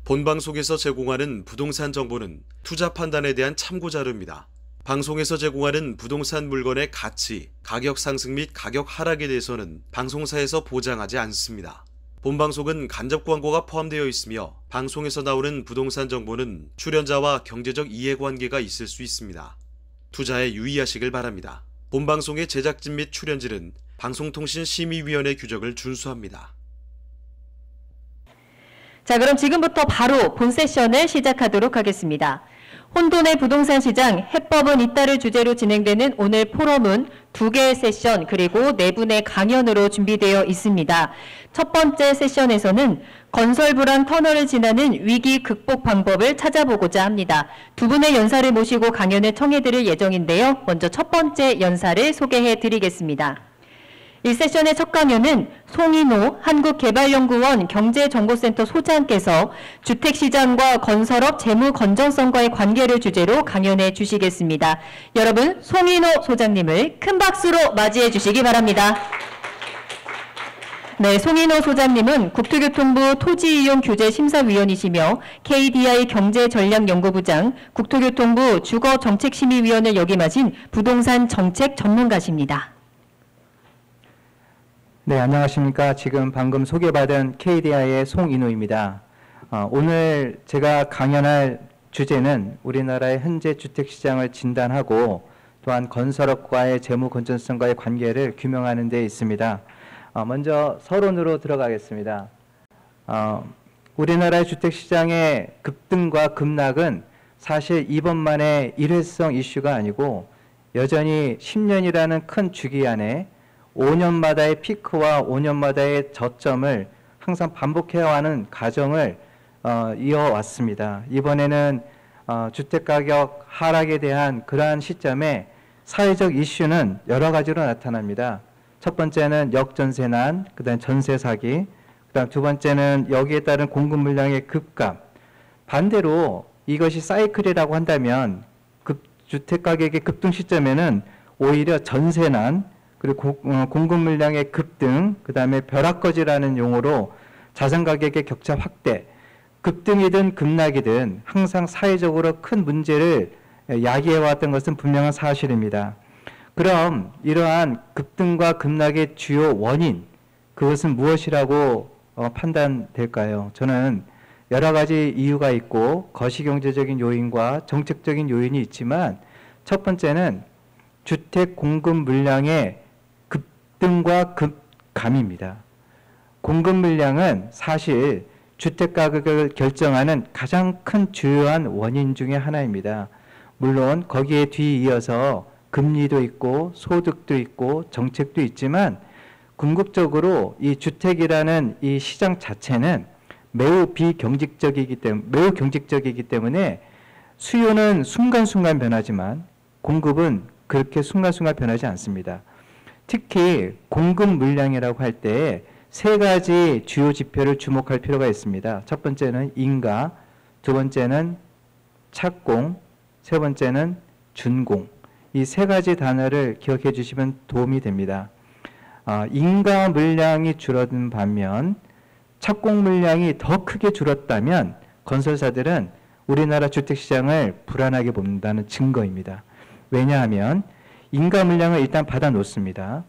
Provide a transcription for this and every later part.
본방송에서 제공하는 부동산 정보는 투자 판단에 대한 참고 자료입니다. 방송에서 제공하는 부동산 물건의 가치, 가격 상승 및 가격 하락에 대해서는 방송사에서 보장하지 않습니다. 본방송은 간접 광고가 포함되어 있으며 방송에서 나오는 부동산 정보는 출연자와 경제적 이해관계가 있을 수 있습니다. 투자에 유의하시길 바랍니다. 본방송의 제작진 및 출연진은 방송통신심의위원회 규정을 준수합니다. 자, 그럼 지금부터 바로 본 세션을 시작하도록 하겠습니다. 혼돈의 부동산 시장, 해법은 있다를 주제로 진행되는 오늘 포럼은 2개의 세션 그리고 4분의 강연으로 준비되어 있습니다. 첫 번째 세션에서는 건설 불안 터널을 지나는 위기 극복 방법을 찾아보고자 합니다. 2분의 연사를 모시고 강연을 청해드릴 예정인데요. 먼저 첫 번째 연사를 소개해 드리겠습니다. 이 세션의 첫 강연은 송인호 한국개발연구원 경제정보센터 소장께서 주택시장과 건설업 재무 건전성과의 관계를 주제로 강연해 주시겠습니다. 여러분, 송인호 소장님을 큰 박수로 맞이해 주시기 바랍니다. 네, 송인호 소장님은 국토교통부 토지이용규제심사위원이시며 KDI 경제전략연구부장, 국토교통부 주거정책심의위원을 역임하신 부동산 정책 전문가십니다. 네, 안녕하십니까. 지금 방금 소개받은 KDI의 송인호입니다. 오늘 제가 강연할 주제는 우리나라의 현재 주택시장을 진단하고 또한 건설업과의 재무 건전성과의 관계를 규명하는 데 있습니다. 먼저 서론으로 들어가겠습니다. 우리나라의 주택시장의 급등과 급락은 사실 이번만의 일회성 이슈가 아니고 여전히 10년이라는 큰 주기 안에 5년마다의 피크와 5년마다의 저점을 항상 반복해와는 과정을 이어왔습니다. 이번에는 주택가격 하락에 대한 그러한 시점에 사회적 이슈는 여러 가지로 나타납니다. 첫 번째는 역전세난, 그 다음 전세 사기, 그 다음 두 번째는 여기에 따른 공급 물량의 급감. 반대로 이것이 사이클이라고 한다면 주택가격의 급등 시점에는 오히려 전세난, 그리고 공급 물량의 급등, 그 다음에 벼락거지라는 용어로 자산 가격의 격차 확대, 급등이든 급락이든 항상 사회적으로 큰 문제를 야기해왔던 것은 분명한 사실입니다. 그럼 이러한 급등과 급락의 주요 원인, 그것은 무엇이라고 판단될까요? 저는 여러 가지 이유가 있고 거시경제적인 요인과 정책적인 요인이 있지만 첫 번째는 주택 공급 물량의 급등과 급감입니다. 공급 물량은 사실 주택 가격을 결정하는 가장 큰 주요한 원인 중에 하나입니다. 물론 거기에 뒤이어서 금리도 있고 소득도 있고 정책도 있지만 궁극적으로 이 주택이라는 이 시장 자체는 매우 경직적이기 때문에 수요는 순간순간 변하지만 공급은 그렇게 순간순간 변하지 않습니다. 특히 공급 물량이라고 할 때 세 가지 주요 지표를 주목할 필요가 있습니다. 첫 번째는 인가, 두 번째는 착공, 세 번째는 준공. 이 세 가지 단어를 기억해 주시면 도움이 됩니다. 인가 물량이 줄어든 반면 착공 물량이 더 크게 줄었다면 건설사들은 우리나라 주택시장을 불안하게 본다는 증거입니다. 왜냐하면 인가 물량을 일단 받아 놓습니다.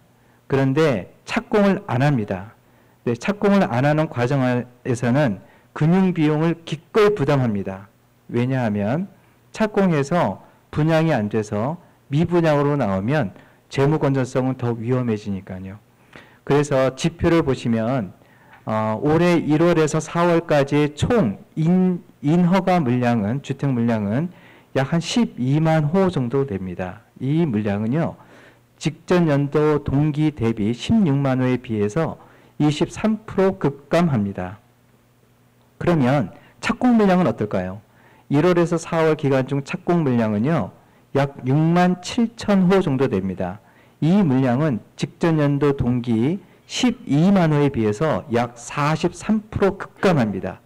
그런데 착공을 안 합니다. 네, 착공을 안 하는 과정에서는 금융비용을 기꺼이 부담합니다. 왜냐하면 착공해서 분양이 안 돼서 미분양으로 나오면 재무 건전성은 더 위험해지니까요. 그래서 지표를 보시면 올해 1월에서 4월까지 총 인허가 물량은, 주택 물량은 약 한 12만 호 정도 됩니다. 이 물량은요, 직전 연도 동기 대비 16만 호에 비해서 23% 급감합니다. 그러면 착공 물량은 어떨까요? 1월에서 4월 기간 중 착공 물량은요, 약 6만 7천 호 정도 됩니다. 이 물량은 직전 연도 동기 12만 호에 비해서 약 43% 급감합니다.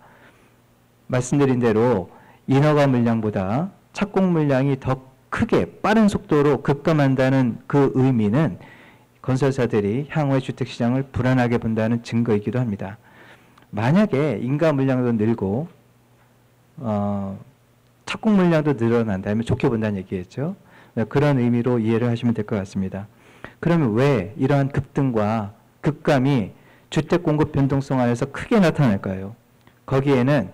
말씀드린 대로 인허가 물량보다 착공 물량이 더 크게 빠른 속도로 급감한다는 그 의미는 건설사들이 향후의 주택시장을 불안하게 본다는 증거이기도 합니다. 만약에 인가 물량도 늘고 착공 물량도 늘어난다면 좋게 본다는 얘기겠죠. 그런 의미로 이해를 하시면 될 것 같습니다. 그러면 왜 이러한 급등과 급감이 주택 공급 변동성 안에서 크게 나타날까요? 거기에는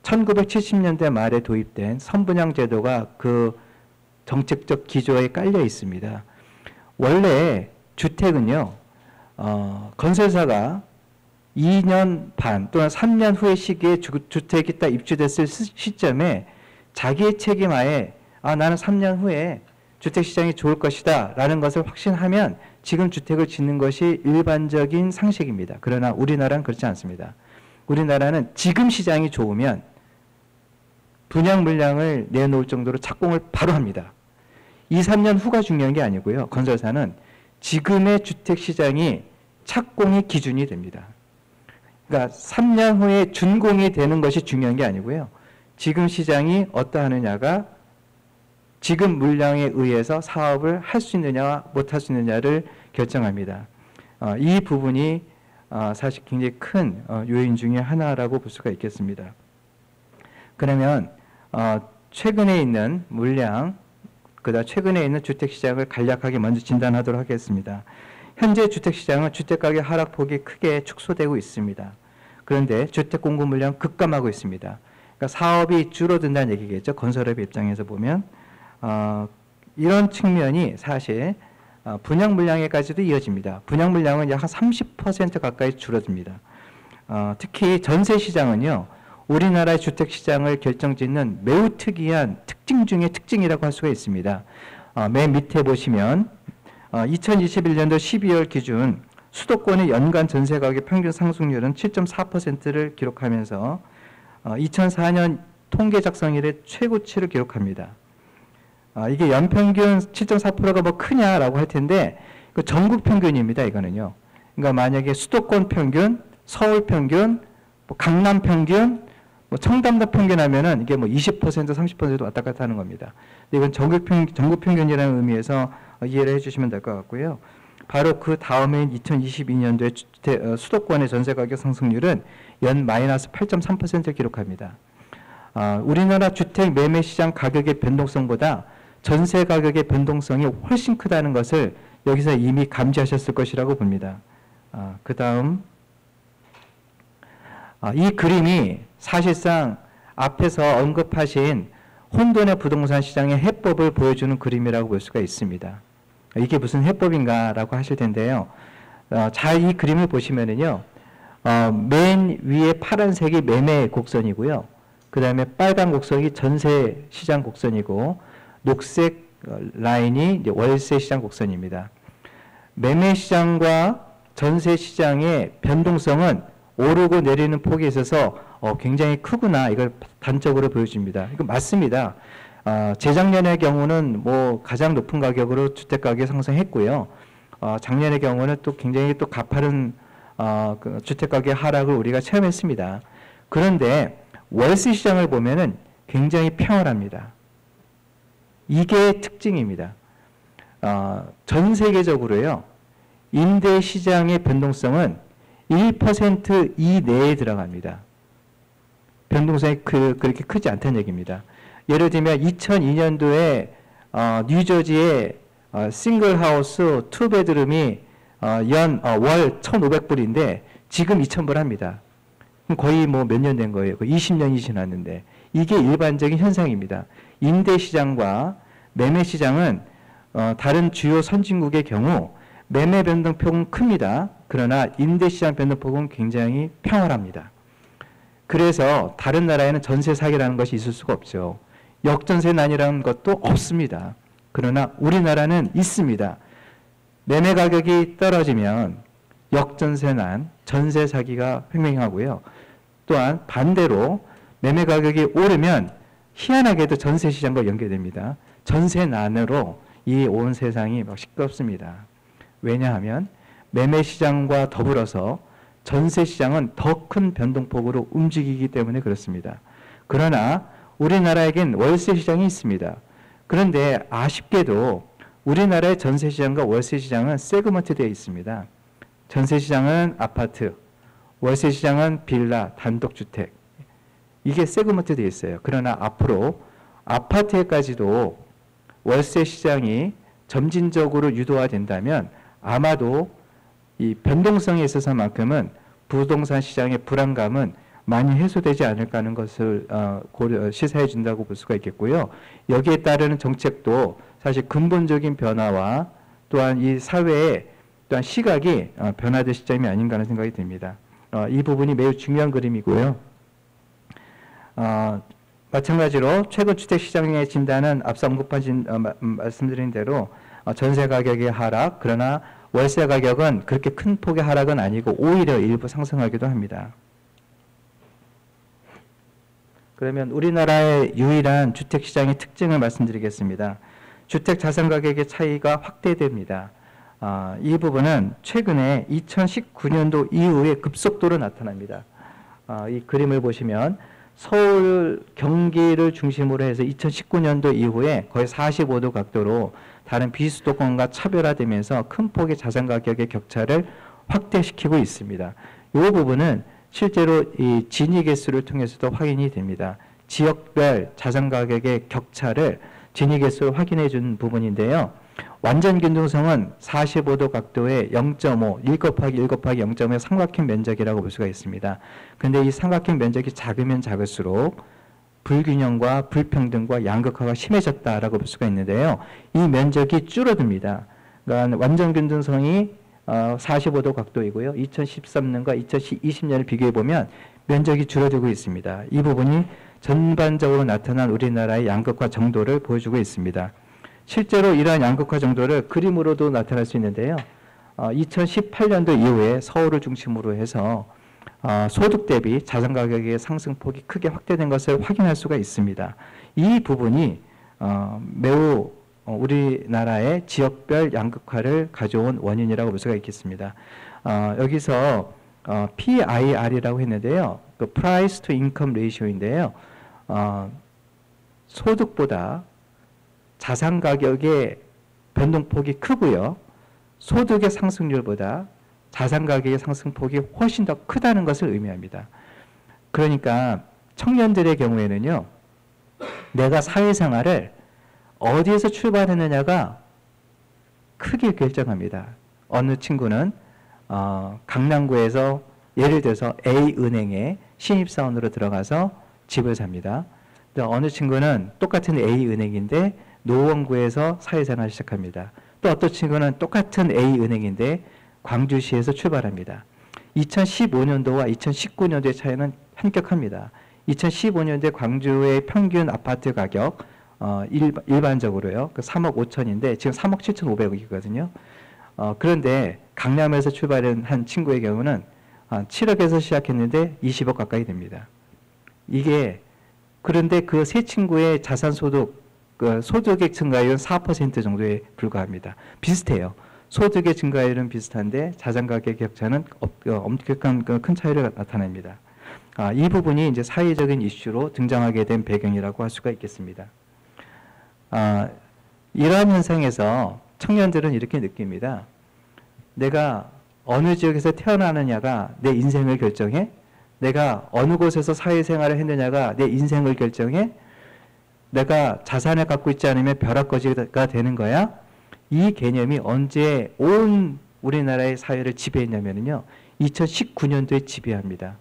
1970년대 말에 도입된 선분양 제도가 그 정책적 기조에 깔려 있습니다. 원래 주택은요, 건설사가 2년 반 또는 3년 후의 시기에 주택이 딱 입주됐을 시점에 자기의 책임하에 나는 3년 후에 주택시장이 좋을 것이다 라는 것을 확신하면 지금 주택을 짓는 것이 일반적인 상식입니다. 그러나 우리나라는 그렇지 않습니다. 우리나라는 지금 시장이 좋으면 분양 물량을 내놓을 정도로 착공을 바로 합니다. 2, 3년 후가 중요한 게 아니고요. 건설사는 지금의 주택시장이 착공이 기준이 됩니다. 그러니까 3년 후에 준공이 되는 것이 중요한 게 아니고요. 지금 시장이 어떠하느냐가 지금 물량에 의해서 사업을 할 수 있느냐 못할 수 있느냐를 결정합니다. 이 부분이 사실 굉장히 큰 요인 중에 하나라고 볼 수가 있겠습니다. 그러면 최근에 있는 물량, 그다음 최근에 있는 주택시장을 간략하게 먼저 진단하도록 하겠습니다. 현재 주택시장은 주택가격 하락폭이 크게 축소되고 있습니다. 그런데 주택 공급 물량 급감하고 있습니다. 그러니까 사업이 줄어든다는 얘기겠죠. 건설업 입장에서 보면 이런 측면이 사실 분양 물량에까지도 이어집니다. 분양 물량은 약 한 30% 가까이 줄어듭니다. 특히 전세 시장은요, 우리나라의 주택 시장을 결정짓는 매우 특이한 특징 중의 특징이라고 할 수가 있습니다. 맨 밑에 보시면 2021년도 12월 기준 수도권의 연간 전세 가격 평균 상승률은 7.4%를 기록하면서 2004년 통계 작성 이래 최고치를 기록합니다. 이게 연평균 7.4%가 뭐 크냐라고 할 텐데 그 전국 평균입니다. 이거는요. 그러니까 만약에 수도권 평균, 서울 평균, 뭐 강남 평균, 뭐 청담도 평균 하면은 이게 뭐 20%, 30%도 왔다 갔다 하는 겁니다. 이건 전국 평균이라는 의미에서 이해를 해주시면 될 것 같고요. 바로 그 다음해인 2022년도에 수도권의 전세 가격 상승률은 연 마이너스 8.3%를 기록합니다. 우리나라 주택 매매 시장 가격의 변동성보다 전세 가격의 변동성이 훨씬 크다는 것을 여기서 이미 감지하셨을 것이라고 봅니다. 그 다음 이 그림이 사실상 앞에서 언급하신 혼돈의 부동산 시장의 해법을 보여주는 그림이라고 볼 수가 있습니다. 이게 무슨 해법인가라고 하실 텐데요. 잘 이 그림을 보시면은요, 맨 위에 파란색이 매매 곡선이고요. 그 다음에 빨간 곡선이 전세 시장 곡선이고, 녹색 라인이 이제 월세 시장 곡선입니다. 매매 시장과 전세 시장의 변동성은 오르고 내리는 폭에 있어서 굉장히 크구나, 이걸 단적으로 보여줍니다. 이거 맞습니다. 재작년의 경우는 뭐 가장 높은 가격으로 주택 가격이 상승했고요. 작년의 경우는 또 굉장히 또 가파른 그 주택 가격 하락을 우리가 체험했습니다. 그런데 월세 시장을 보면은 굉장히 평활합니다. 이게 특징입니다. 전 세계적으로요, 임대 시장의 변동성은 1% 이내에 들어갑니다. 변동성이 그렇게 크지 않다는 얘기입니다. 예를 들면 2002년도에 뉴저지의 싱글 하우스 2베드룸이 월 1,500불인데 지금 2,000불 합니다. 거의 뭐 몇 년 된 거예요. 20년이 지났는데 이게 일반적인 현상입니다. 임대 시장과 매매 시장은 다른 주요 선진국의 경우 매매 변동폭은 큽니다. 그러나 임대 시장 변동폭은 굉장히 평활합니다. 그래서 다른 나라에는 전세 사기라는 것이 있을 수가 없죠. 역전세난이라는 것도 없습니다. 그러나 우리나라는 있습니다. 매매 가격이 떨어지면 역전세난, 전세 사기가 횡행하고요. 또한 반대로 매매 가격이 오르면 희한하게도 전세 시장과 연계됩니다. 전세난으로 이 온 세상이 막 시끄럽습니다. 왜냐하면 매매 시장과 더불어서 전세 시장은 더 큰 변동폭으로 움직이기 때문에 그렇습니다. 그러나 우리나라에겐 월세 시장이 있습니다. 그런데 아쉽게도 우리나라의 전세 시장과 월세 시장은 세그먼트되어 있습니다. 전세 시장은 아파트, 월세 시장은 빌라, 단독주택. 이게 세그먼트 되어 있어요. 그러나 앞으로 아파트에까지도 월세 시장이 점진적으로 유도화된다면 아마도 이 변동성에 있어서만큼은 부동산 시장의 불안감은 많이 해소되지 않을까 하는 것을 시사해 준다고 볼 수가 있겠고요. 여기에 따르는 정책도 사실 근본적인 변화와 또한 이 사회의 또한 시각이 변화될 시점이 아닌가 하는 생각이 듭니다. 이 부분이 매우 중요한 그림이고요. 마찬가지로 최근 주택 시장의 진단은 앞서 언급한 말씀드린 대로 전세 가격의 하락, 그러나 월세 가격은 그렇게 큰 폭의 하락은 아니고 오히려 일부 상승하기도 합니다. 그러면 우리나라의 유일한 주택 시장의 특징을 말씀드리겠습니다. 주택 자산 가격의 차이가 확대됩니다. 이 부분은 최근에 2019년도 이후에 급속도로 나타납니다. 이 그림을 보시면 서울, 경기를 중심으로 해서 2019년도 이후에 거의 45도 각도로 다른 비수도권과 차별화되면서 큰 폭의 자산 가격의 격차를 확대시키고 있습니다. 이 부분은 실제로 이 진위 개수를 통해서도 확인이 됩니다. 지역별 자산 가격의 격차를 진위 개수로 확인해 준 부분인데요. 완전 균등성은 45도 각도의 0.5, 1 곱하기 1 곱하기 0.5의 삼각형 면적이라고 볼 수가 있습니다. 그런데 이 삼각형 면적이 작으면 작을수록 불균형과 불평등과 양극화가 심해졌다라고 볼 수가 있는데요. 이 면적이 줄어듭니다. 그러니까 완전 균등성이 45도 각도이고요. 2013년과 2020년을 비교해 보면 면적이 줄어들고 있습니다. 이 부분이 전반적으로 나타난 우리나라의 양극화 정도를 보여주고 있습니다. 실제로 이러한 양극화 정도를 그림으로도 나타날 수 있는데요. 2018년도 이후에 서울을 중심으로 해서 소득 대비 자산 가격의 상승폭이 크게 확대된 것을 확인할 수가 있습니다. 이 부분이 매우 우리나라의 지역별 양극화를 가져온 원인이라고 볼 수가 있겠습니다. 여기서 PIR이라고 했는데요. 그 Price to Income Ratio인데요. 소득보다 자산 가격의 변동폭이 크고요. 소득의 상승률보다 자산 가격의 상승폭이 훨씬 더 크다는 것을 의미합니다. 그러니까 청년들의 경우에는요. 내가 사회생활을 어디에서 출발했느냐가 크게 결정합니다. 어느 친구는 강남구에서 예를 들어서 A은행에 신입사원으로 들어가서 집을 삽니다. 어느 친구는 똑같은 A은행인데 노원구에서 사회생활을 시작합니다. 또 어떤 친구는 똑같은 A은행인데 광주시에서 출발합니다. 2015년도와 2019년도의 차이는 현격합니다. 2015년도에 광주의 평균 아파트 가격 일반적으로요. 3억 5천인데 지금 3억 7,500억이거든요. 그런데 강남에서 출발한 한 친구의 경우는 7억에서 시작했는데 20억 가까이 됩니다. 이게 그런데 그 세 친구의 자산 소득의 증가율은 4% 정도에 불과합니다. 비슷해요. 소득의 증가율은 비슷한데 자산 가격의 격차는 엄격한 큰 차이를 나타냅니다. 이 부분이 이제 사회적인 이슈로 등장하게 된 배경이라고 할 수가 있겠습니다. 이러한 현상에서 청년들은 이렇게 느낍니다. 내가 어느 지역에서 태어나느냐가 내 인생을 결정해? 내가 어느 곳에서 사회생활을 했느냐가 내 인생을 결정해? 내가 자산을 갖고 있지 않으면 벼락거지가 되는 거야? 이 개념이 언제 온 우리나라의 사회를 지배했냐면요. 2019년도에 지배합니다.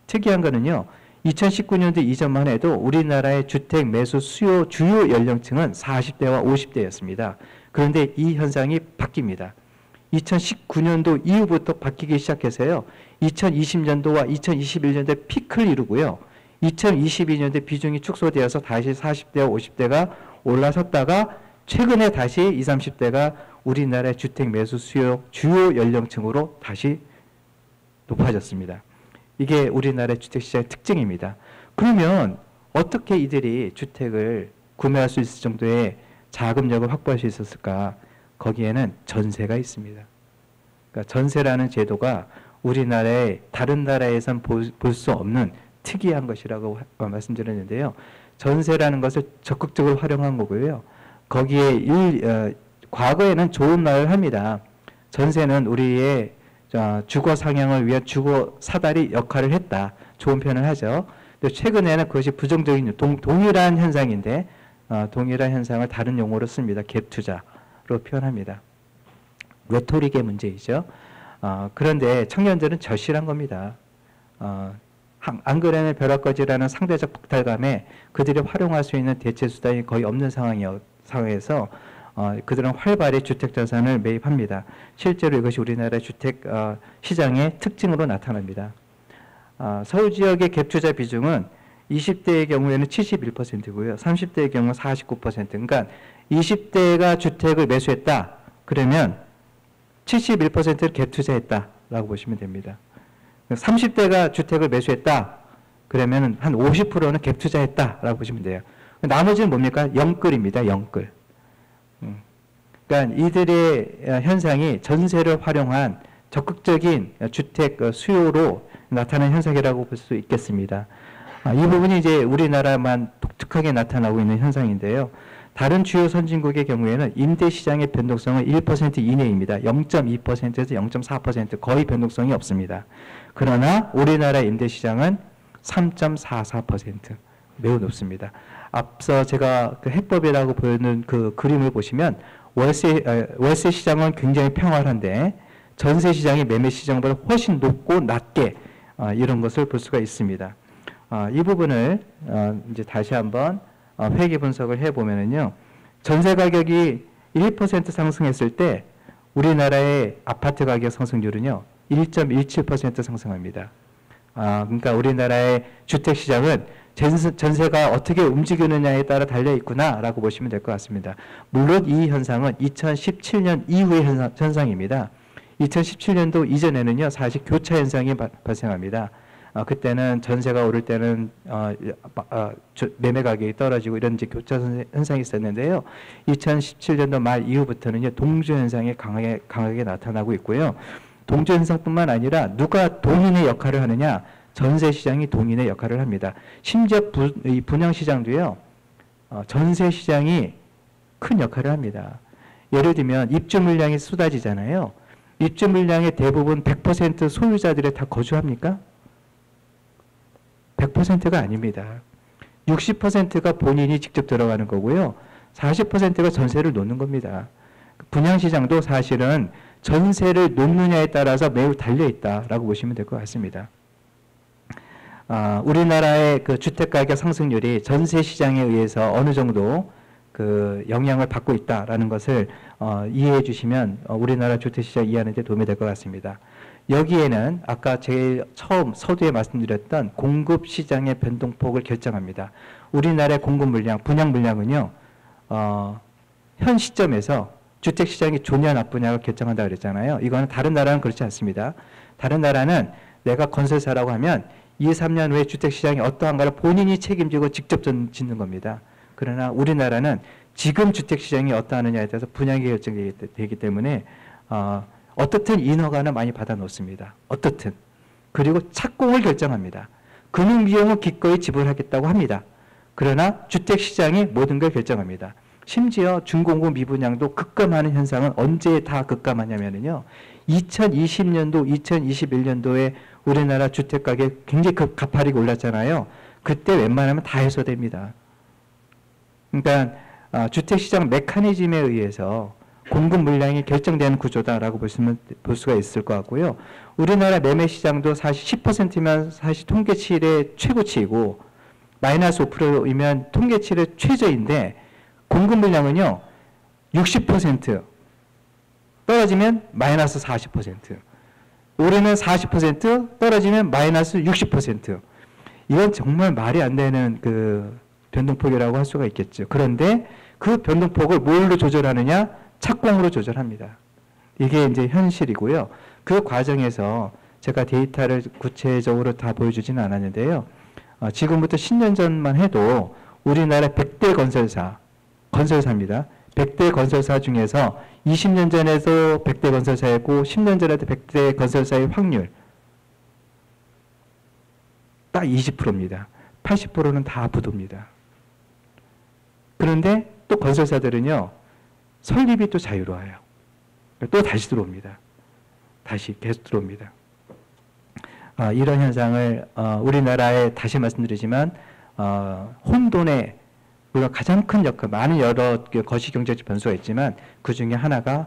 특이한 거는요. 2019년도 이전만 해도 우리나라의 주택 매수 수요 주요 연령층은 40대와 50대였습니다. 그런데 이 현상이 바뀝니다. 2019년도 이후부터 바뀌기 시작해서요. 2020년도와 2021년도에 피크를 이루고요. 2022년도에 비중이 축소되어서 다시 40대와 50대가 올라섰다가 최근에 다시 20, 30대가 우리나라의 주택 매수 수요 주요 연령층으로 다시 높아졌습니다. 이게 우리나라의 주택시장의 특징입니다. 그러면 어떻게 이들이 주택을 구매할 수 있을 정도의 자금력을 확보할 수 있었을까? 거기에는 전세가 있습니다. 그러니까 전세라는 제도가 우리나라의 다른 나라에선 볼 수 없는 특이한 것이라고 말씀드렸는데요. 전세라는 것을 적극적으로 활용한 거고요. 거기에 과거에는 좋은 말을 합니다. 전세는 우리의 주거 상향을 위한 주거 사다리 역할을 했다. 좋은 표현을 하죠. 근데 최근에는 그것이 부정적인 동일한 현상인데 동일한 현상을 다른 용어로 씁니다. 갭 투자로 표현합니다. 레토릭의 문제이죠. 그런데 청년들은 절실한 겁니다. 안 그러면 벼락거지라는 상대적 박탈감에 그들이 활용할 수 있는 대체 수단이 거의 없는 상황에서 그들은 활발히 주택 자산을 매입합니다. 실제로 이것이 우리나라 주택 시장의 특징으로 나타납니다. 서울 지역의 갭 투자 비중은 20대의 경우에는 71%고요. 30대의 경우 49%. 그러니까 20대가 주택을 매수했다. 그러면 71%를 갭 투자했다라고 보시면 됩니다. 30대가 주택을 매수했다. 그러면 한 50%는 갭 투자했다라고 보시면 돼요. 나머지는 뭡니까? 영끌입니다. 영끌. 그러니까 이들의 현상이 전세를 활용한 적극적인 주택 수요로 나타나는 현상이라고 볼 수 있겠습니다. 이 부분이 이제 우리나라만 독특하게 나타나고 있는 현상인데요. 다른 주요 선진국의 경우에는 임대 시장의 변동성은 1% 이내입니다. 0.2%에서 0.4% 거의 변동성이 없습니다. 그러나 우리나라 임대 시장은 3.44% 매우 높습니다. 앞서 제가 그 해법이라고 보이는 그 그림을 보시면 월세 시장은 굉장히 평활한데 전세 시장이 매매 시장보다 훨씬 높고 낮게 이런 것을 볼 수가 있습니다. 이 부분을 이제 다시 한번 회계 분석을 해보면요. 전세 가격이 1% 상승했을 때 우리나라의 아파트 가격 상승률은요. 1.17% 상승합니다. 그러니까 우리나라의 주택 시장은 전세가 어떻게 움직이느냐에 따라 달려 있구나라고 보시면 될 것 같습니다. 물론 이 현상은 2017년 이후의 현상입니다. 2017년도 이전에는요. 사실 교차 현상이 발생합니다. 그때는 전세가 오를 때는 매매 가격이 떨어지고 이런 이제 교차 현상이 있었는데요. 2017년도 말 이후부터는요. 동조 현상이 강하게 나타나고 있고요. 동조 현상뿐만 아니라 누가 동인의 역할을 하느냐? 전세 시장이 동인의 역할을 합니다. 심지어 이 분양 시장도요. 전세 시장이 큰 역할을 합니다. 예를 들면 입주 물량이 쏟아지잖아요. 입주 물량의 대부분 100% 소유자들이 다 거주합니까? 100%가 아닙니다. 60%가 본인이 직접 들어가는 거고요. 40%가 전세를 놓는 겁니다. 분양시장도 사실은 전세를 놓느냐에 따라서 매우 달려있다라고 보시면 될 것 같습니다. 우리나라의 그 주택가격 상승률이 전세시장에 의해서 어느 정도 그 영향을 받고 있다라는 것을 이해해 주시면 우리나라 주택시장 이해하는 데 도움이 될 것 같습니다. 여기에는 아까 제일 처음 서두에 말씀드렸던 공급시장의 변동폭을 결정합니다. 우리나라의 공급 물량, 분양 물량은요, 현 시점에서 주택시장이 좋냐 나쁘냐가 결정한다 그랬잖아요. 이거는 다른 나라는 그렇지 않습니다. 다른 나라는 내가 건설사라고 하면 2, 3년 후에 주택시장이 어떠한가를 본인이 책임지고 직접 짓는 겁니다. 그러나 우리나라는 지금 주택시장이 어떠하느냐에 따라서 분양이 결정되기 때문에 어떻든 인허가는 많이 받아 놓습니다. 어떻든. 그리고 착공을 결정합니다. 금융비용은 기꺼이 지불하겠다고 합니다. 그러나 주택시장이 모든 걸 결정합니다. 심지어 준공급 미분양도 급감하는 현상은 언제 다 급감하냐면요. 2020년도, 2021년도에 우리나라 주택가격 굉장히 가파르게 올랐잖아요. 그때 웬만하면 다 해소됩니다. 그러니까 주택시장 메커니즘에 의해서 공급 물량이 결정되는 구조다라고 볼 수가 있을 것 같고요. 우리나라 매매 시장도 사실 10%면 사실 통계치의 최고치이고 마이너스 5%이면 통계치의 최저인데 공급 물량은요 60% 떨어지면 마이너스 40%, 오르면 40%, 떨어지면 마이너스 60%. 이건 정말 말이 안 되는 그 변동폭이라고 할 수가 있겠죠. 그런데 그 변동폭을 뭘로 조절하느냐? 착공으로 조절합니다. 이게 이제 현실이고요. 그 과정에서 제가 데이터를 구체적으로 다 보여주지는 않았는데요. 지금부터 10년 전만 해도 우리나라 100대 건설사입니다. 100대 건설사 중에서 20년 전에도 100대 건설사였고 10년 전에도 100대 건설사의 확률 딱 20%입니다. 80%는 다 부도입니다. 그런데 또 건설사들은요. 설립이 또 자유로워요. 또 다시 들어옵니다. 다시 계속 들어옵니다. 이런 현상을 우리나라에 다시 말씀드리지만 혼돈의 물론 가장 큰 역할, 많은 여러 거시경제적 변수가 있지만 그 중에 하나가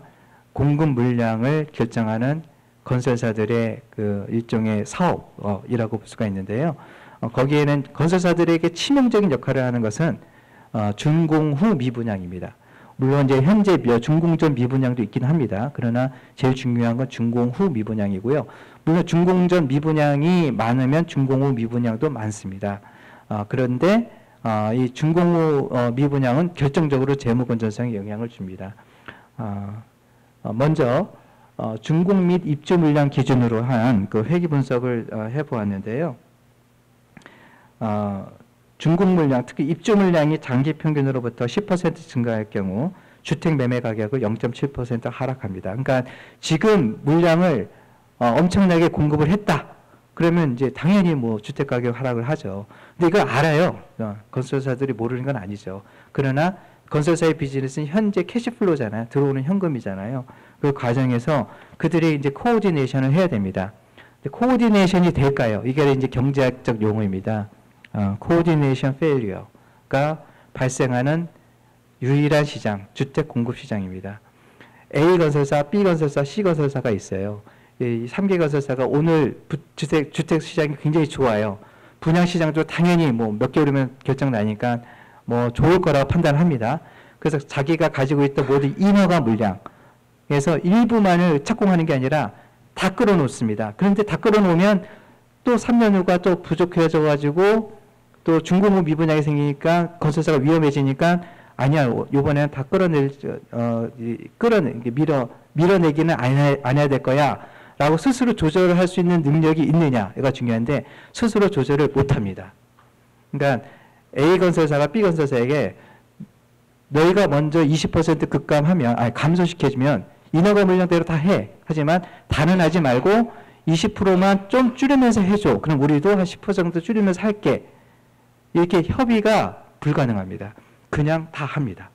공급 물량을 결정하는 건설사들의 그 일종의 사업이라고 볼 수가 있는데요. 거기에는 건설사들에게 치명적인 역할을 하는 것은 준공 후 미분양입니다. 물론 이제 현재 준공 전 미분양도 있긴 합니다. 그러나 제일 중요한 건 준공 후 미분양이고요. 물론 준공 전 미분양이 많으면 준공 후 미분양도 많습니다. 그런데 이 준공 후 미분양은 결정적으로 재무 건전성에 영향을 줍니다. 먼저 준공 및 입주 물량 기준으로 한 그 회계 분석을 해보았는데요. 준공 물량, 특히 입주 물량이 장기 평균으로부터 10% 증가할 경우 주택 매매 가격을 0.7% 하락합니다. 그러니까 지금 물량을 엄청나게 공급을 했다. 그러면 이제 당연히 뭐 주택 가격 하락을 하죠. 근데 이걸 알아요. 건설사들이 모르는 건 아니죠. 그러나 건설사의 비즈니스는 현재 캐시플로잖아요. 들어오는 현금이잖아요. 그 과정에서 그들이 이제 코오디네이션을 해야 됩니다. 코오디네이션이 될까요? 이게 이제 경제학적 용어입니다. 코오디네이션 페일리어가 발생하는 유일한 시장, 주택 공급 시장입니다. A 건설사, B 건설사, C 건설사가 있어요. 이 3개 건설사가 오늘 주택 시장이 굉장히 좋아요. 분양 시장도 당연히 뭐 몇 개월이면 결정 나니까 뭐 좋을 거라고 판단합니다. 그래서 자기가 가지고 있던 모든 인허가 물량에서 일부만을 착공하는 게 아니라 다 끌어놓습니다. 그런데 다 끌어놓으면 또 3년 후가 또 부족해져 가지고 또 준공 후 미분양이 생기니까 건설사가 위험해지니까 아니야, 요번에는 다 밀어내기는 안 해야 될 거야 라고 스스로 조절을 할 수 있는 능력이 있느냐가 중요한데 스스로 조절을 못합니다. 그러니까 A 건설사가 B 건설사에게 너희가 먼저 20% 급감하면, 감소시켜주면 인허가 물량대로 다 해. 하지만 다는 하지 말고 20%만 좀 줄이면서 해줘. 그럼 우리도 한 10% 정도 줄이면서 할게. 이렇게 협의가 불가능합니다. 그냥 다 합니다.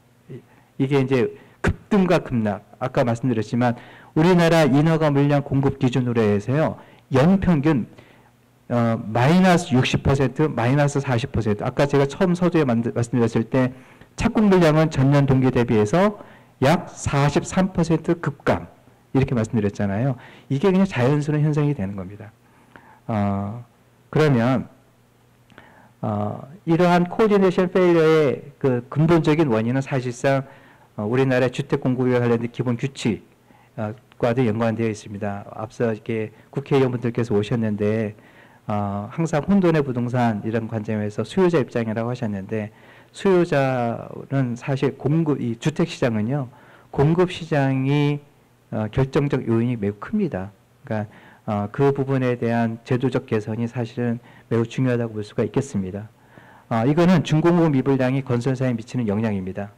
이게 이제 급등과 급락. 아까 말씀드렸지만 우리나라 인허가 물량 공급 기준으로 해서요. 연평균 마이너스 60%, 마이너스 40%. 아까 제가 처음 서두에 말씀드렸을 때 착공 물량은 전년 동기 대비해서 약 43% 급감. 이렇게 말씀드렸잖아요. 이게 그냥 자연스러운 현상이 되는 겁니다. 그러면 이러한 코디네이션 페일러의 그 근본적인 원인은 사실상 우리나라의 주택 공급에 관련된 기본 규칙과도 연관되어 있습니다. 앞서 이렇게 국회의원분들께서 오셨는데 항상 혼돈의 부동산 이런 관점에서 수요자 입장이라고 하셨는데 수요자는 사실 이 주택 시장은요 공급 시장이 결정적 요인이 매우 큽니다. 그러니까 그 부분에 대한 제도적 개선이 사실은 매우 중요하다고 볼 수가 있겠습니다. 이거는 준공 후 미분량이 건설사에 미치는 영향입니다.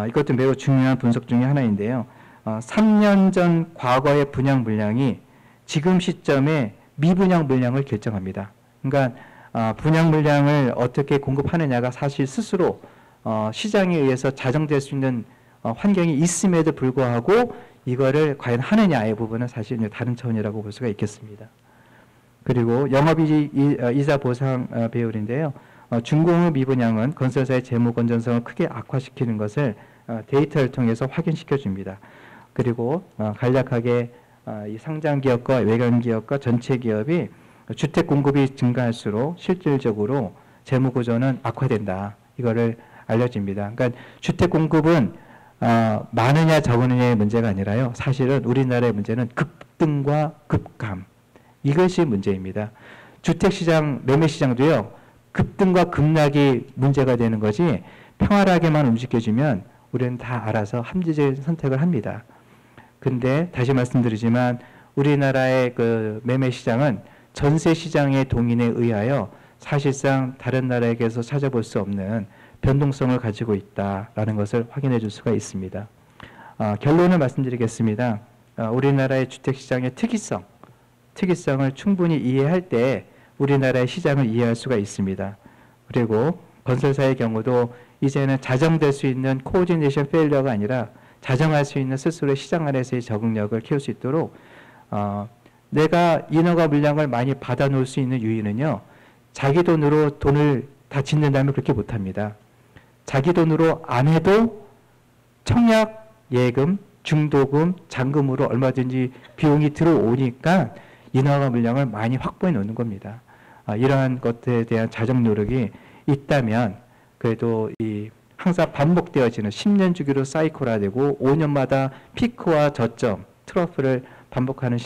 이것도 매우 중요한 분석 중에 하나인데요. 3년 전 과거의 분양 물량이 지금 시점에 미분양 물량을 결정합니다. 그러니까 분양 물량을 어떻게 공급하느냐가 사실 스스로 시장에 의해서 자정될 수 있는 환경이 있음에도 불구하고 이거를 과연 하느냐의 부분은 사실 다른 차원이라고 볼 수가 있겠습니다. 그리고 영업이자 보상 배율인데요. 준공 후 미분양은 건설사의 재무 건전성을 크게 악화시키는 것을 데이터를 통해서 확인시켜 줍니다. 그리고 간략하게 이 상장 기업과 외관 기업과 전체 기업이 주택 공급이 증가할수록 실질적으로 재무 구조는 악화된다. 이거를 알려집니다. 그러니까 주택 공급은 많으냐 적으느냐의 문제가 아니라요. 사실은 우리나라의 문제는 급등과 급감. 이것이 문제입니다. 주택시장, 매매시장도요. 급등과 급락이 문제가 되는 거지 평활하게만 움직여주면 우리는 다 알아서 합리적인 선택을 합니다. 근데 다시 말씀드리지만 우리나라의 그 매매시장은 전세시장의 동인에 의하여 사실상 다른 나라에게서 찾아볼 수 없는 변동성을 가지고 있다라는 것을 확인해 줄 수가 있습니다. 결론을 말씀드리겠습니다. 우리나라의 주택시장의 특이성을 충분히 이해할 때 우리나라의 시장을 이해할 수가 있습니다. 그리고 건설사의 경우도 이제는 자정될 수 있는 코오디네이션 페일러가 아니라 자정할 수 있는 스스로의 시장 안에서의 적응력을 키울 수 있도록 내가 인허가 물량을 많이 받아놓을 수 있는 유인은요, 자기 돈으로 돈을 다 짓는다면 그렇게 못합니다. 자기 돈으로 안 해도 청약, 예금, 중도금, 잔금으로 얼마든지 비용이 들어오니까 인허가 물량을 많이 확보해 놓는 겁니다. 이러한 것에 대한 자정 노력이 있다면 그래도 이 항상 반복되어지는 10년 주기로 사이클화되고 5년마다 피크와 저점, 트러프를 반복하는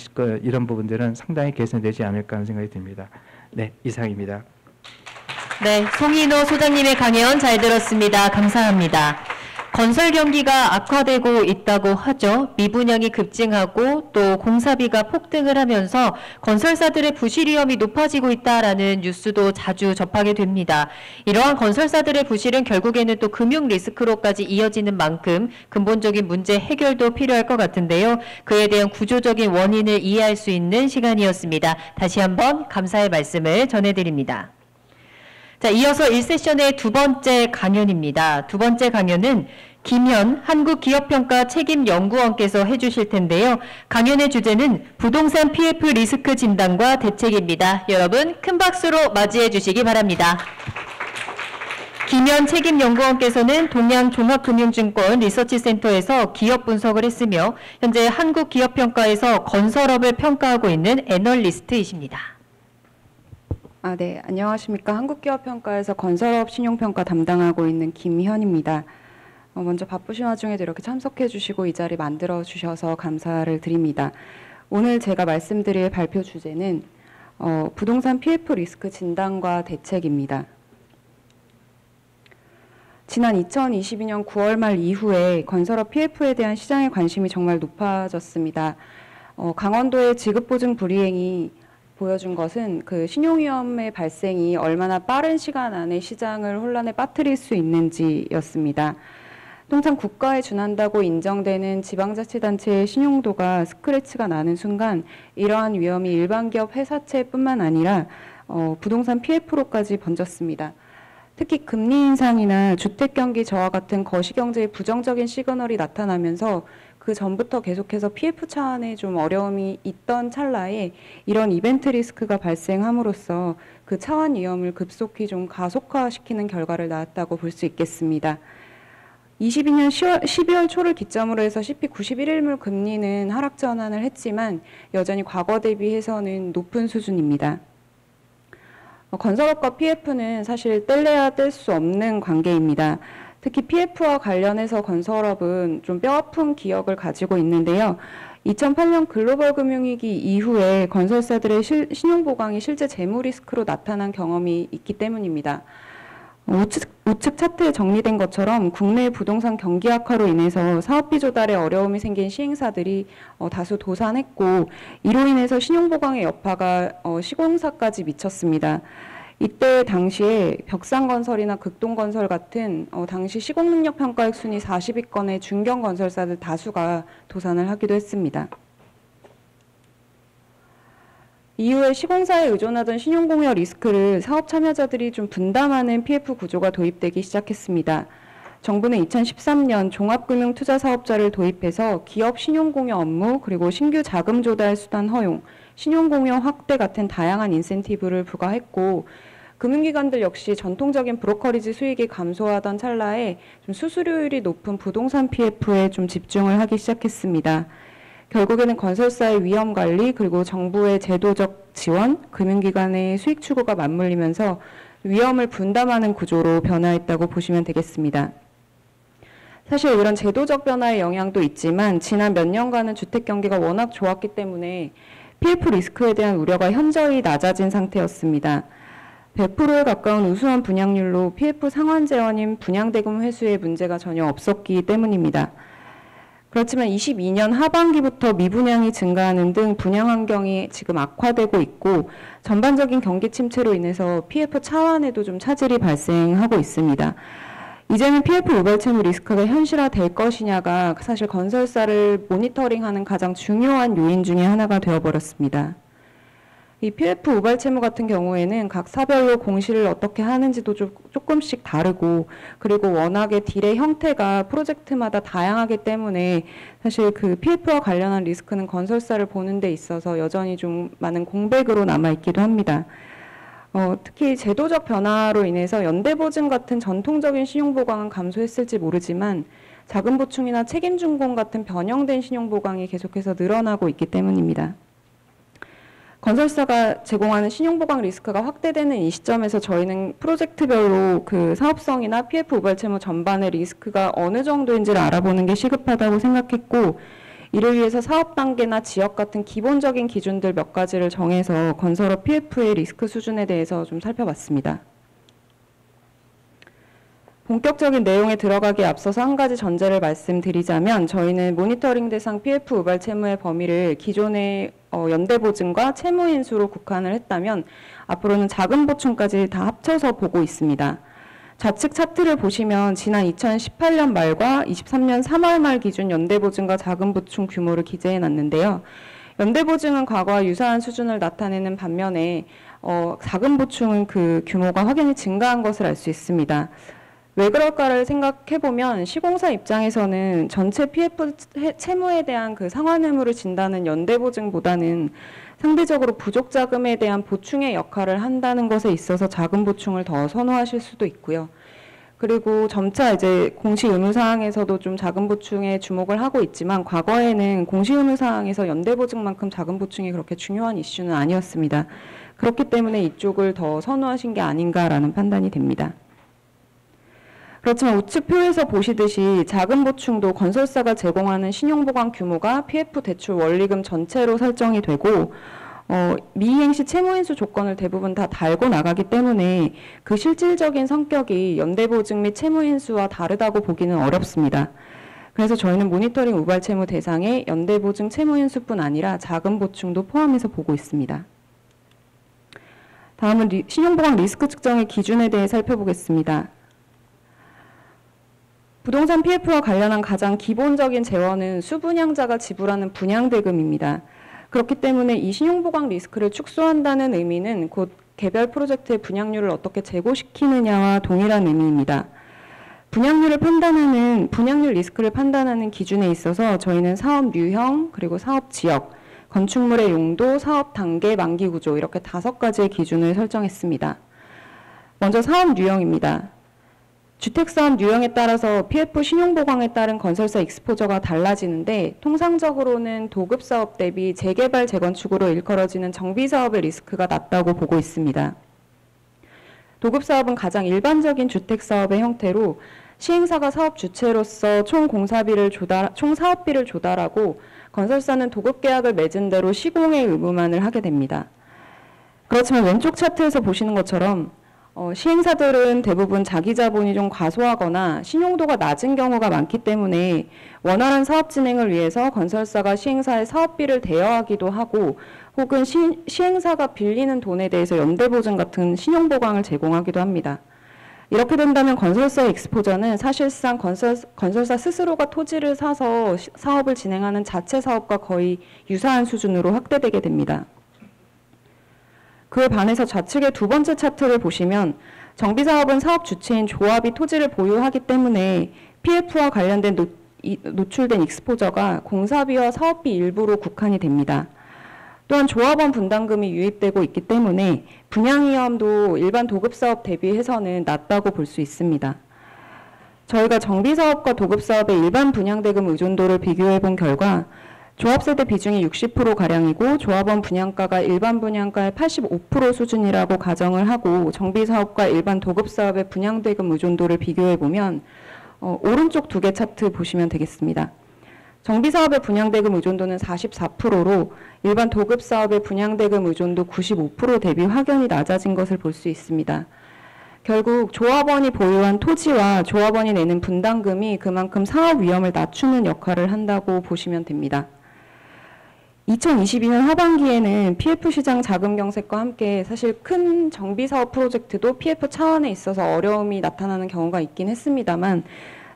이런 부분들은 상당히 개선되지 않을까 하는 생각이 듭니다. 네, 이상입니다. 네, 송인호 소장님의 강연 잘 들었습니다. 감사합니다. 건설 경기가 악화되고 있다고 하죠. 미분양이 급증하고 또 공사비가 폭등을 하면서 건설사들의 부실 위험이 높아지고 있다라는 뉴스도 자주 접하게 됩니다. 이러한 건설사들의 부실은 결국에는 또 금융 리스크로까지 이어지는 만큼 근본적인 문제 해결도 필요할 것 같은데요. 그에 대한 구조적인 원인을 이해할 수 있는 시간이었습니다. 다시 한번 감사의 말씀을 전해드립니다. 자, 이어서 1세션의 두 번째 강연입니다. 두 번째 강연은 김현 한국기업평가 책임연구원께서 해주실 텐데요. 강연의 주제는 부동산 PF 리스크 진단과 대책입니다. 여러분 큰 박수로 맞이해 주시기 바랍니다. 김현 책임연구원께서는 동양종합금융증권 리서치센터에서 기업 분석을 했으며 현재 한국기업평가에서 건설업을 평가하고 있는 애널리스트이십니다. 네, 안녕하십니까. 한국기업평가에서 건설업 신용평가 담당하고 있는 김현입니다. 먼저 바쁘신 와중에도 이렇게 참석해 주시고 이 자리 만들어 주셔서 감사를 드립니다. 오늘 제가 말씀드릴 발표 주제는 부동산 PF 리스크 진단과 대책입니다. 지난 2022년 9월 말 이후에 건설업 PF에 대한 시장의 관심이 정말 높아졌습니다. 강원도의 지급보증 불이행이 보여준 것은 그 신용위험의 발생이 얼마나 빠른 시간 안에 시장을 혼란에 빠뜨릴 수 있는지였습니다. 통상 국가에 준한다고 인정되는 지방자치단체의 신용도가 스크래치가 나는 순간 이러한 위험이 일반 기업 회사채뿐만 아니라 부동산 PF로까지 번졌습니다. 특히 금리 인상이나 주택경기 저하 같은 거시경제의 부정적인 시그널이 나타나면서 그 전부터 계속해서 PF 차원에 좀 어려움이 있던 찰나에 이런 이벤트 리스크가 발생함으로써 그 차원 위험을 급속히 좀 가속화시키는 결과를 낳았다고 볼 수 있겠습니다. 22년 12월 초를 기점으로 해서 CP 91일물 금리는 하락 전환을 했지만 여전히 과거 대비해서는 높은 수준입니다. 건설업과 PF는 사실 뗄래야 뗄 수 없는 관계입니다. 특히 PF와 관련해서 건설업은 좀 뼈아픈 기억을 가지고 있는데요. 2008년 글로벌 금융위기 이후에 건설사들의 신용보강이 실제 재무 리스크로 나타난 경험이 있기 때문입니다. 우측 차트에 정리된 것처럼 국내 부동산 경기 악화로 인해서 사업비 조달에 어려움이 생긴 시행사들이 다수 도산했고 이로 인해서 신용보강의 여파가 시공사까지 미쳤습니다. 이때 당시에 벽산건설이나 극동건설 같은 당시 시공능력 평가액 순위 40위권의 중견건설사들 다수가 도산을 하기도 했습니다. 이후에 시공사에 의존하던 신용공여 리스크를 사업 참여자들이 좀 분담하는 PF 구조가 도입되기 시작했습니다. 정부는 2013년 종합금융투자사업자를 도입해서 기업 신용공여 업무 그리고 신규 자금 조달 수단 허용, 신용공여 확대 같은 다양한 인센티브를 부과했고 금융기관들 역시 전통적인 브로커리지 수익이 감소하던 찰나에 좀 수수료율이 높은 부동산 PF에 좀 집중을 하기 시작했습니다. 결국에는 건설사의 위험관리 그리고 정부의 제도적 지원, 금융기관의 수익 추구가 맞물리면서 위험을 분담하는 구조로 변화했다고 보시면 되겠습니다. 사실 이런 제도적 변화의 영향도 있지만 지난 몇 년간은 주택 경기가 워낙 좋았기 때문에 PF 리스크에 대한 우려가 현저히 낮아진 상태였습니다. 100%에 가까운 우수한 분양률로 PF 상환 재원인 분양대금 회수에 문제가 전혀 없었기 때문입니다. 그렇지만 22년 하반기부터 미분양이 증가하는 등 분양 환경이 지금 악화되고 있고 전반적인 경기 침체로 인해서 PF 차환에도 좀 차질이 발생하고 있습니다. 이제는 PF 유발 채무 리스크가 현실화될 것이냐가 사실 건설사를 모니터링하는 가장 중요한 요인 중에 하나가 되어버렸습니다. 이 PF 우발 채무 같은 경우에는 각 사별로 공시를 어떻게 하는지도 조금씩 다르고, 그리고 워낙에 딜의 형태가 프로젝트마다 다양하기 때문에 사실 그 PF와 관련한 리스크는 건설사를 보는 데 있어서 여전히 좀 많은 공백으로 남아있기도 합니다. 특히 제도적 변화로 인해서 연대보증 같은 전통적인 신용보강은 감소했을지 모르지만 자금보충이나 책임준공 같은 변형된 신용보강이 계속해서 늘어나고 있기 때문입니다. 건설사가 제공하는 신용보강 리스크가 확대되는 이 시점에서 저희는 프로젝트별로 그 사업성이나 PF 우발 채무 전반의 리스크가 어느 정도인지를 알아보는 게 시급하다고 생각했고, 이를 위해서 사업 단계나 지역 같은 기본적인 기준들 몇 가지를 정해서 건설업 PF의 리스크 수준에 대해서 좀 살펴봤습니다. 본격적인 내용에 들어가기에 앞서서 한 가지 전제를 말씀드리자면, 저희는 모니터링 대상 PF 우발 채무의 범위를 기존의 연대보증과 채무인수로 국한을 했다면 앞으로는 자금보충까지 다 합쳐서 보고 있습니다. 좌측 차트를 보시면 지난 2018년 말과 23년 3월 말 기준 연대보증과 자금보충 규모를 기재해 놨는데요. 연대보증은 과거와 유사한 수준을 나타내는 반면에 자금보충은 그 규모가 확연히 증가한 것을 알 수 있습니다. 왜 그럴까를 생각해보면 시공사 입장에서는 전체 PF 채무에 대한 그 상환 의무를 진다는 연대보증보다는 상대적으로 부족 자금에 대한 보충의 역할을 한다는 것에 있어서 자금 보충을 더 선호하실 수도 있고요. 그리고 점차 이제 공시 의무 사항에서도 좀 자금 보충에 주목을 하고 있지만 과거에는 공시 의무 사항에서 연대보증만큼 자금 보충이 그렇게 중요한 이슈는 아니었습니다. 그렇기 때문에 이쪽을 더 선호하신 게 아닌가라는 판단이 됩니다. 그렇지만 우측 표에서 보시듯이 자금 보충도 건설사가 제공하는 신용보강 규모가 PF 대출 원리금 전체로 설정이 되고 미이행 시 채무인수 조건을 대부분 다 달고 나가기 때문에 그 실질적인 성격이 연대보증 및 채무인수와 다르다고 보기는 어렵습니다. 그래서 저희는 모니터링 우발 채무 대상에 연대보증 채무인수뿐 아니라 자금 보충도 포함해서 보고 있습니다. 다음은 신용보강 리스크 측정의 기준에 대해 살펴보겠습니다. 부동산 PF와 관련한 가장 기본적인 재원은 수분양자가 지불하는 분양대금입니다. 그렇기 때문에 이 신용보강 리스크를 축소한다는 의미는 곧 개별 프로젝트의 분양률을 어떻게 제고시키느냐와 동일한 의미입니다. 분양률 리스크를 판단하는 기준에 있어서 저희는 사업 유형, 그리고 사업 지역, 건축물의 용도, 사업 단계, 만기 구조 이렇게 5가지의 기준을 설정했습니다. 먼저 사업 유형입니다. 주택사업 유형에 따라서 PF 신용보강에 따른 건설사 익스포저가 달라지는데 통상적으로는 도급사업 대비 재개발, 재건축으로 일컬어지는 정비사업의 리스크가 낮다고 보고 있습니다. 도급사업은 가장 일반적인 주택사업의 형태로 시행사가 사업 주체로서 총 사업비를 조달하고 건설사는 도급계약을 맺은 대로 시공의 의무만을 하게 됩니다. 그렇지만 왼쪽 차트에서 보시는 것처럼 시행사들은 대부분 자기 자본이 좀 과소하거나 신용도가 낮은 경우가 많기 때문에 원활한 사업 진행을 위해서 건설사가 시행사의 사업비를 대여하기도 하고 혹은 시행사가 빌리는 돈에 대해서 연대보증 같은 신용보강을 제공하기도 합니다. 이렇게 된다면 건설사의 익스포저는 사실상 건설사 스스로가 토지를 사서 사업을 진행하는 자체 사업과 거의 유사한 수준으로 확대되게 됩니다. 그에 반해서 좌측의 두 번째 차트를 보시면 정비사업은 사업 주체인 조합이 토지를 보유하기 때문에 PF와 관련된 노출된 익스포저가 공사비와 사업비 일부로 국한이 됩니다. 또한 조합원 분담금이 유입되고 있기 때문에 분양 위험도 일반 도급사업 대비해서는 낮다고 볼 수 있습니다. 저희가 정비사업과 도급사업의 일반 분양대금 의존도를 비교해 본 결과 조합세대 비중이 60%가량이고 조합원 분양가가 일반 분양가의 85% 수준이라고 가정을 하고 정비사업과 일반 도급사업의 분양대금 의존도를 비교해보면 오른쪽 2개 차트 보시면 되겠습니다. 정비사업의 분양대금 의존도는 44%로 일반 도급사업의 분양대금 의존도 95% 대비 확연히 낮아진 것을 볼 수 있습니다. 결국 조합원이 보유한 토지와 조합원이 내는 분담금이 그만큼 사업 위험을 낮추는 역할을 한다고 보시면 됩니다. 2022년 하반기에는 PF 시장 자금 경색과 함께 사실 큰 정비사업 프로젝트도 PF 차원에 있어서 어려움이 나타나는 경우가 있긴 했습니다만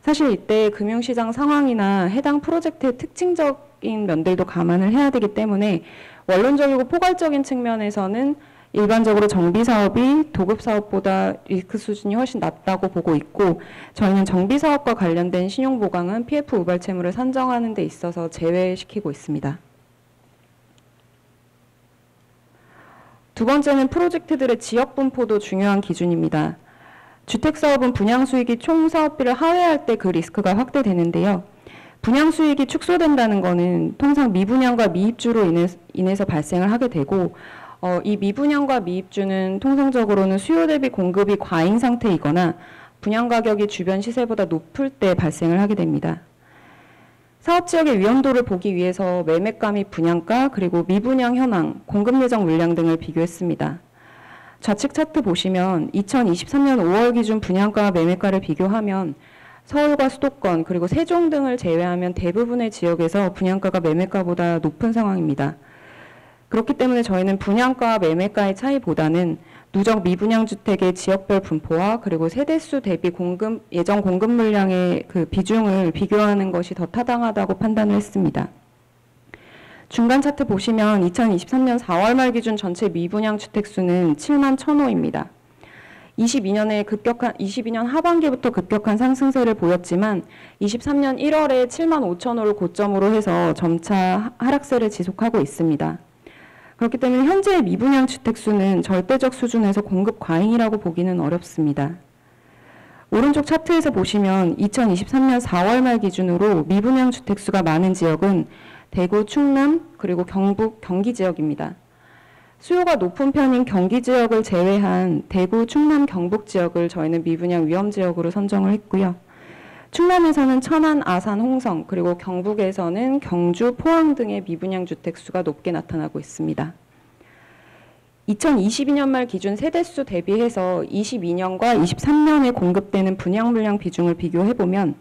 사실 이때 금융시장 상황이나 해당 프로젝트의 특징적인 면들도 감안을 해야 되기 때문에 원론적이고 포괄적인 측면에서는 일반적으로 정비사업이 도급사업보다 리스크 수준이 훨씬 낮다고 보고 있고, 저희는 정비사업과 관련된 신용보강은 PF 우발채무를 산정하는 데 있어서 제외시키고 있습니다. 두 번째는 프로젝트들의 지역 분포도 중요한 기준입니다. 주택사업은 분양수익이 총 사업비를 하회할 때 그 리스크가 확대되는데요. 분양수익이 축소된다는 것은 통상 미분양과 미입주로 인해서 발생을 하게 되고, 이 미분양과 미입주는 통상적으로는 수요 대비 공급이 과잉 상태이거나 분양가격이 주변 시세보다 높을 때 발생을 하게 됩니다. 사업지역의 위험도를 보기 위해서 매매가 및 분양가, 그리고 미분양 현황, 공급 예정 물량 등을 비교했습니다. 좌측 차트 보시면 2023년 5월 기준 분양가와 매매가를 비교하면 서울과 수도권, 그리고 세종 등을 제외하면 대부분의 지역에서 분양가가 매매가보다 높은 상황입니다. 그렇기 때문에 저희는 분양가와 매매가의 차이보다는 누적 미분양 주택의 지역별 분포와 그리고 세대수 대비 예정 공급 물량의 그 비중을 비교하는 것이 더 타당하다고 판단을 했습니다. 중간 차트 보시면 2023년 4월 말 기준 전체 미분양 주택 수는 7만 1,000호입니다. 22년 하반기부터 급격한 상승세를 보였지만 23년 1월에 7만 5,000호를 고점으로 해서 점차 하락세를 지속하고 있습니다. 그렇기 때문에 현재의 미분양 주택 수는 절대적 수준에서 공급 과잉이라고 보기는 어렵습니다. 오른쪽 차트에서 보시면 2023년 4월 말 기준으로 미분양 주택 수가 많은 지역은 대구, 충남, 그리고 경북, 경기 지역입니다. 수요가 높은 편인 경기 지역을 제외한 대구, 충남, 경북 지역을 저희는 미분양 위험 지역으로 선정을 했고요. 충남에서는 천안, 아산, 홍성, 그리고 경북에서는 경주, 포항 등의 미분양 주택 수가 높게 나타나고 있습니다. 2022년 말 기준 세대수 대비해서 22년과 23년에 공급되는 분양 물량 비중을 비교해보면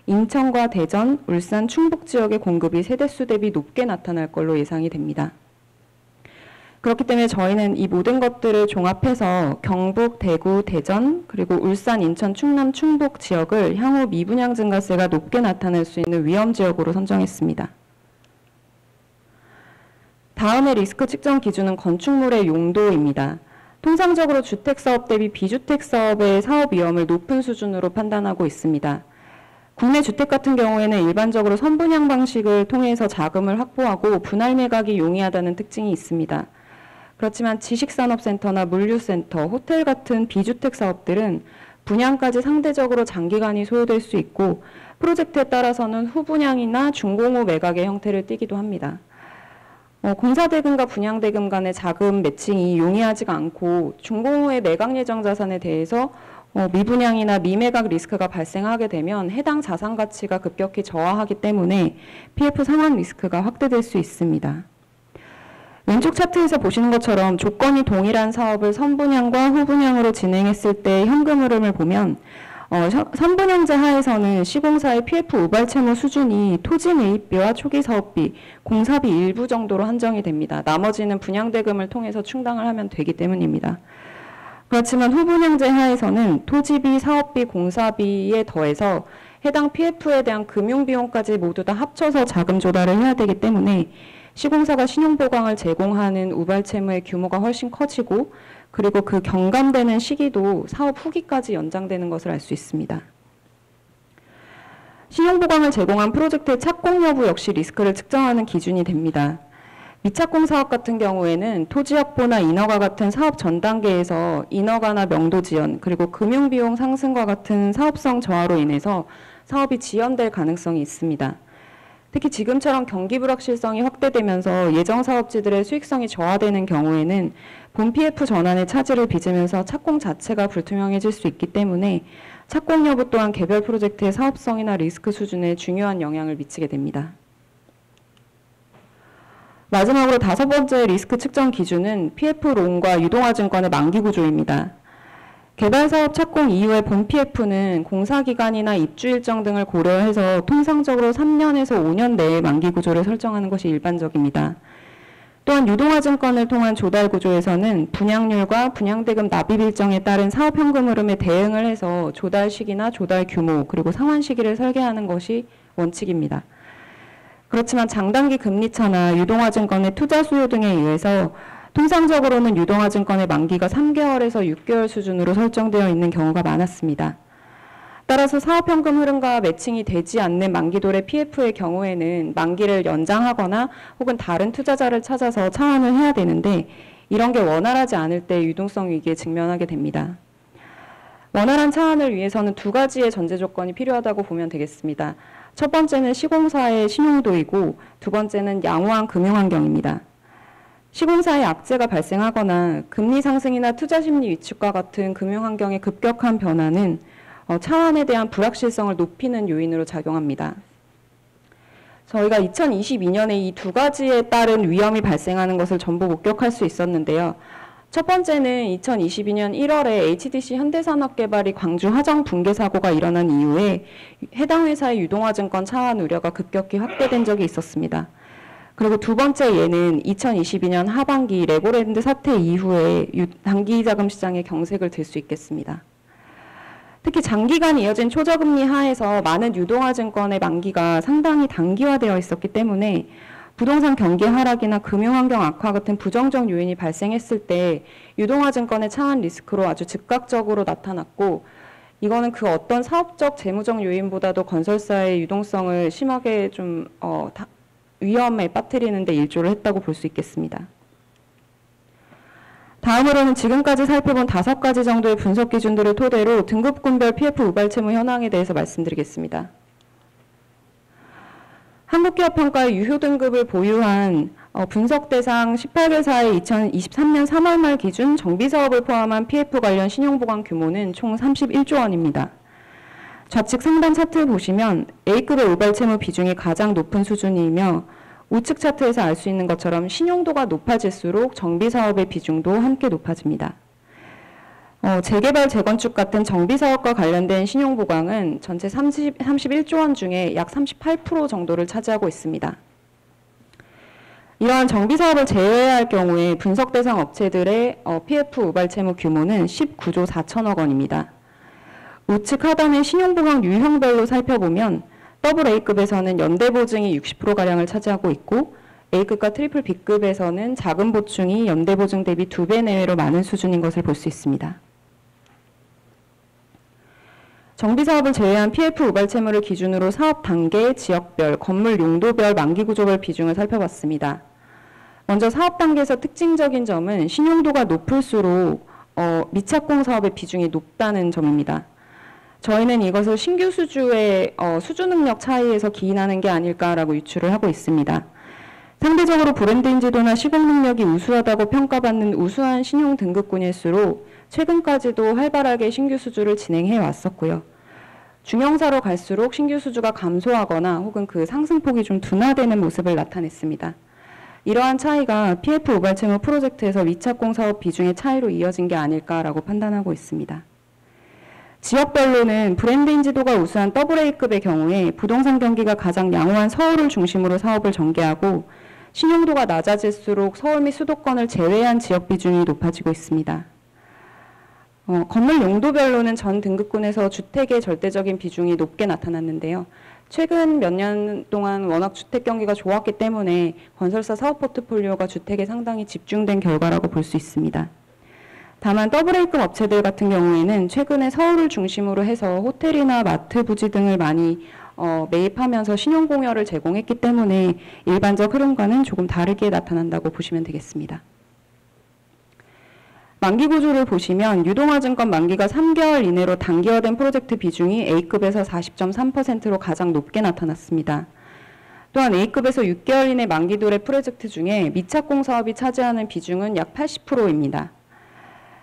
인천과 대전, 울산, 충북 지역의 공급이 세대수 대비 높게 나타날 걸로 예상이 됩니다. 그렇기 때문에 저희는 이 모든 것들을 종합해서 경북, 대구, 대전, 그리고 울산, 인천, 충남, 충북 지역을 향후 미분양 증가세가 높게 나타날 수 있는 위험 지역으로 선정했습니다. 다음의 리스크 측정 기준은 건축물의 용도입니다. 통상적으로 주택사업 대비 비주택사업의 사업 위험을 높은 수준으로 판단하고 있습니다. 국내 주택 같은 경우에는 일반적으로 선분양 방식을 통해서 자금을 확보하고 분할 매각이 용이하다는 특징이 있습니다. 그렇지만 지식산업센터나 물류센터, 호텔 같은 비주택 사업들은 분양까지 상대적으로 장기간이 소요될 수 있고 프로젝트에 따라서는 후분양이나 준공후 매각의 형태를 띠기도 합니다. 공사대금과 분양대금 간의 자금 매칭이 용이하지가 않고 준공후의 매각 예정 자산에 대해서 미분양이나 미매각 리스크가 발생하게 되면 해당 자산 가치가 급격히 저하하기 때문에 PF 상환 리스크가 확대될 수 있습니다. 왼쪽 차트에서 보시는 것처럼 조건이 동일한 사업을 선분양과 후분양으로 진행했을 때 현금 흐름을 보면 선분양제 하에서는 시공사의 PF 우발채무 수준이 토지 매입비와 초기 사업비, 공사비 일부 정도로 한정이 됩니다. 나머지는 분양대금을 통해서 충당을 하면 되기 때문입니다. 그렇지만 후분양제 하에서는 토지비, 사업비, 공사비에 더해서 해당 PF에 대한 금융비용까지 모두 다 합쳐서 자금 조달을 해야 되기 때문에 시공사가 신용보강을 제공하는 우발채무의 규모가 훨씬 커지고 그리고 그 경감되는 시기도 사업 후기까지 연장되는 것을 알 수 있습니다. 신용보강을 제공한 프로젝트의 착공 여부 역시 리스크를 측정하는 기준이 됩니다. 미착공 사업 같은 경우에는 토지 확보나 인허가 같은 사업 전 단계에서 인허가나 명도 지연, 그리고 금융비용 상승과 같은 사업성 저하로 인해서 사업이 지연될 가능성이 있습니다. 특히 지금처럼 경기 불확실성이 확대되면서 예정 사업지들의 수익성이 저하되는 경우에는 본 PF 전환의 차질을 빚으면서 착공 자체가 불투명해질 수 있기 때문에 착공 여부 또한 개별 프로젝트의 사업성이나 리스크 수준에 중요한 영향을 미치게 됩니다. 마지막으로 다섯 번째 리스크 측정 기준은 PF론과 유동화증권의 만기 구조입니다. 개발사업 착공 이후의 본 PF는 공사기간이나 입주 일정 등을 고려해서 통상적으로 3년에서 5년 내에 만기 구조를 설정하는 것이 일반적입니다. 또한 유동화증권을 통한 조달 구조에서는 분양률과 분양대금 납입 일정에 따른 사업 현금 흐름에 대응을 해서 조달 시기나 조달 규모 그리고 상환 시기를 설계하는 것이 원칙입니다. 그렇지만 장단기 금리차나 유동화증권의 투자 수요 등에 의해서 통상적으로는 유동화증권의 만기가 3개월에서 6개월 수준으로 설정되어 있는 경우가 많았습니다. 따라서 사업현금 흐름과 매칭이 되지 않는 만기도래 PF의 경우에는 만기를 연장하거나 혹은 다른 투자자를 찾아서 차환을 해야 되는데 이런 게 원활하지 않을 때 유동성 위기에 직면하게 됩니다. 원활한 차환을 위해서는 두 가지의 전제 조건이 필요하다고 보면 되겠습니다. 첫 번째는 시공사의 신용도이고 두 번째는 양호한 금융환경입니다. 시공사의 악재가 발생하거나 금리 상승이나 투자심리 위축과 같은 금융환경의 급격한 변화는 차환에 대한 불확실성을 높이는 요인으로 작용합니다. 저희가 2022년에 이 두 가지에 따른 위험이 발생하는 것을 전부 목격할 수 있었는데요. 첫 번째는 2022년 1월에 HDC 현대산업개발이 광주 화정 붕괴 사고가 일어난 이후에 해당 회사의 유동화증권 차환 우려가 급격히 확대된 적이 있었습니다. 그리고 두 번째 예는 2022년 하반기 레고랜드 사태 이후에 단기자금 시장의 경색을 들 수 있겠습니다. 특히 장기간 이어진 초저금리 하에서 많은 유동화증권의 만기가 상당히 단기화되어 있었기 때문에 부동산 경기 하락이나 금융환경 악화 같은 부정적 요인이 발생했을 때 유동화증권의 차환 리스크로 아주 즉각적으로 나타났고 이거는 그 어떤 사업적 재무적 요인보다도 건설사의 유동성을 심하게 좀 위험에 빠뜨리는 데 일조를 했다고 볼 수 있겠습니다. 다음으로는 지금까지 살펴본 5가지 정도의 분석 기준들을 토대로 등급군별 PF 우발채무 현황에 대해서 말씀드리겠습니다. 한국기업평가의 유효 등급을 보유한 분석 대상 18개사의 2023년 3월 말 기준 정비사업을 포함한 PF 관련 신용보강 규모는 총 31조 원입니다. 좌측 상단 차트 보시면 A급의 우발채무 비중이 가장 높은 수준이며 우측 차트에서 알 수 있는 것처럼 신용도가 높아질수록 정비사업의 비중도 함께 높아집니다. 재개발, 재건축 같은 정비사업과 관련된 신용보강은 전체 31조 원 중에 약 38% 정도를 차지하고 있습니다. 이러한 정비사업을 제외할 경우에 분석 대상 업체들의 PF 우발채무 규모는 19조 4천억 원입니다. 우측 하단의 신용보강 유형별로 살펴보면 AA급에서는 연대보증이 60%가량을 차지하고 있고 A급과 트리플 B급에서는 자금 보충이 연대보증 대비 2배 내외로 많은 수준인 것을 볼 수 있습니다. 정비사업을 제외한 PF 우발채무를 기준으로 사업 단계, 지역별, 건물 용도별, 만기 구조별 비중을 살펴봤습니다. 먼저 사업 단계에서 특징적인 점은 신용도가 높을수록 미착공 사업의 비중이 높다는 점입니다. 저희는 이것을 신규 수주의 수주 능력 차이에서 기인하는 게 아닐까라고 유추를 하고 있습니다. 상대적으로 브랜드 인지도나 시공 능력이 우수하다고 평가받는 우수한 신용 등급군일수록 최근까지도 활발하게 신규 수주를 진행해 왔었고요. 중형사로 갈수록 신규 수주가 감소하거나 혹은 그 상승폭이 좀 둔화되는 모습을 나타냈습니다. 이러한 차이가 PF 우발채무 프로젝트에서 미착공 사업 비중의 차이로 이어진 게 아닐까라고 판단하고 있습니다. 지역별로는 브랜드 인지도가 우수한 AA급의 경우에 부동산 경기가 가장 양호한 서울을 중심으로 사업을 전개하고 신용도가 낮아질수록 서울 및 수도권을 제외한 지역 비중이 높아지고 있습니다. 건물 용도별로는 전 등급군에서 주택의 절대적인 비중이 높게 나타났는데요. 최근 몇 년 동안 워낙 주택 경기가 좋았기 때문에 건설사 사업 포트폴리오가 주택에 상당히 집중된 결과라고 볼 수 있습니다. 다만 AA급 업체들 같은 경우에는 최근에 서울을 중심으로 해서 호텔이나 마트 부지 등을 많이 매입하면서 신용공여를 제공했기 때문에 일반적 흐름과는 조금 다르게 나타난다고 보시면 되겠습니다. 만기 구조를 보시면 유동화증권 만기가 3개월 이내로 단기화된 프로젝트 비중이 A급에서 40.3%로 가장 높게 나타났습니다. 또한 A급에서 6개월 이내 만기 도래 프로젝트 중에 미착공 사업이 차지하는 비중은 약 80%입니다.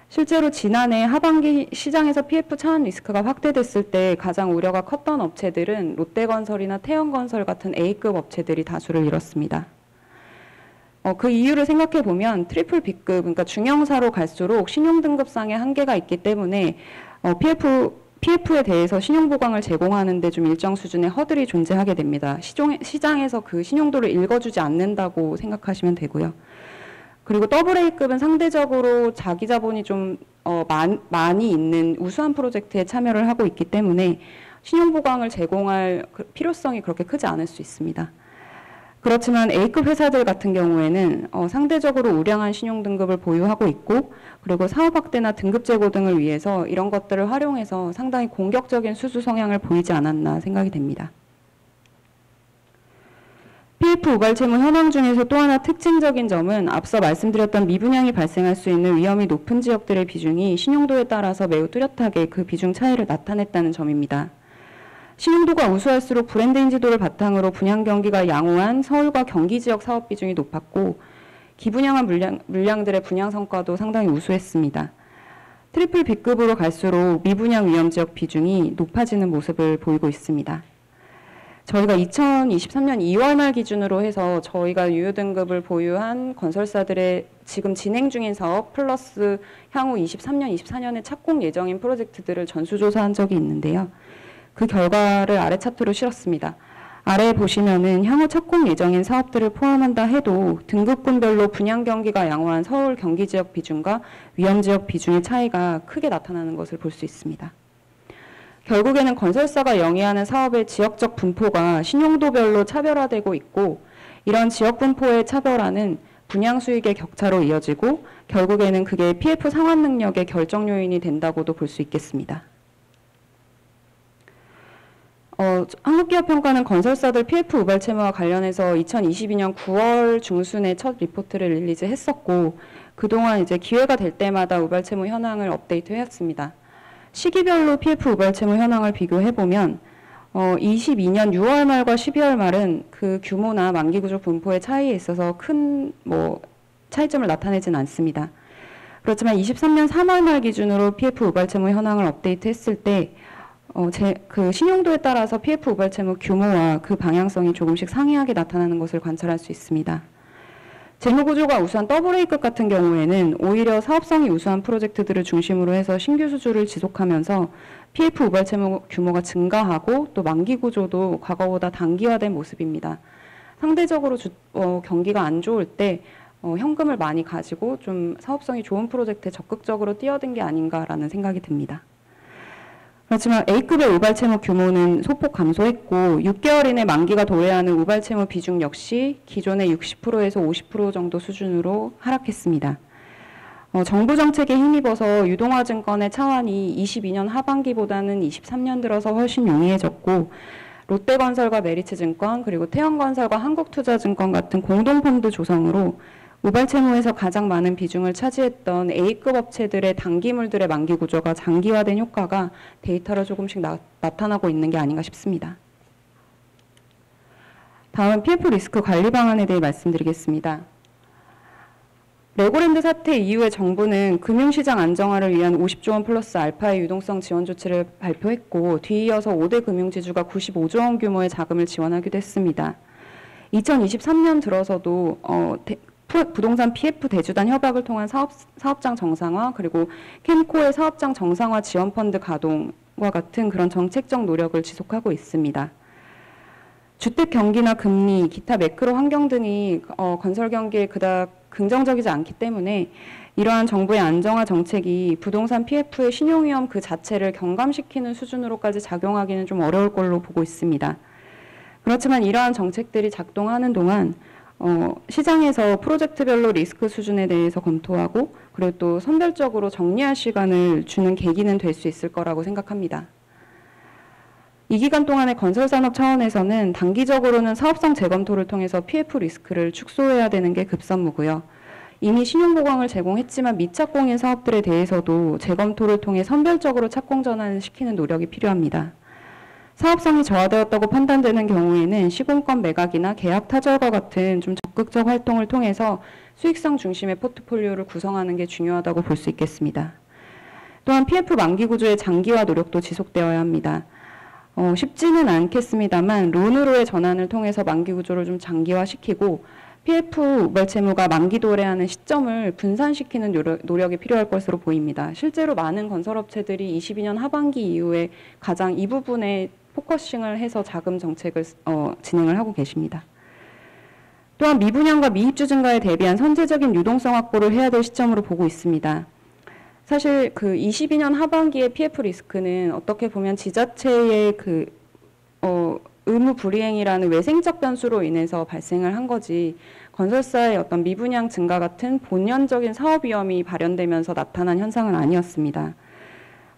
실제로 지난해 하반기 시장에서 PF 차환 리스크가 확대됐을 때 가장 우려가 컸던 업체들은 롯데건설이나 태영건설 같은 A급 업체들이 다수를 이뤘습니다. 그 이유를 생각해 보면 트리플 B급, 그러니까 중형사로 갈수록 신용등급상의 한계가 있기 때문에 PF에 대해서 신용보강을 제공하는 데 좀 일정 수준의 허들이 존재하게 됩니다. 시장에서 그 신용도를 읽어주지 않는다고 생각하시면 되고요. 그리고 AA급은 상대적으로 자기 자본이 좀 많이 있는 우수한 프로젝트에 참여를 하고 있기 때문에 신용보강을 제공할 필요성이 그렇게 크지 않을 수 있습니다. 그렇지만 A급 회사들 같은 경우에는 상대적으로 우량한 신용 등급을 보유하고 있고, 그리고 사업 확대나 등급 제고 등을 위해서 이런 것들을 활용해서 상당히 공격적인 수주 성향을 보이지 않았나 생각이 됩니다. PF 우발 채무 현황 중에서 또 하나 특징적인 점은 앞서 말씀드렸던 미분양이 발생할 수 있는 위험이 높은 지역들의 비중이 신용도에 따라서 매우 뚜렷하게 그 비중 차이를 나타냈다는 점입니다. 신용도가 우수할수록 브랜드 인지도를 바탕으로 분양 경기가 양호한 서울과 경기 지역 사업 비중이 높았고, 기분양한 물량들의 분양 성과도 상당히 우수했습니다. 트리플 B급으로 갈수록 미분양 위험 지역 비중이 높아지는 모습을 보이고 있습니다. 저희가 2023년 2월 말 기준으로 해서 저희가 유효 등급을 보유한 건설사들의 지금 진행 중인 사업 플러스 향후 23년, 24년에 착공 예정인 프로젝트들을 전수조사한 적이 있는데요. 그 결과를 아래 차트로 실었습니다. 아래 보시면은 향후 착공 예정인 사업들을 포함한다 해도 등급군별로 분양 경기가 양호한 서울 경기 지역 비중과 위험 지역 비중의 차이가 크게 나타나는 것을 볼 수 있습니다. 결국에는 건설사가 영위하는 사업의 지역적 분포가 신용도별로 차별화되고 있고, 이런 지역 분포의 차별화는 분양 수익의 격차로 이어지고 결국에는 그게 PF 상환 능력의 결정 요인이 된다고도 볼 수 있겠습니다. 한국기업평가는 건설사들 PF 우발 채무와 관련해서 2022년 9월 중순에 첫 리포트를 릴리즈했었고, 그동안 이제 기회가 될 때마다 우발 채무 현황을 업데이트해왔습니다. 시기별로 PF 우발 채무 현황을 비교해보면 22년 6월 말과 12월 말은 그 규모나 만기 구조 분포의 차이에 있어서 큰 차이점을 나타내진 않습니다. 그렇지만 23년 3월 말 기준으로 PF 우발 채무 현황을 업데이트했을 때 그 신용도에 따라서 PF 우발 채무 규모와 그 방향성이 조금씩 상이하게 나타나는 것을 관찰할 수 있습니다. 재무구조가 우수한 AA 급 같은 경우에는 오히려 사업성이 우수한 프로젝트들을 중심으로 해서 신규 수주를 지속하면서 PF 우발 채무 규모가 증가하고 또 만기 구조도 과거보다 단기화된 모습입니다. 상대적으로 경기가 안 좋을 때 현금을 많이 가지고 좀 사업성이 좋은 프로젝트에 적극적으로 뛰어든 게 아닌가라는 생각이 듭니다. 그렇지만 A급의 우발 채무 규모는 소폭 감소했고 6개월 이내 만기가 도래하는 우발 채무 비중 역시 기존의 60%에서 50% 정도 수준으로 하락했습니다. 정부 정책에 힘입어서 유동화증권의 차환이 22년 하반기보다는 23년 들어서 훨씬 용이해졌고, 롯데건설과 메리츠증권 그리고 태영건설과 한국투자증권 같은 공동펀드 조성으로 우발 채무에서 가장 많은 비중을 차지했던 A급 업체들의 단기물들의 만기 구조가 장기화된 효과가 데이터로 조금씩 나타나고 있는 게 아닌가 싶습니다. 다음은 PF 리스크 관리 방안에 대해 말씀드리겠습니다. 레고랜드 사태 이후에 정부는 금융시장 안정화를 위한 50조 원 플러스 알파의 유동성 지원 조치를 발표했고, 뒤이어서 5대 금융지주가 95조 원 규모의 자금을 지원하기도 했습니다. 2023년 들어서도 부동산 PF 대주단 협약을 통한 사업장 정상화, 그리고 캠코의 사업장 정상화 지원펀드 가동과 같은 그런 정책적 노력을 지속하고 있습니다. 주택 경기나 금리, 기타 매크로 환경 등이 건설 경기에 그닥 긍정적이지 않기 때문에 이러한 정부의 안정화 정책이 부동산 PF의 신용위험 그 자체를 경감시키는 수준으로까지 작용하기는 좀 어려울 걸로 보고 있습니다. 그렇지만 이러한 정책들이 작동하는 동안 시장에서 프로젝트별로 리스크 수준에 대해서 검토하고 그리고 또 선별적으로 정리할 시간을 주는 계기는 될 수 있을 거라고 생각합니다. 이 기간 동안의 건설산업 차원에서는 단기적으로는 사업성 재검토를 통해서 PF 리스크를 축소해야 되는 게 급선무고요. 이미 신용보강을 제공했지만 미착공인 사업들에 대해서도 재검토를 통해 선별적으로 착공 전환을 시키는 노력이 필요합니다. 사업성이 저하되었다고 판단되는 경우에는 시공권 매각이나 계약 타결과 같은 좀 적극적 활동을 통해서 수익성 중심의 포트폴리오를 구성하는 게 중요하다고 볼 수 있겠습니다. 또한 PF 만기 구조의 장기화 노력도 지속되어야 합니다. 쉽지는 않겠습니다만 론으로의 전환을 통해서 만기 구조를 좀 장기화시키고 PF 우발 채무가 만기 도래하는 시점을 분산시키는 노력이 필요할 것으로 보입니다. 실제로 많은 건설업체들이 22년 하반기 이후에 가장 이 부분에 포커싱을 해서 자금 정책을 진행을 하고 계십니다. 또한 미분양과 미입주 증가에 대비한 선제적인 유동성 확보를 해야 될 시점으로 보고 있습니다. 사실 그 22년 하반기의 PF 리스크는 어떻게 보면 지자체의 의무 불이행이라는 외생적 변수로 인해서 발생을 한 거지 건설사의 어떤 미분양 증가 같은 본연적인 사업 위험이 발현되면서 나타난 현상은 아니었습니다.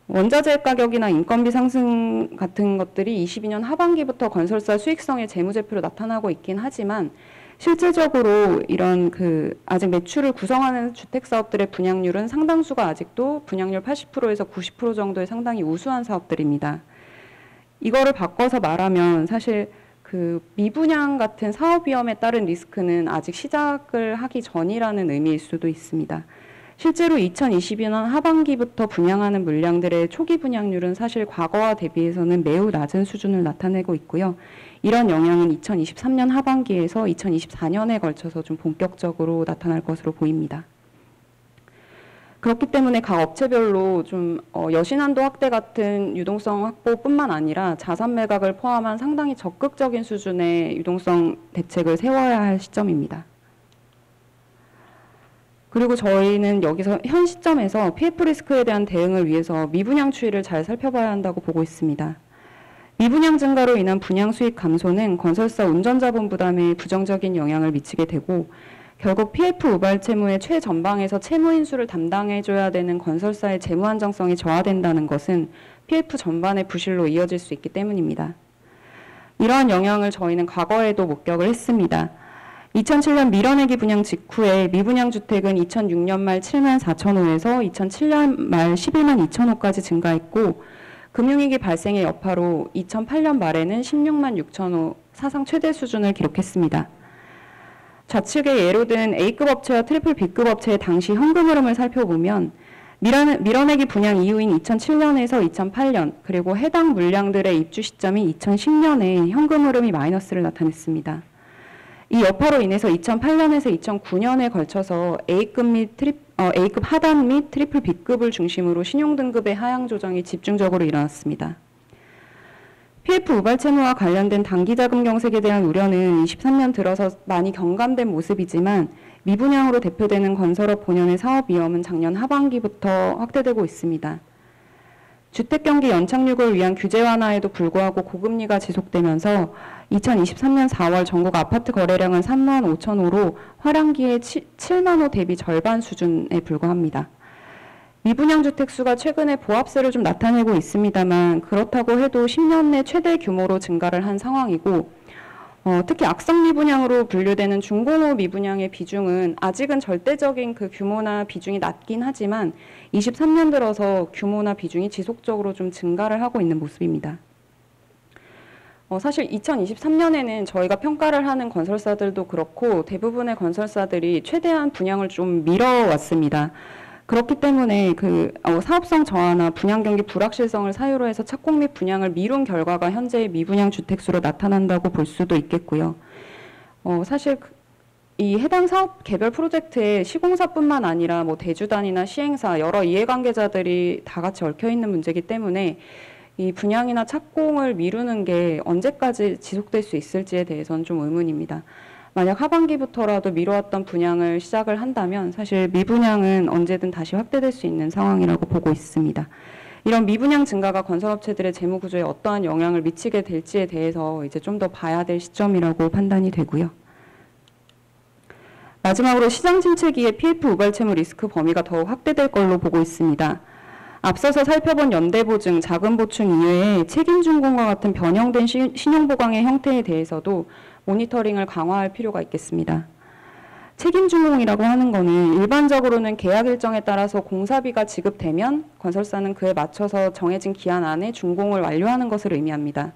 원자재 가격이나 인건비 상승 같은 것들이 22년 하반기부터 건설사 수익성의 재무제표로 나타나고 있긴 하지만 실질적으로 이런 아직 매출을 구성하는 주택사업들의 분양률은 상당수가 아직도 분양률 80%에서 90% 정도의 상당히 우수한 사업들입니다. 이거를 바꿔서 말하면 사실 미분양 같은 사업 위험에 따른 리스크는 아직 시작을 하기 전이라는 의미일 수도 있습니다. 실제로 2022년 하반기부터 분양하는 물량들의 초기 분양률은 사실 과거와 대비해서는 매우 낮은 수준을 나타내고 있고요. 이런 영향은 2023년 하반기에서 2024년에 걸쳐서 좀 본격적으로 나타날 것으로 보입니다. 그렇기 때문에 각 업체별로 좀 여신한도 확대 같은 유동성 확보뿐만 아니라 자산 매각을 포함한 상당히 적극적인 수준의 유동성 대책을 세워야 할 시점입니다. 그리고 저희는 여기서 현 시점에서 PF 리스크에 대한 대응을 위해서 미분양 추이를 잘 살펴봐야 한다고 보고 있습니다. 미분양 증가로 인한 분양 수익 감소는 건설사 운전자본 부담에 부정적인 영향을 미치게 되고 결국 PF 우발 채무의 최전방에서 채무 인수를 담당해줘야 되는 건설사의 재무 안정성이 저하된다는 것은 PF 전반의 부실로 이어질 수 있기 때문입니다. 이러한 영향을 저희는 과거에도 목격을 했습니다. 2007년 밀어내기 분양 직후에 미분양 주택은 2006년 말 7만 4천 호에서 2007년 말 11만 2천 호까지 증가했고 금융위기 발생의 여파로 2008년 말에는 16만 6천 호 사상 최대 수준을 기록했습니다. 좌측에 예로 든 A급 업체와 트리플 B급 업체의 당시 현금 흐름을 살펴보면 밀어내기 분양 이후인 2007년에서 2008년 그리고 해당 물량들의 입주 시점인 2010년에 현금 흐름이 마이너스를 나타냈습니다. 이 여파로 인해서 2008년에서 2009년에 걸쳐서 A급 하단 및 트리플 B급을 중심으로 신용등급의 하향 조정이 집중적으로 일어났습니다. PF 우발 채무와 관련된 단기자금 경색에 대한 우려는 23년 들어서 많이 경감된 모습이지만 미분양으로 대표되는 건설업 본연의 사업 위험은 작년 하반기부터 확대되고 있습니다. 주택경기 연착륙을 위한 규제 완화에도 불구하고 고금리가 지속되면서 2023년 4월 전국 아파트 거래량은 3만 5천 호로 화랑기에 7만 호 대비 절반 수준에 불과합니다. 미분양 주택 수가 최근에 보합세를 좀 나타내고 있습니다만 그렇다고 해도 10년 내 최대 규모로 증가를 한 상황이고 특히 악성 미분양으로 분류되는 중공업 미분양의 비중은 아직은 절대적인 규모나 비중이 낮긴 하지만 23년 들어서 규모나 비중이 지속적으로 좀 증가를 하고 있는 모습입니다. 사실 2023년에는 저희가 평가를 하는 건설사들도 그렇고 대부분의 건설사들이 최대한 분양을 좀 미뤄왔습니다. 그렇기 때문에 사업성 저하나 분양 경기 불확실성을 사유로 해서 착공 및 분양을 미룬 결과가 현재의 미분양 주택수로 나타난다고 볼 수도 있겠고요. 사실 이 해당 사업 개별 프로젝트에 시공사뿐만 아니라 대주단이나 시행사 여러 이해관계자들이 다 같이 얽혀 있는 문제이기 때문에 이 분양이나 착공을 미루는 게 언제까지 지속될 수 있을지에 대해서는 좀 의문입니다. 만약 하반기부터라도 미뤄왔던 분양을 시작을 한다면 사실 미분양은 언제든 다시 확대될 수 있는 상황이라고 보고 있습니다. 이런 미분양 증가가 건설업체들의 재무 구조에 어떠한 영향을 미치게 될지에 대해서 이제 좀 더 봐야 될 시점이라고 판단이 되고요. 마지막으로 시장 침체기에 PF 우발 채무 리스크 범위가 더욱 확대될 걸로 보고 있습니다. 앞서서 살펴본 연대보증, 자금보충 이외에 책임준공과 같은 변형된 신용보강의 형태에 대해서도 모니터링을 강화할 필요가 있겠습니다. 책임준공이라고 하는 것은 일반적으로는 계약 일정에 따라서 공사비가 지급되면 건설사는 그에 맞춰서 정해진 기한 안에 준공을 완료하는 것을 의미합니다.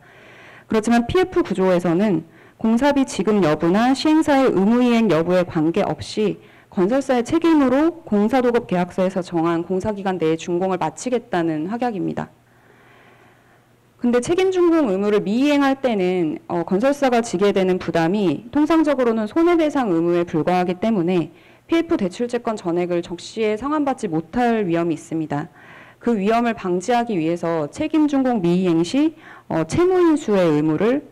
그렇지만 PF 구조에서는 공사비 지급 여부나 시행사의 의무이행 여부에 관계없이 건설사의 책임으로 공사도급 계약서에서 정한 공사기간 내에 준공을 마치겠다는 확약입니다. 근데 책임준공 의무를 미이행할 때는 건설사가 지게 되는 부담이 통상적으로는 손해배상 의무에 불과하기 때문에 PF 대출채권 전액을 적시에 상환받지 못할 위험이 있습니다. 그 위험을 방지하기 위해서 책임준공 미이행 시 채무인수의 의무를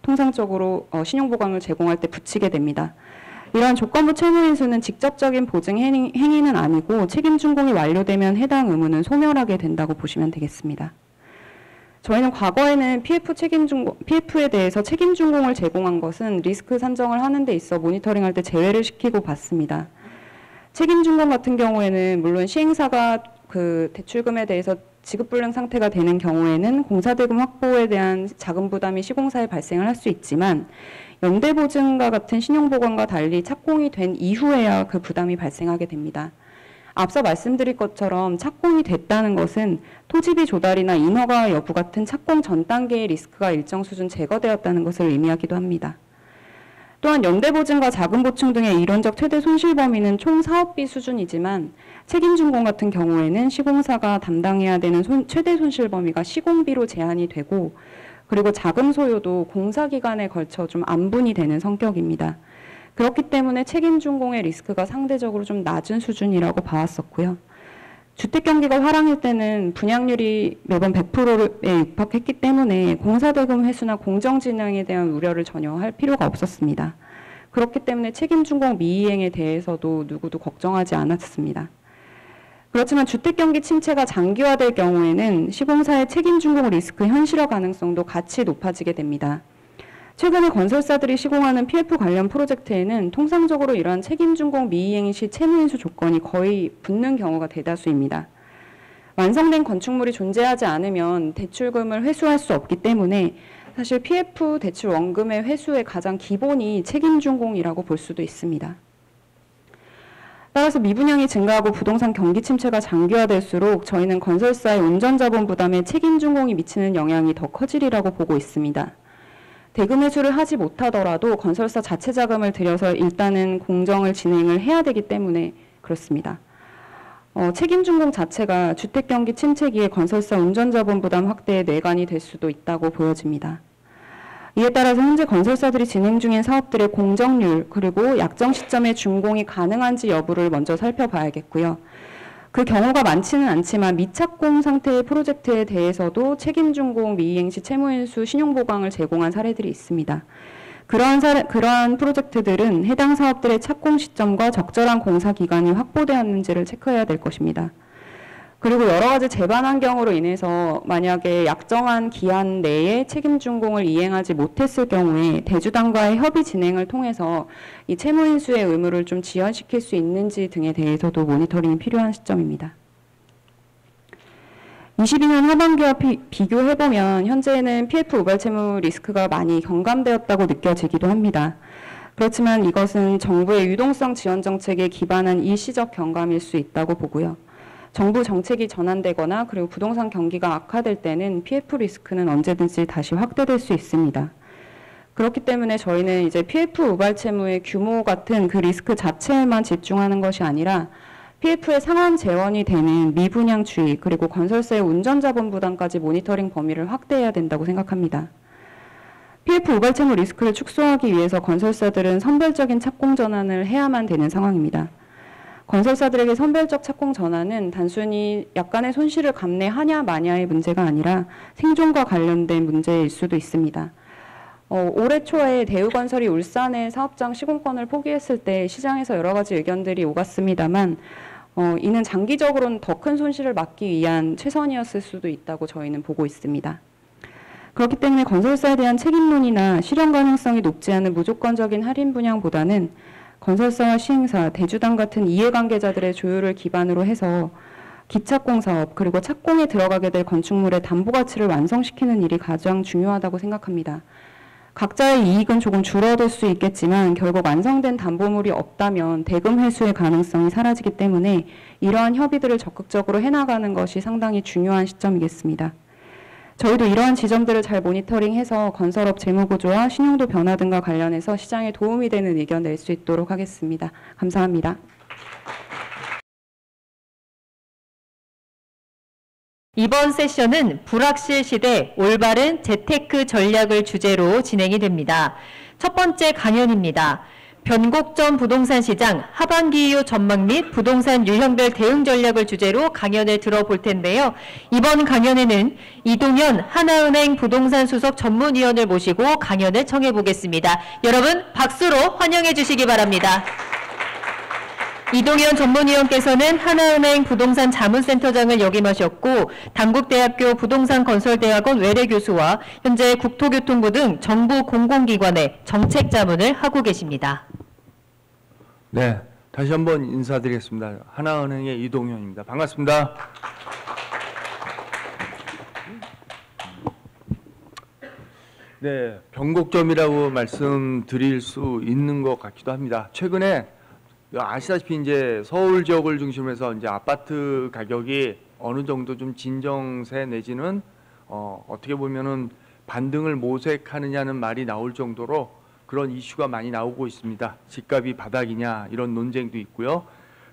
통상적으로 신용보강을 제공할 때 붙이게 됩니다. 이러한 조건부 채무인수는 직접적인 보증 행위는 아니고 책임준공이 완료되면 해당 의무는 소멸하게 된다고 보시면 되겠습니다. 저희는 과거에는 PF에 대해서 책임 준공을 제공한 것은 리스크 산정을 하는 데 있어 모니터링할 때 제외를 시키고 봤습니다. 책임 준공 같은 경우에는 물론 시행사가 그 대출금에 대해서 지급불능 상태가 되는 경우에는 공사대금 확보에 대한 자금 부담이 시공사에 발생을 할 수 있지만 연대보증과 같은 신용보관과 달리 착공이 된 이후에야 그 부담이 발생하게 됩니다. 앞서 말씀드린 것처럼 착공이 됐다는 것은 토지비 조달이나 인허가 여부 같은 착공 전 단계의 리스크가 일정 수준 제거되었다는 것을 의미하기도 합니다. 또한 연대보증과 자금보충 등의 이론적 최대 손실 범위는 총 사업비 수준이지만 책임준공 같은 경우에는 시공사가 담당해야 되는 최대 손실 범위가 시공비로 제한이 되고 그리고 자금 소요도 공사기간에 걸쳐 좀 안분이 되는 성격입니다. 그렇기 때문에 책임준공의 리스크가 상대적으로 좀 낮은 수준이라고 봐왔었고요. 주택경기가 화랑일 때는 분양률이 매번 100%에 육박했기 때문에 공사대금 회수나 공정진흥에 대한 우려를 전혀 할 필요가 없었습니다. 그렇기 때문에 책임준공 미이행에 대해서도 누구도 걱정하지 않았습니다. 그렇지만 주택경기 침체가 장기화될 경우에는 시공사의 책임준공 리스크 현실화 가능성도 같이 높아지게 됩니다. 최근에 건설사들이 시공하는 PF 관련 프로젝트에는 통상적으로 이러한 책임준공 미이행 시 채무인수 조건이 거의 붙는 경우가 대다수입니다. 완성된 건축물이 존재하지 않으면 대출금을 회수할 수 없기 때문에 사실 PF 대출 원금의 회수의 가장 기본이 책임준공이라고 볼 수도 있습니다. 따라서 미분양이 증가하고 부동산 경기 침체가 장기화될수록 저희는 건설사의 운전자본 부담에 책임준공이 미치는 영향이 더 커지리라고 보고 있습니다. 대금 회수를 하지 못하더라도 건설사 자체 자금을 들여서 일단은 공정을 진행을 해야 되기 때문에 그렇습니다. 책임준공 자체가 주택경기 침체기에 건설사 운전자본 부담 확대의 뇌관이 될 수도 있다고 보여집니다. 이에 따라서 현재 건설사들이 진행 중인 사업들의 공정률 그리고 약정 시점에 준공이 가능한지 여부를 먼저 살펴봐야겠고요. 그 경우가 많지는 않지만 미착공 상태의 프로젝트에 대해서도 책임준공 미이행 시 채무인수 신용보강을 제공한 사례들이 있습니다. 그러한 프로젝트들은 해당 사업들의 착공 시점과 적절한 공사 기간이 확보되었는지를 체크해야 될 것입니다. 그리고 여러 가지 재반 환경으로 인해서 만약에 약정한 기한 내에 책임준공을 이행하지 못했을 경우에 대주단과의 협의 진행을 통해서 이 채무인수의 의무를 좀 지연시킬 수 있는지 등에 대해서도 모니터링이 필요한 시점입니다. 22년 하반기와 비교해보면 현재는 PF 우발 채무 리스크가 많이 경감되었다고 느껴지기도 합니다. 그렇지만 이것은 정부의 유동성 지원 정책에 기반한 일시적 경감일 수 있다고 보고요. 정부 정책이 전환되거나 그리고 부동산 경기가 악화될 때는 PF 리스크는 언제든지 다시 확대될 수 있습니다. 그렇기 때문에 저희는 이제 PF 우발 채무의 규모 같은 그 리스크 자체에만 집중하는 것이 아니라 PF의 상환 재원이 되는 미분양 주의 그리고 건설사의 운전자본 부담까지 모니터링 범위를 확대해야 된다고 생각합니다. PF 우발 채무 리스크를 축소하기 위해서 건설사들은 선별적인 착공 전환을 해야만 되는 상황입니다. 건설사들에게 선별적 착공 전환은 단순히 약간의 손실을 감내하냐 마냐의 문제가 아니라 생존과 관련된 문제일 수도 있습니다. 올해 초에 대우건설이 울산의 사업장 시공권을 포기했을 때 시장에서 여러 가지 의견들이 오갔습니다만 이는 장기적으로는 더 큰 손실을 막기 위한 최선이었을 수도 있다고 저희는 보고 있습니다. 그렇기 때문에 건설사에 대한 책임론이나 실현 가능성이 높지 않은 무조건적인 할인 분양보다는 건설사와 시행사, 대주단 같은 이해관계자들의 조율을 기반으로 해서 기착공 사업 그리고 착공에 들어가게 될 건축물의 담보 가치를 완성시키는 일이 가장 중요하다고 생각합니다. 각자의 이익은 조금 줄어들 수 있겠지만 결국 완성된 담보물이 없다면 대금 회수의 가능성이 사라지기 때문에 이러한 협의들을 적극적으로 해나가는 것이 상당히 중요한 시점이겠습니다. 저희도 이러한 지점들을 잘 모니터링해서 건설업 재무구조와 신용도 변화 등과 관련해서 시장에 도움이 되는 의견 낼 수 있도록 하겠습니다. 감사합니다. 이번 세션은 불확실 시대 올바른 재테크 전략을 주제로 진행이 됩니다. 첫 번째 강연입니다. 변곡점 부동산 시장 하반기 이후 전망 및 부동산 유형별 대응 전략을 주제로 강연을 들어볼 텐데요. 이번 강연에는 이동현 하나은행 부동산 수석 전문위원을 모시고 강연을 청해 보겠습니다. 여러분 박수로 환영해 주시기 바랍니다. 이동현 전문위원께서는 하나은행 부동산 자문센터장을 역임하셨고 당국대학교 부동산건설대학원 외래교수와 현재 국토교통부 등 정부 공공기관의 정책자문을 하고 계십니다. 네, 다시 한번 인사드리겠습니다. 하나은행의 이동현입니다. 반갑습니다. 네, 변곡점이라고 말씀드릴 수 있는 것 같기도 합니다. 최근에 아시다시피 이제 서울 지역을 중심으로 해서 이제 아파트 가격이 어느 정도 좀 진정세 내지는 어떻게 보면은 반등을 모색하느냐는 말이 나올 정도로 그런 이슈가 많이 나오고 있습니다. 집값이 바닥이냐 이런 논쟁도 있고요.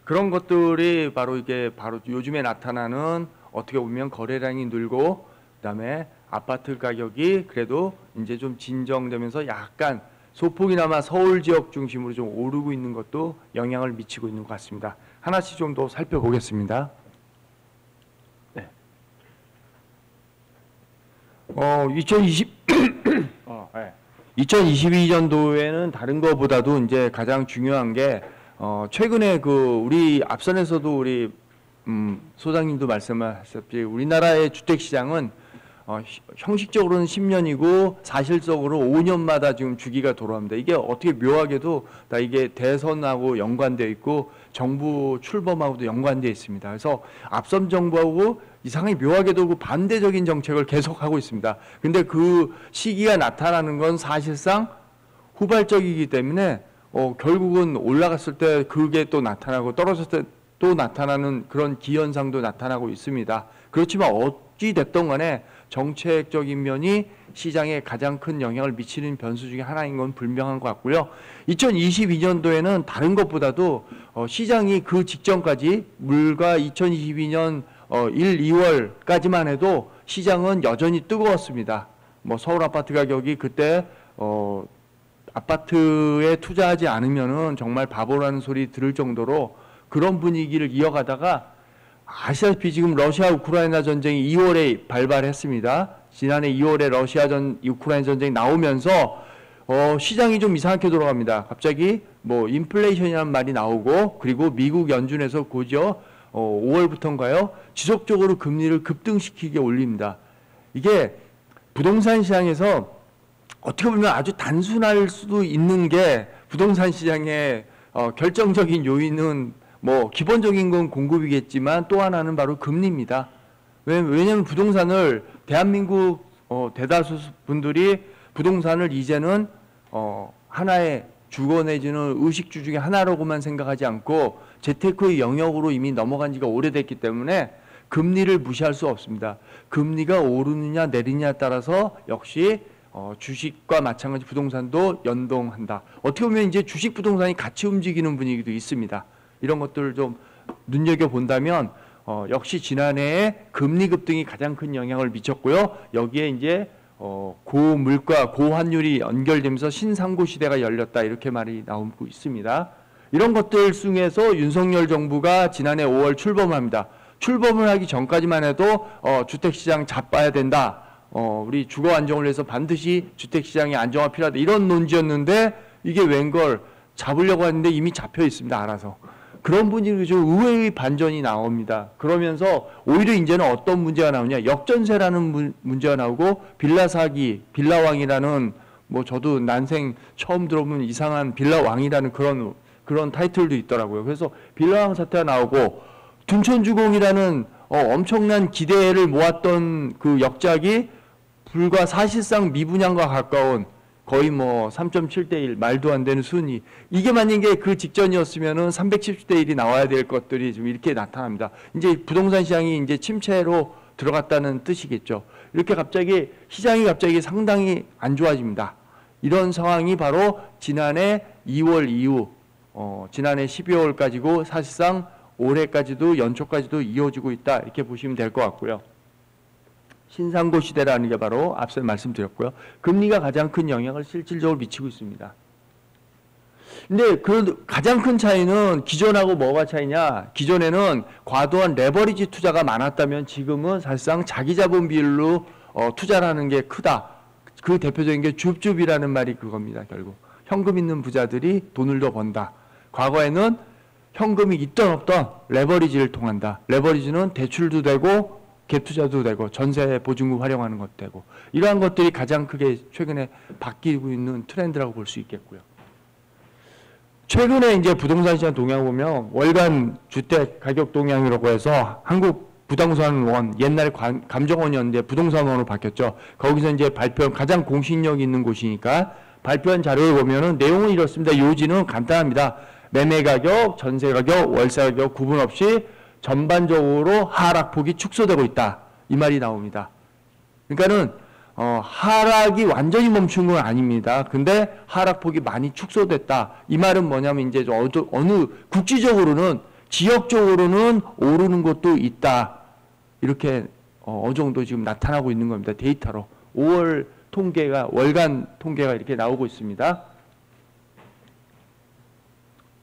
그런 것들이 바로 이게 바로 요즘에 나타나는 어떻게 보면 거래량이 늘고 그다음에 아파트 가격이 그래도 이제 좀 진정되면서 약간 소폭이나마 서울 지역 중심으로 좀 오르고 있는 것도 영향을 미치고 있는 것 같습니다. 하나씩 좀 더 살펴보겠습니다. 네. 2022년도에는 다른 것보다도 이제 가장 중요한 게 최근에 그 우리 앞선에서도 우리 소장님도 말씀하셨듯이 우리나라의 주택 시장은 형식적으로는 10년이고 사실적으로 5년마다 지금 주기가 돌아옵니다. 이게 어떻게 묘하게도 다 이게 대선하고 연관되어 있고 정부 출범하고도 연관되어 있습니다. 그래서 앞선 정부하고 이상하게 묘하게도 그 반대적인 정책을 계속하고 있습니다. 근데 그 시기가 나타나는 건 사실상 후발적이기 때문에 결국은 올라갔을 때 그게 또 나타나고 떨어졌을 때 또 나타나는 그런 기현상도 나타나고 있습니다. 그렇지만 어찌 됐던 간에 정책적인 면이 시장에 가장 큰 영향을 미치는 변수 중에 하나인 건 분명한 것 같고요. 2022년도에는 다른 것보다도 시장이 그 직전까지 물가 2022년 1, 2월까지만 해도 시장은 여전히 뜨거웠습니다. 뭐 서울 아파트 가격이 그때 아파트에 투자하지 않으면은 정말 바보라는 소리 들을 정도로 그런 분위기를 이어가다가 아시다시피 지금 러시아 우크라이나 전쟁이 2월에 발발했습니다. 지난해 2월에 우크라이나 전쟁이 나오면서 시장이 좀 이상하게 돌아갑니다. 갑자기 뭐 인플레이션이라는 말이 나오고 그리고 미국 연준에서 곧이어 5월부터인가요? 지속적으로 금리를 급등시키게 올립니다. 이게 부동산 시장에서 어떻게 보면 아주 단순할 수도 있는 게 부동산 시장의 결정적인 요인은 뭐 기본적인 건 공급이겠지만 또 하나는 바로 금리입니다. 왜냐하면 부동산을 대한민국 대다수 분들이 부동산을 이제는 하나의 주거 내지는 의식주 중에 하나라고만 생각하지 않고 재테크의 영역으로 이미 넘어간 지가 오래됐기 때문에 금리를 무시할 수 없습니다. 금리가 오르느냐 내리느냐에 따라서 역시 주식과 마찬가지 부동산도 연동한다. 어떻게 보면 이제 주식 부동산이 같이 움직이는 분위기도 있습니다. 이런 것들을 좀 눈여겨본다면 역시 지난해에 금리 급등이 가장 큰 영향을 미쳤고요. 여기에 이제 고물가, 고환율이 연결되면서 신상고 시대가 열렸다 이렇게 말이 나오고 있습니다. 이런 것들 중에서 윤석열 정부가 지난해 5월 출범합니다. 출범을 하기 전까지만 해도 주택시장 잡아야 된다. 우리 주거 안정을 위해서 반드시 주택시장의 안정화 필요하다. 이런 논지였는데 이게 웬걸 잡으려고 하는데 이미 잡혀 있습니다. 알아서. 그런 분위기로 좀 의외의 반전이 나옵니다. 그러면서 오히려 이제는 어떤 문제가 나오냐. 역전세라는 문제가 나오고 빌라 사기, 빌라왕이라는 뭐 저도 난생 처음 들어본 이상한 빌라왕이라는 그런 타이틀도 있더라고요. 그래서 빌라왕 사태가 나오고 둔촌주공이라는 엄청난 기대를 모았던 그 역작이 불과 사실상 미분양과 가까운 거의 뭐 3.7대 1 말도 안 되는 순위. 이게 만약에 그 직전이었으면은 370대 1이 나와야 될 것들이 좀 이렇게 나타납니다. 이제 부동산 시장이 이제 침체로 들어갔다는 뜻이겠죠. 이렇게 갑자기 시장이 갑자기 상당히 안 좋아집니다. 이런 상황이 바로 지난해 2월 이후 지난해 12월까지고 사실상 올해까지도 연초까지도 이어지고 있다 이렇게 보시면 될 것 같고요. 신상고 시대라는 게 바로 앞서 말씀드렸고요. 금리가 가장 큰 영향을 실질적으로 미치고 있습니다. 근데 그 가장 큰 차이는 기존하고 뭐가 차이냐? 기존에는 과도한 레버리지 투자가 많았다면 지금은 사실상 자기 자본 비율로 투자라는 게 크다. 그 대표적인 게 줍줍이라는 말이 그겁니다. 결국 현금 있는 부자들이 돈을 더 번다. 과거에는 현금이 있던 없던 레버리지를 통한다. 레버리지는 대출도 되고 갭 투자도 되고 전세 보증금 활용하는 것도 되고 이러한 것들이 가장 크게 최근에 바뀌고 있는 트렌드라고 볼 수 있겠고요. 최근에 이제 부동산 시장 동향 보면 월간 주택 가격 동향이라고 해서 한국 부동산원 옛날에 감정원이었는데 부동산원으로 바뀌었죠. 거기서 이제 발표한 가장 공신력 있는 곳이니까 발표한 자료를 보면은 내용은 이렇습니다. 요지는 간단합니다. 매매 가격, 전세 가격, 월세 가격 구분 없이 전반적으로 하락폭이 축소되고 있다. 이 말이 나옵니다. 그러니까는 하락이 완전히 멈춘 건 아닙니다. 근데 하락폭이 많이 축소됐다. 이 말은 뭐냐면 이제 어느 국지적으로는 지역적으로는 오르는 것도 있다. 이렇게 어느 정도 지금 나타나고 있는 겁니다. 데이터로 5월 통계가 월간 통계가 이렇게 나오고 있습니다.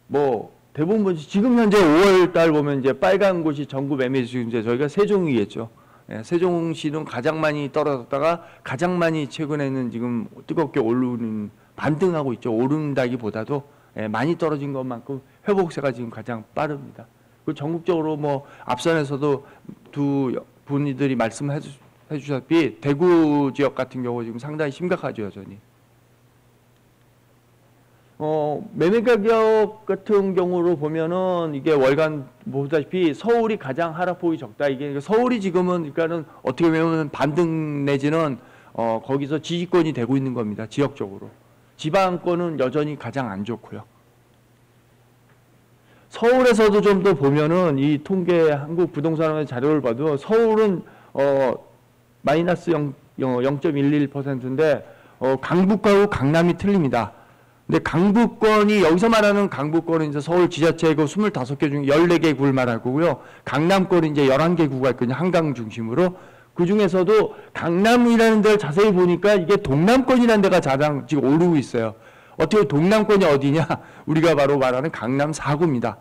뭐 대부분 지금 현재 5월 달 보면 이제 빨간 곳이 전국 매매 지수 이제 저희가 세종이겠죠. 예, 세종시는 가장 많이 떨어졌다가 가장 많이 최근에는 지금 뜨겁게 오르는 반등하고 있죠. 오른다기보다도 많이 떨어진 것만큼 회복세가 지금 가장 빠릅니다. 그리고 전국적으로 뭐 앞선에서도 두 분들이 말씀해 주셨다시피 대구 지역 같은 경우 지금 상당히 심각하죠, 여전히. 매매 가격 같은 경우로 보면은 이게 월간 보다시피 서울이 가장 하락폭이 적다. 이게 서울이 지금은 그러니까는 어떻게 보면 반등 내지는 거기서 지지권이 되고 있는 겁니다. 지역적으로. 지방권은 여전히 가장 안 좋고요. 서울에서도 좀 더 보면은 이 통계 한국 부동산원의 자료를 봐도 서울은 마이너스 0.11%인데 강북하고 강남이 틀립니다. 근데 강북권이 여기서 말하는 강북권은 이제 서울 지자체구 25개 중에 14개 구를 말하고요. 강남권은 이제 11개 구가 있거든요. 한강 중심으로. 그 중에서도 강남이라는 데를 자세히 보니까 이게 동남권이라는 데가 가장 지금 오르고 있어요. 어떻게 동남권이 어디냐? 우리가 바로 말하는 강남 4구입니다.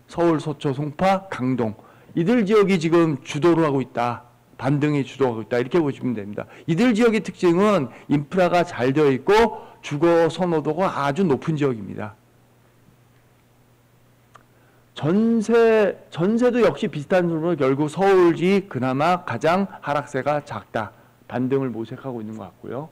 서울, 서초, 송파, 강동. 이들 지역이 지금 주도를 하고 있다. 반등이 주도하고 있다. 이렇게 보시면 됩니다. 이들 지역의 특징은 인프라가 잘 되어 있고 주거 선호도가 아주 높은 지역입니다. 전세도 역시 비슷한 수로 결국 서울이 그나마 가장 하락세가 작다. 반등을 모색하고 있는 것 같고요.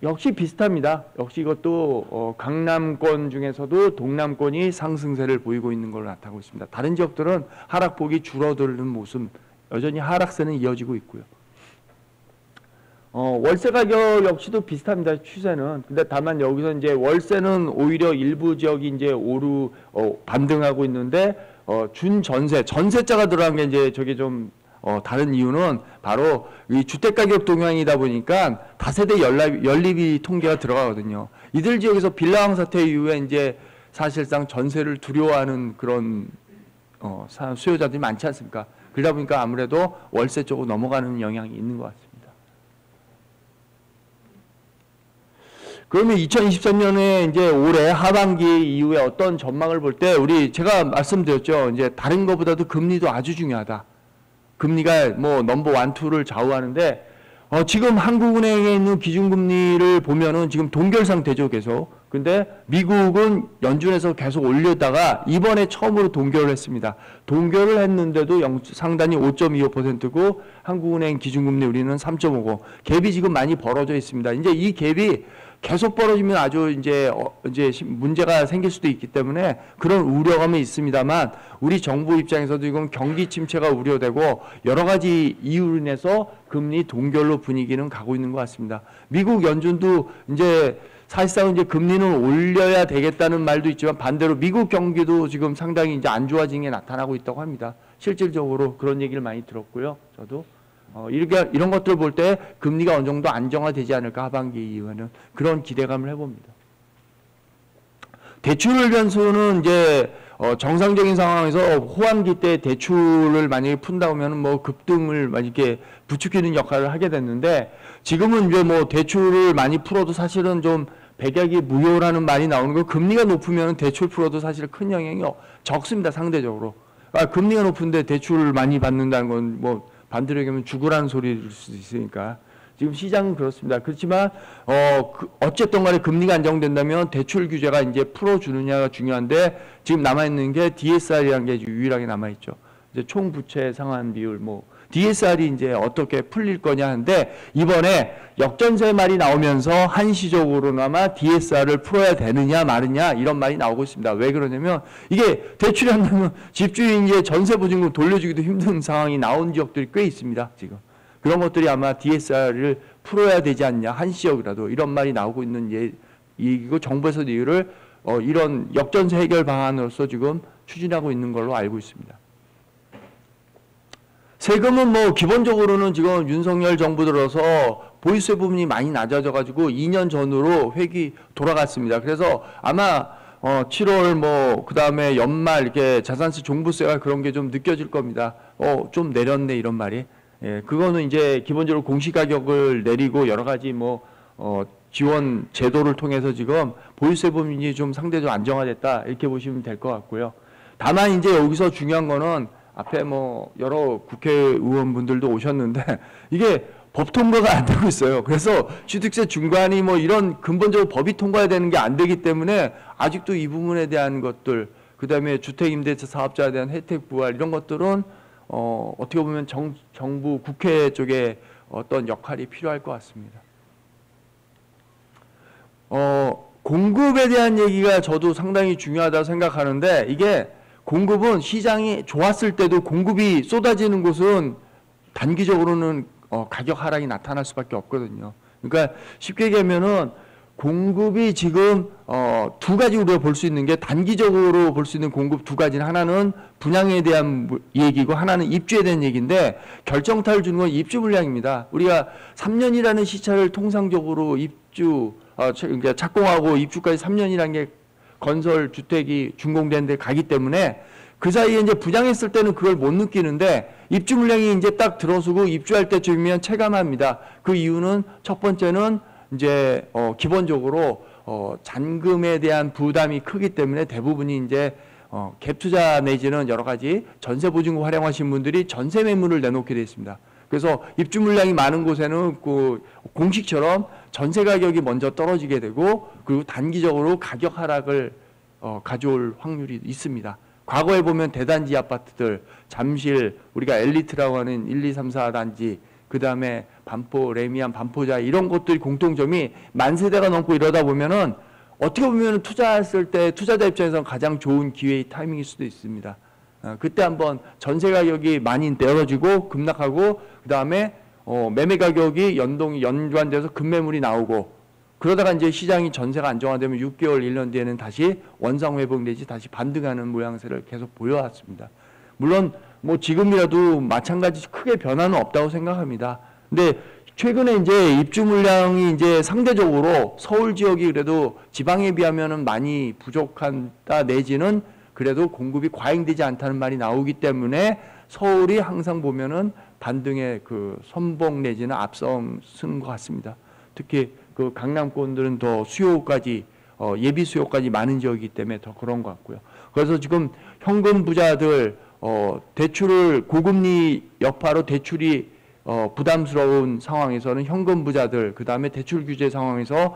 역시 비슷합니다. 역시 이것도 강남권 중에서도 동남권이 상승세를 보이고 있는 걸로 나타나고 있습니다. 다른 지역들은 하락폭이 줄어드는 모습, 여전히 하락세는 이어지고 있고요. 월세 가격 역시도 비슷합니다. 추세는. 근데 다만 여기서 이제 월세는 오히려 일부 지역이 이제 반등하고 있는데 전세자가 들어간 게 이제 저게 좀 다른 이유는 바로 이 주택 가격 동향이다 보니까 다세대 연립이 통계가 들어가거든요. 이들 지역에서 빌라왕 사태 이후에 이제 사실상 전세를 두려워하는 그런 수요자들이 많지 않습니까? 그러다 보니까 아무래도 월세 쪽으로 넘어가는 영향이 있는 것 같습니다. 그러면 2023년에 이제 올해 하반기 이후에 어떤 전망을 볼 때 제가 말씀드렸죠. 이제 다른 것보다도 금리도 아주 중요하다. 금리가 뭐 넘버 1, 2를 좌우하는데 지금 한국은행에 있는 기준금리를 보면은 지금 동결 상태죠, 계속. 근데 미국은 연준에서 계속 올렸다가 이번에 처음으로 동결을 했습니다. 동결을 했는데도 상단이 5.25%고 한국은행 기준금리 우리는 3.5고 갭이 지금 많이 벌어져 있습니다. 이제 이 갭이 계속 벌어지면 아주 이제 문제가 생길 수도 있기 때문에 그런 우려감이 있습니다만 우리 정부 입장에서도 지금 경기 침체가 우려되고 여러 가지 이유로 인해서 금리 동결로 분위기는 가고 있는 것 같습니다. 미국 연준도 이제 사실상 이제 금리는 올려야 되겠다는 말도 있지만 반대로 미국 경기도 지금 상당히 이제 안 좋아지는 게 나타나고 있다고 합니다. 실질적으로 그런 얘기를 많이 들었고요. 저도. 이런 것들을 볼 때 금리가 어느 정도 안정화되지 않을까 하반기 이후에는 그런 기대감을 해봅니다. 대출 변수는 이제 정상적인 상황에서 호황기 때 대출을 만약에 푼다 보면 뭐 급등을 이렇게 부추기는 역할을 하게 됐는데 지금은 이제 뭐 대출을 많이 풀어도 사실은 좀 백약이 무효라는 말이 나오는 거 금리가 높으면 대출 풀어도 사실 큰 영향이 적습니다. 상대적으로. 금리가 높은데 대출을 많이 받는다는 건 뭐 반대로 얘기하면 죽으라는 소리일 수도 있으니까 지금 시장은 그렇습니다. 그렇지만 어쨌든 간에 금리가 안정된다면 대출 규제가 이제 풀어주느냐가 중요한데 지금 남아있는 게 DSR이라는 게 유일하게 남아있죠. 이제 총 부채 상환 비율 DSR이 이제 어떻게 풀릴 거냐 하는데 이번에 역전세 말이 나오면서 한시적으로나마 DSR을 풀어야 되느냐 마느냐 이런 말이 나오고 있습니다. 왜 그러냐면 이게 대출이 안 되면 집주인이 전세 보증금 돌려주기도 힘든 상황이 나온 지역들이 꽤 있습니다. 지금 그런 것들이 아마 DSR을 풀어야 되지 않냐 한시적이라도 이런 말이 나오고 있는 이거 정부에서 이유를 이런 역전세 해결 방안으로서 지금 추진하고 있는 걸로 알고 있습니다. 세금은 기본적으로는 지금 윤석열 정부 들어서 보유세 부분이 많이 낮아져 가지고 2년 전으로 획이 돌아갔습니다. 그래서 아마 7월 그다음에 연말 이렇게 자산세 종부세가 그런 게 좀 느껴질 겁니다. 좀 내렸네 이런 말이. 예, 그거는 이제 기본적으로 공시가격을 내리고 여러 가지 지원 제도를 통해서 지금 보유세 부분이 좀 상대적으로 안정화됐다 이렇게 보시면 될 것 같고요. 다만 이제 여기서 중요한 거는 앞에 여러 국회의원분들도 오셨는데 이게 법 통과가 안 되고 있어요. 그래서 취득세 중과니 이런 근본적으로 법이 통과해야 되는 게 안 되기 때문에 아직도 이 부분에 대한 것들 그다음에 주택임대차 사업자에 대한 혜택 부활 이런 것들은 어떻게 보면 정부 국회 쪽에 어떤 역할이 필요할 것 같습니다. 공급에 대한 얘기가 저도 상당히 중요하다고 생각하는데 이게 공급은 시장이 좋았을 때도 공급이 쏟아지는 곳은 단기적으로는 가격 하락이 나타날 수밖에 없거든요. 그러니까 쉽게 얘기하면은 공급이 지금 두 가지 우리가 볼 수 있는 게 단기적으로 볼 수 있는 공급 두 가지는 하나는 분양에 대한 얘기고 하나는 입주에 대한 얘기인데 결정타를 주는 건 입주 물량입니다. 우리가 3년이라는 시차를 통상적으로 입주 그러니까 착공하고 입주까지 3년이라는 게 건설 주택이 준공된 데 가기 때문에 그 사이에 이제 분양했을 때는 그걸 못 느끼는데 입주 물량이 이제 딱 들어서고 입주할 때쯤이면 체감합니다. 그 이유는 첫 번째는 이제 기본적으로 잔금에 대한 부담이 크기 때문에 대부분이 이제 갭 투자 내지는 여러 가지 전세 보증금 활용하신 분들이 전세 매물을 내놓게 되어 있습니다. 그래서 입주 물량이 많은 곳에는 그 공식처럼 전세 가격이 먼저 떨어지게 되고 그리고 단기적으로 가격 하락을 가져올 확률이 있습니다. 과거에 보면 대단지 아파트들, 잠실, 우리가 엘리트라고 하는 1, 2, 3, 4단지, 그 다음에 반포, 레미안, 반포자 이런 것들이 공통점이 만세대가 넘고 이러다 보면은 어떻게 보면 투자했을 때 투자자 입장에서는 가장 좋은 기회의 타이밍일 수도 있습니다. 그때 한번 전세 가격이 많이 내려지고 급락하고 그 다음에 매매 가격이 연관돼서 급매물이 나오고 그러다가 이제 시장이 전세가 안정화되면 6개월, 1년 뒤에는 다시 원상 회복 내지 다시 반등하는 모양새를 계속 보여왔습니다. 물론 지금이라도 마찬가지 크게 변화는 없다고 생각합니다. 근데 최근에 이제 입주 물량이 이제 상대적으로 서울 지역이 그래도 지방에 비하면은 많이 부족한다 내지는 그래도 공급이 과잉되지 않다는 말이 나오기 때문에 서울이 항상 보면은 반등의 그 선봉 내지는 앞서 쓰는 것 같습니다. 특히 그 강남권들은 더 수요까지 예비 수요까지 많은 지역이기 때문에 더 그런 것 같고요. 그래서 지금 현금 부자들 대출을 고금리 여파로 대출이 부담스러운 상황에서는 현금 부자들 그다음에 대출 규제 상황에서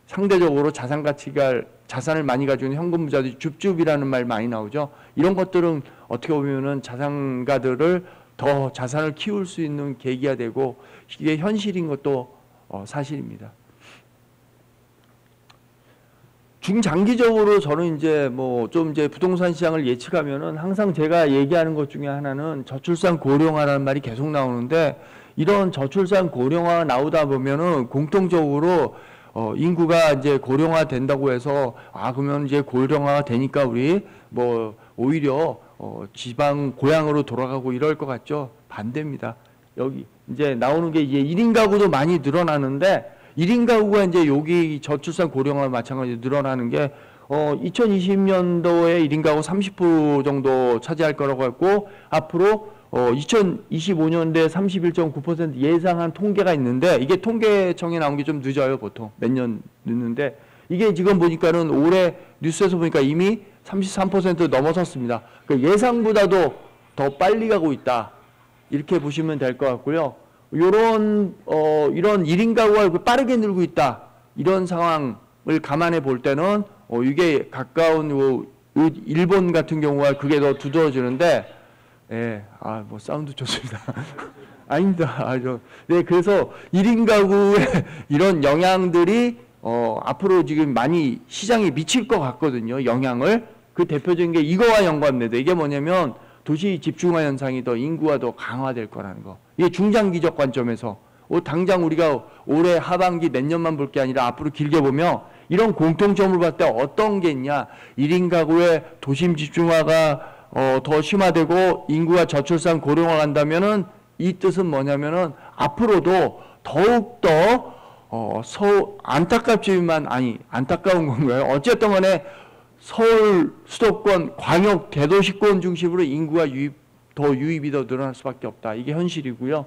상대적으로 자산을 많이 가지고 있는 현금 부자들이 줍줍이라는 말 많이 나오죠. 이런 것들은 어떻게 보면은 자산가들을 더 자산을 키울 수 있는 계기가 되고 이게 현실인 것도 사실입니다. 중장기적으로 저는 이제 좀 이제 부동산 시장을 예측하면은 항상 제가 얘기하는 것 중에 하나는 저출산 고령화라는 말이 계속 나오는데 이런 저출산 고령화가 나오다 보면은 공통적으로 인구가 이제 고령화 된다고 해서 그러면 이제 고령화가 되니까 우리 오히려 지방 고향으로 돌아가고 이럴 것 같죠? 반대입니다. 여기 이제 나오는 게 이제 1인 가구도 많이 늘어나는데 1인 가구가 이제 여기 저출산 고령화 마찬가지로 늘어나는 게 2020년도에 1인 가구 30% 정도 차지할 거라고 했고 앞으로 2025년도에 31.9% 예상한 통계가 있는데 이게 통계청에 나온 게 좀 늦어요. 보통 몇 년 늦는데 이게 지금 보니까는 올해 뉴스에서 보니까 이미 33% 넘어섰습니다. 그러니까 예상보다도 더 빨리 가고 있다. 이렇게 보시면 될 것 같고요. 이런 1인 가구가 빠르게 늘고 있다. 이런 상황을 감안해 볼 때는 이게 가까운 일본 같은 경우가 그게 더 두드러지는데, 예, 뭐 사운드 좋습니다. 아닙니다. 네, 그래서 1인 가구의 이런 영향들이 앞으로 지금 많이 시장에 미칠 것 같거든요. 영향을. 그 대표적인 게 이거와 연관됩니다. 이게 뭐냐면 도시 집중화 현상이 더 인구가 더 강화될 거라는 거. 이게 중장기적 관점에서 당장 우리가 올해 하반기 몇 년만 볼 게 아니라 앞으로 길게 보면 이런 공통점을 봤을 때 어떤 게 있냐. 1인 가구의 도심 집중화가 더 심화되고 인구가 저출산 고령화 간다면은 이 뜻은 뭐냐면은 앞으로도 더욱더 안타깝지만 안타까운 건가요? 어쨌든 간에 서울 수도권 광역 대도시권 중심으로 인구가 유입이 더 늘어날 수밖에 없다. 이게 현실이고요.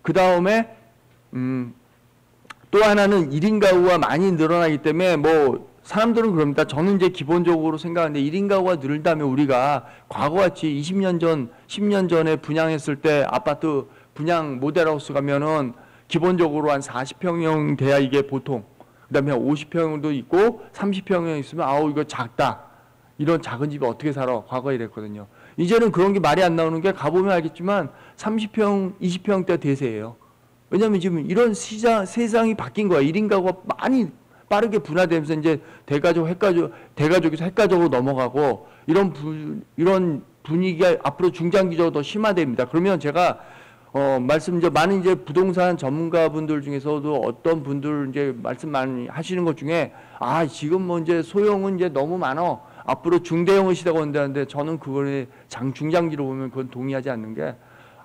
그 다음에 또 하나는 1인 가구가 많이 늘어나기 때문에 뭐 사람들은 그럽니다. 저는 이제 기본적으로 생각하는데 1인 가구가 늘다면 우리가 과거같이 20년 전, 10년 전에 분양했을 때 아파트 분양 모델하우스 가면은 기본적으로 한 40평형 돼야 이게 보통. 그 다음에 50평도 있고 30평형 있으면 아우 이거 작다. 이런 작은 집이 어떻게 살아. 과거에 이랬거든요. 이제는 그런 게 말이 안 나오는 게 가보면 알겠지만 30평, 20평대 대세예요. 왜냐하면 지금 이런 세상이 바뀐 거야. 1인 가구가 많이 빠르게 분화되면서 이제 대가족에서 핵가족으로 넘어가고 이런 분위기가 앞으로 중장기적으로 더 심화됩니다. 그러면 제가 많은 이제 부동산 전문가분들 중에서도 어떤 분들 이제 말씀 많이 하시는 것 중에 지금 뭐 이제 소형은 이제 너무 많아. 앞으로 중대형의 시대가 온다는데 저는 그거에 중장기로 보면 그건 동의하지 않는 게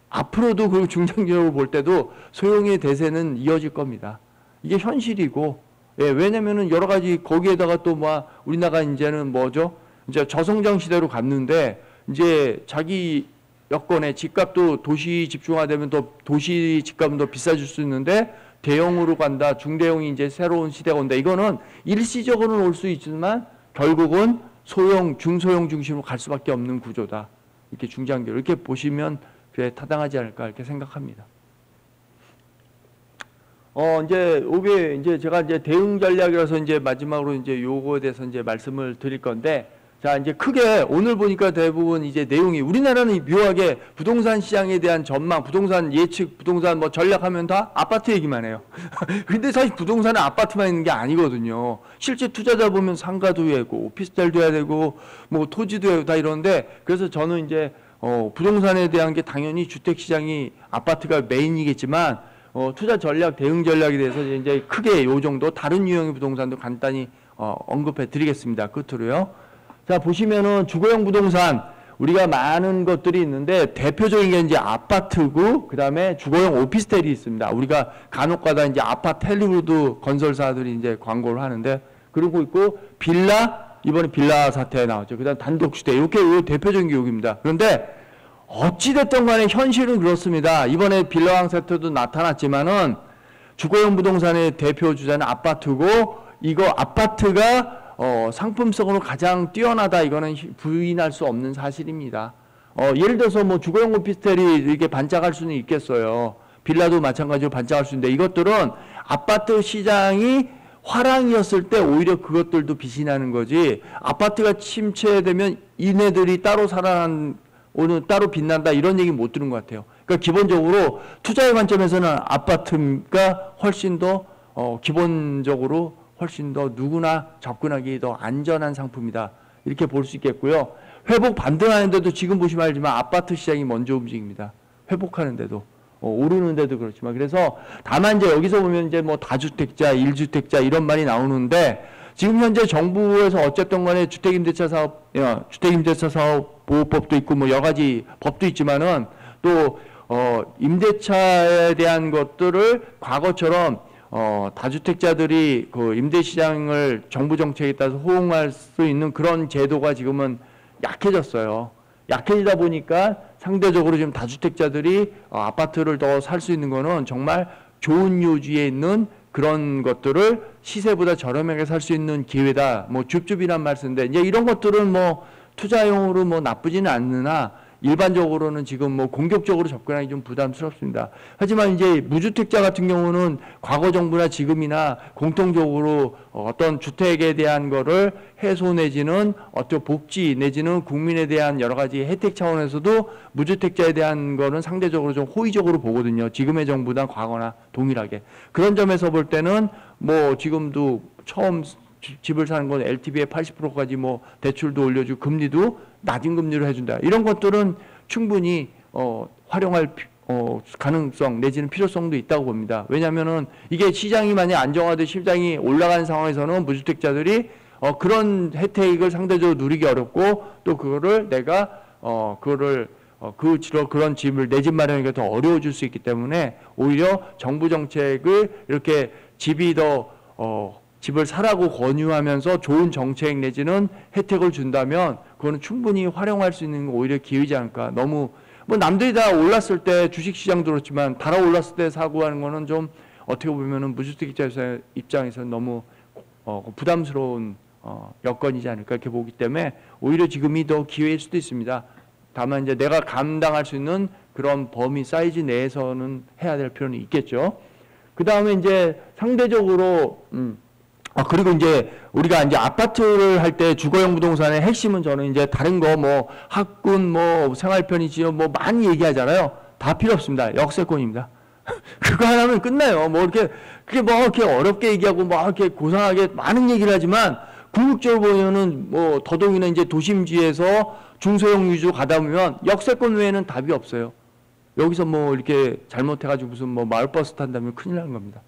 앞으로도 그 중장기로 볼 때도 소형의 대세는 이어질 겁니다. 이게 현실이고 예, 왜냐면은 여러 가지 거기에다가 또 우리나라가 이제는 뭐죠? 이제 저성장 시대로 갔는데 이제 자기 여건에 집값도 도시 집중화되면 더 도시 집값은 더 비싸질 수 있는데 대형으로 간다. 중대형이 이제 새로운 시대가 온다. 이거는 일시적으로는 올 수 있지만 결국은 소형, 중소형 중심으로 갈 수밖에 없는 구조다. 이렇게 중장기로 이렇게 보시면 그게 타당하지 않을까 이렇게 생각합니다. 이제 제가 이제 대응 전략이라서 이제 마지막으로 이제 요거에 대해서 이제 말씀을 드릴 건데, 자, 이제 크게 오늘 보니까 대부분 이제 내용이 우리나라는 묘하게 부동산 시장에 대한 전망, 부동산 예측, 부동산 뭐 전략하면 다 아파트 얘기만 해요. 근데 사실 부동산은 아파트만 있는 게 아니거든요. 실제 투자자 보면 상가도 해야 되고, 오피스텔도 해야 되고, 뭐 토지도 해야 되고 다 이러는데, 그래서 저는 이제 부동산에 대한 게 당연히 주택 시장이 아파트가 메인이겠지만, 투자 전략, 대응 전략에 대해서 이제 크게 요 정도 다른 유형의 부동산도 간단히 언급해 드리겠습니다. 끝으로요. 자, 보시면은 주거용 부동산 우리가 많은 것들이 있는데 대표적인 게 이제 아파트고 그다음에 주거용 오피스텔이 있습니다. 우리가 간혹가다 이제 아파트 헬리우드 건설사들이 이제 광고를 하는데 그러고 있고 빌라 이번에 빌라 사태 나왔죠. 그다음 단독주택 이렇게 대표적인 게 여기입니다. 그런데 어찌됐든 간에 현실은 그렇습니다. 이번에 빌라왕 사태도 나타났지만은 주거용 부동산의 대표 주자는 아파트고 이거 아파트가 상품성으로 가장 뛰어나다 이거는 부인할 수 없는 사실입니다. 예를 들어서 뭐 주거용 오피스텔이 이렇게 반짝할 수는 있겠어요. 빌라도 마찬가지로 반짝할 수 있는데 이것들은 아파트 시장이 화랑이었을 때 오히려 그것들도 빛이 나는 거지 아파트가 침체되면 이네들이 따로 오늘 따로 빛난다 이런 얘기 못 들은 것 같아요. 그러니까 기본적으로 투자의 관점에서는 아파트가 훨씬 더 기본적으로 훨씬 더 누구나 접근하기 더 안전한 상품이다. 이렇게 볼 수 있겠고요. 회복 반등하는데도 지금 보시면 알지만 아파트 시장이 먼저 움직입니다. 회복하는데도 오르는데도 그렇지만 그래서 다만 이제 여기서 보면 이제 뭐 다주택자, 1주택자 이런 말이 나오는데 지금 현재 정부에서 어쨌든 간에 주택임대차 사업 보호법도 있고 뭐 여러 가지 법도 있지만은 또 임대차에 대한 것들을 과거처럼 다주택자들이 그 임대시장을 정부 정책에 따라서 호응할 수 있는 그런 제도가 지금은 약해졌어요. 약해지다 보니까 상대적으로 지금 다주택자들이 아파트를 더 살 수 있는 거는 정말 좋은 요지에 있는 그런 것들을 시세보다 저렴하게 살 수 있는 기회다. 뭐 줍줍이란 말 쓰는데 이제 이런 것들은 뭐 투자용으로 뭐 나쁘지는 않으나 일반적으로는 지금 뭐 공격적으로 접근하기 좀 부담스럽습니다. 하지만 이제 무주택자 같은 경우는 과거 정부나 지금이나 공통적으로 어떤 주택에 대한 거를 해소 내지는 어떤 복지 내지는 국민에 대한 여러 가지 혜택 차원에서도 무주택자에 대한 거는 상대적으로 좀 호의적으로 보거든요. 지금의 정부나 과거나 동일하게. 그런 점에서 볼 때는 뭐 지금도 처음 집을 사는 건 LTV의 80%까지 뭐 대출도 올려주고 금리도 낮은 금리로 해준다. 이런 것들은 충분히 활용할 가능성 내지는 필요성도 있다고 봅니다. 왜냐하면은 이게 시장이 만약 안정화돼 시장이 올라가는 상황에서는 무주택자들이 그런 혜택을 상대적으로 누리기 어렵고 또 그거를 내가 그런 집을 내 집 마련하기가 더 어려워질 수 있기 때문에 오히려 정부 정책을 이렇게 집이 더 집을 사라고 권유하면서 좋은 정책 내지는 혜택을 준다면 그거는 충분히 활용할 수 있는 오히려 기회지 않을까. 너무 뭐 남들이 다 올랐을 때 주식시장도 그렇지만 달아올랐을 때 사고 하는 거는 좀 어떻게 보면은 무주택자 입장에서는 너무 부담스러운 여건이지 않을까 이렇게 보기 때문에 오히려 지금이 더 기회일 수도 있습니다. 다만 이제 내가 감당할 수 있는 그런 범위 사이즈 내에서는 해야 될 필요는 있겠죠. 그 다음에 이제 상대적으로 그리고 이제 우리가 이제 아파트를 할 때 주거용 부동산의 핵심은 저는 이제 다른 거 뭐 학군 뭐 생활편의지역 뭐 많이 얘기하잖아요. 다 필요 없습니다. 역세권입니다. 그거 하나면 끝나요. 뭐 이렇게 그게 뭐 이렇게 어렵게 얘기하고 뭐 이렇게 고상하게 많은 얘기를 하지만 궁극적으로 보면은 뭐 더더욱이나 이제 도심지에서 중소형 위주로 가다 보면 역세권 외에는 답이 없어요. 여기서 뭐 이렇게 잘못해가지고 무슨 뭐 마을버스 탄다면 큰일 나는 겁니다.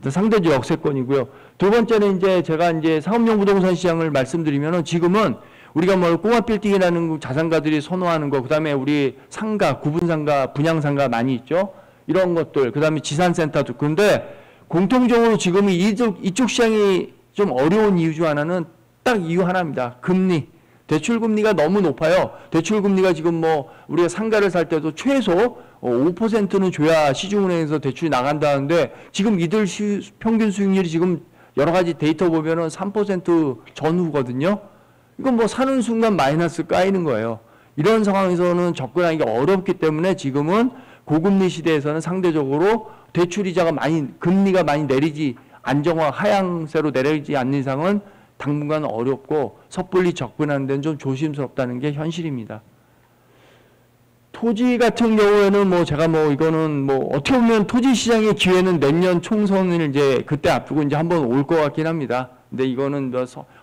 상대적 역세권이고요. 두 번째는 이제 제가 이제 상업용 부동산 시장을 말씀드리면은 지금은 우리가 뭐 꼬마 빌딩이라는 자산가들이 선호하는 거, 그 다음에 우리 상가, 구분상가, 분양상가 많이 있죠. 이런 것들, 그 다음에 지산센터도. 그런데 공통적으로 지금 이쪽 시장이 좀 어려운 이유 중 하나는 딱 이유 하나입니다. 금리. 대출금리가 너무 높아요. 대출금리가 지금 뭐 우리가 상가를 살 때도 최소 5%는 줘야 시중은행에서 대출이 나간다는데 지금 이들 평균 수익률이 지금 여러 가지 데이터 보면은 3% 전후거든요. 이건 뭐 사는 순간 마이너스 까이는 거예요. 이런 상황에서는 접근하기가 어렵기 때문에 지금은 고금리 시대에서는 상대적으로 대출이자가 금리가 많이 내리지 안정화 하향세로 내리지 않는 이상은 당분간 어렵고 섣불리 접근하는 데는 좀 조심스럽다는 게 현실입니다. 토지 같은 경우에는 뭐 제가 뭐 이거는 뭐 어떻게 보면 토지 시장의 기회는 내년 총선을 이제 그때 앞두고 이제 한번 올 것 같긴 합니다. 근데 이거는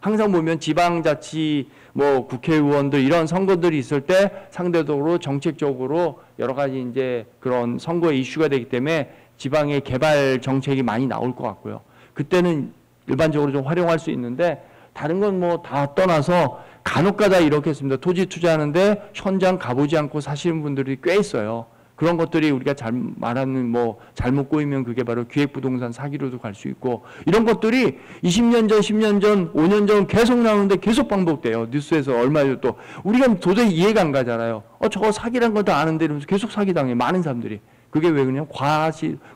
항상 보면 지방자치 뭐 국회의원들 이런 선거들이 있을 때 상대적으로 정책적으로 여러 가지 이제 그런 선거의 이슈가 되기 때문에 지방의 개발 정책이 많이 나올 것 같고요. 그때는 일반적으로 좀 활용할 수 있는데 다른 건 뭐 다 떠나서 간혹가다 이렇게 했습니다. 토지 투자하는데 현장 가보지 않고 사시는 분들이 꽤 있어요. 그런 것들이 우리가 말하는 뭐 잘못 꼬이면 그게 바로 기획부동산 사기로도 갈 수 있고 이런 것들이 20년 전, 10년 전, 5년 전 계속 나오는데 계속 반복돼요. 뉴스에서 얼마 전에 또 우리가 도저히 이해가 안 가잖아요. 저거 사기란 거 다 아는데 이러면서 계속 사기당해. 많은 사람들이. 그게 왜 그러냐면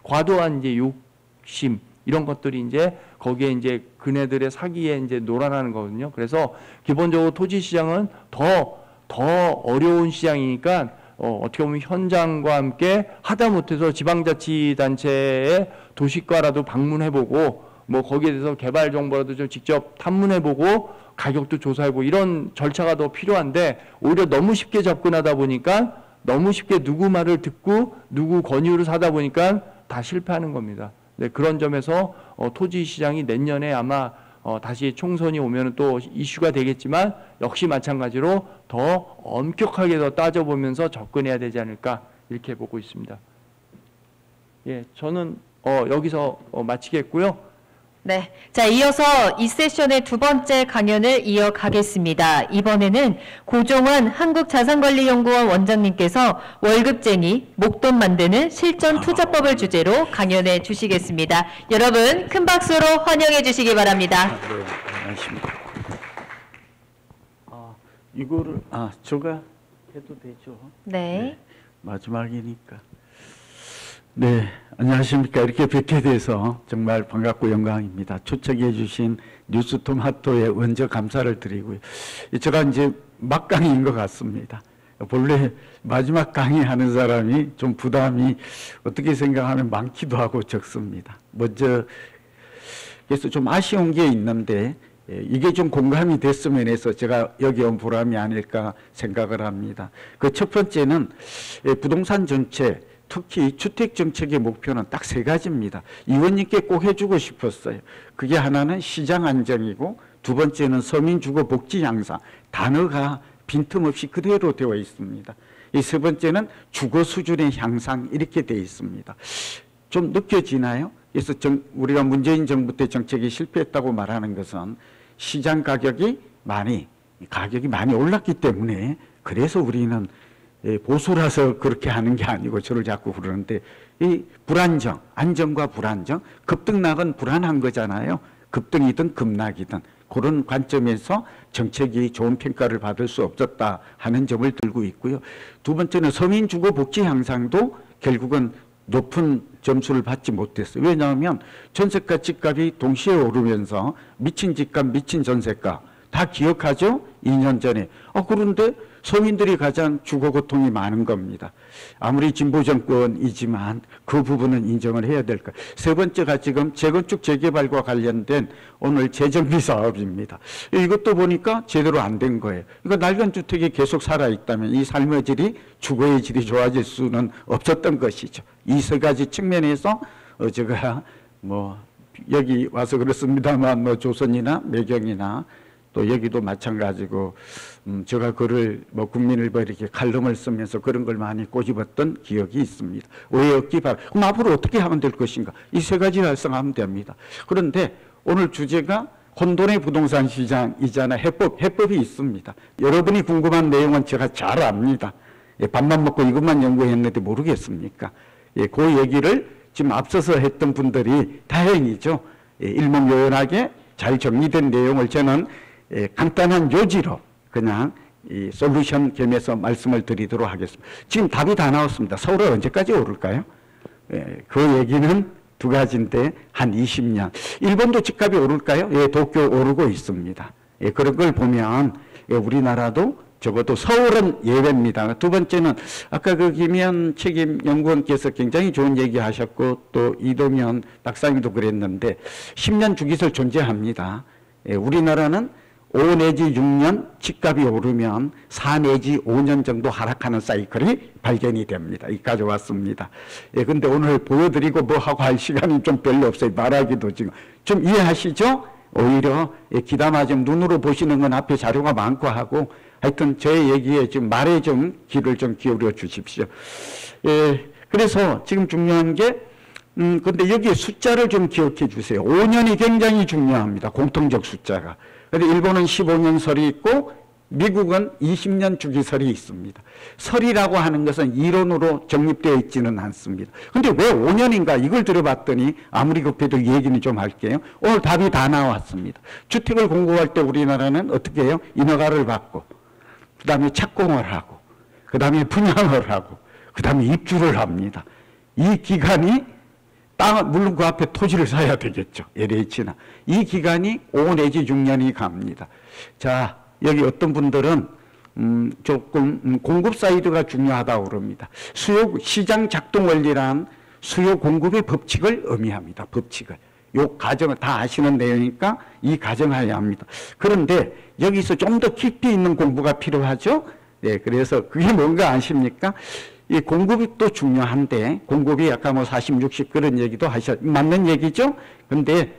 과도한 이제 욕심 이런 것들이 이제 거기에 이제 그네들의 사기에 이제 놀아나는 거거든요. 그래서 기본적으로 토지 시장은 더 어려운 시장이니까 어떻게 보면 현장과 함께 하다못해서 지방자치단체의 도시과라도 방문해보고 뭐 거기에 대해서 개발 정보라도 좀 직접 탐문해보고 가격도 조사해보고 이런 절차가 더 필요한데 오히려 너무 쉽게 접근하다 보니까 너무 쉽게 누구 말을 듣고 누구 권유를 사다 보니까 다 실패하는 겁니다. 네, 그런 점에서 토지 시장이 내년에 아마 다시 총선이 오면 또 이슈가 되겠지만 역시 마찬가지로 더 엄격하게 더 따져보면서 접근해야 되지 않을까 이렇게 보고 있습니다. 예, 저는 여기서 마치겠고요. 네. 자, 이어서 이 세션의 두 번째 강연을 이어가겠습니다. 이번에는 고종환 한국자산관리연구원 원장님께서 월급쟁이, 목돈 만드는 실전 투자법을 주제로 강연해 주시겠습니다. 여러분, 큰 박수로 환영해 주시기 바랍니다. 네, 안녕하십니까. 이거를, 제가 해도 되죠? 네. 마지막이니까. 네, 안녕하십니까. 이렇게 뵙게 돼서 정말 반갑고 영광입니다. 초청해 주신 뉴스토마토에 먼저 감사를 드리고요. 제가 이제 막강인 것 같습니다. 본래 마지막 강의하는 사람이 좀 부담이 어떻게 생각하면 많기도 하고 적습니다. 먼저 그래서 좀 아쉬운 게 있는데 이게 좀 공감이 됐으면 해서 제가 여기 온 보람이 아닐까 생각을 합니다. 그 첫 번째는 부동산 정책, 특히 주택 정책의 목표는 딱 세 가지입니다. 의원님께 꼭 해주고 싶었어요. 그게 하나는 시장 안정이고, 두 번째는 서민 주거 복지 향상. 단어가 빈틈없이 그대로 되어 있습니다. 이 세 번째는 주거 수준의 향상, 이렇게 되어 있습니다. 좀 느껴지나요? 그래서 우리가 문재인 정부 때 정책이 실패했다고 말하는 것은 시장 가격이 많이 올랐기 때문에, 그래서 우리는 보수라서 그렇게 하는 게 아니고 저를 자꾸 그러는데, 이 불안정, 안정과 불안정, 급등락은 불안한 거잖아요. 급등이든 급락이든 그런 관점에서 정책이 좋은 평가를 받을 수 없었다 하는 점을 들고 있고요. 두 번째는 서민 주거 복지 향상도 결국은 높은 점수를 받지 못했어요. 왜냐하면 전세가 집값이 동시에 오르면서 미친 집값, 미친 전세가 다 기억하죠? 2년 전에. 그런데 서민들이 가장 주거 고통이 많은 겁니다. 아무리 진보 정권이지만 그 부분은 인정을 해야 될 거예요. 세 번째가 지금 재건축 재개발과 관련된 오늘 재정비 사업입니다. 이것도 보니까 제대로 안 된 거예요. 그러니까 낡은 주택이 계속 살아있다면 이 삶의 질이, 주거의 질이 좋아질 수는 없었던 것이죠. 이 세 가지 측면에서 제가 여기 와서 그렇습니다만 조선이나 매경이나 또 여기도 마찬가지고 제가 글을 국민일보 이렇게 칼럼을 쓰면서 그런 걸 많이 꼬집었던 기억이 있습니다. 왜 없기 바랍니다. 그럼 앞으로 어떻게 하면 될 것인가? 이 세 가지 달성하면 됩니다. 그런데 오늘 주제가 혼돈의 부동산 시장이잖아. 해법이 있습니다. 여러분이 궁금한 내용은 제가 잘 압니다. 밥만 먹고 이것만 연구했는데 모르겠습니까? 그 얘기를 지금 앞서서 했던 분들이 다행이죠. 일목요연하게 잘 정리된 내용을 저는 간단한 요지로 그냥 이 솔루션 겸해서 말씀을 드리도록 하겠습니다. 지금 답이 다 나왔습니다. 서울은 언제까지 오를까요? 그 얘기는 두 가지인데 한 20년. 일본도 집값이 오를까요? 도쿄 오르고 있습니다. 그런 걸 보면 우리나라도 적어도 서울은 예외입니다. 두 번째는 아까 그 김현 책임연구원께서 굉장히 좋은 얘기 하셨고 또 이동현 박사님도 그랬는데 10년 주기설 존재합니다. 우리나라는 5 내지 6년 집값이 오르면 4 내지 5년 정도 하락하는 사이클이 발견이 됩니다. 여기까지 왔습니다. 근데 오늘 보여드리고 뭐하고 할 시간이 좀 별로 없어요. 말하기도 지금. 좀 이해하시죠? 오히려 기담아 좀 눈으로 보시는 건 앞에 자료가 많고 하고 하여튼 저의 얘기에 지금 말에 좀 귀를 좀 기울여 주십시오. 그래서 지금 중요한 게 근데 여기에 숫자를 좀 기억해 주세요. 5년이 굉장히 중요합니다. 공통적 숫자가. 근데 일본은 15년 설이 있고 미국은 20년 주기설이 있습니다. 설이라고 하는 것은 이론으로 정립되어 있지는 않습니다. 근데 왜 5년인가 이걸 들어봤더니 아무리 급해도 이 얘기는 좀 할게요. 오늘 답이 다 나왔습니다. 주택을 공급할 때 우리나라는 어떻게 해요? 인허가를 받고 그 다음에 착공을 하고 그 다음에 분양을 하고 그 다음에 입주를 합니다. 이 기간이 물론 그 앞에 토지를 사야 되겠죠. LH나. 이 기간이 5 내지 6년이 갑니다. 자, 여기 어떤 분들은 조금 공급 사이드가 중요하다고 그럽니다. 시장 작동 원리란 수요 공급의 법칙을 의미합니다. 법칙을. 요 가정을 다 아시는 내용이니까 이 가정하야 합니다. 그런데 여기서 좀 더 깊이 있는 공부가 필요하죠. 네, 그래서 그게 뭔가 아십니까? 이 공급이 또 중요한데 공급이 아까 40, 60 그런 얘기도 맞는 얘기죠. 근데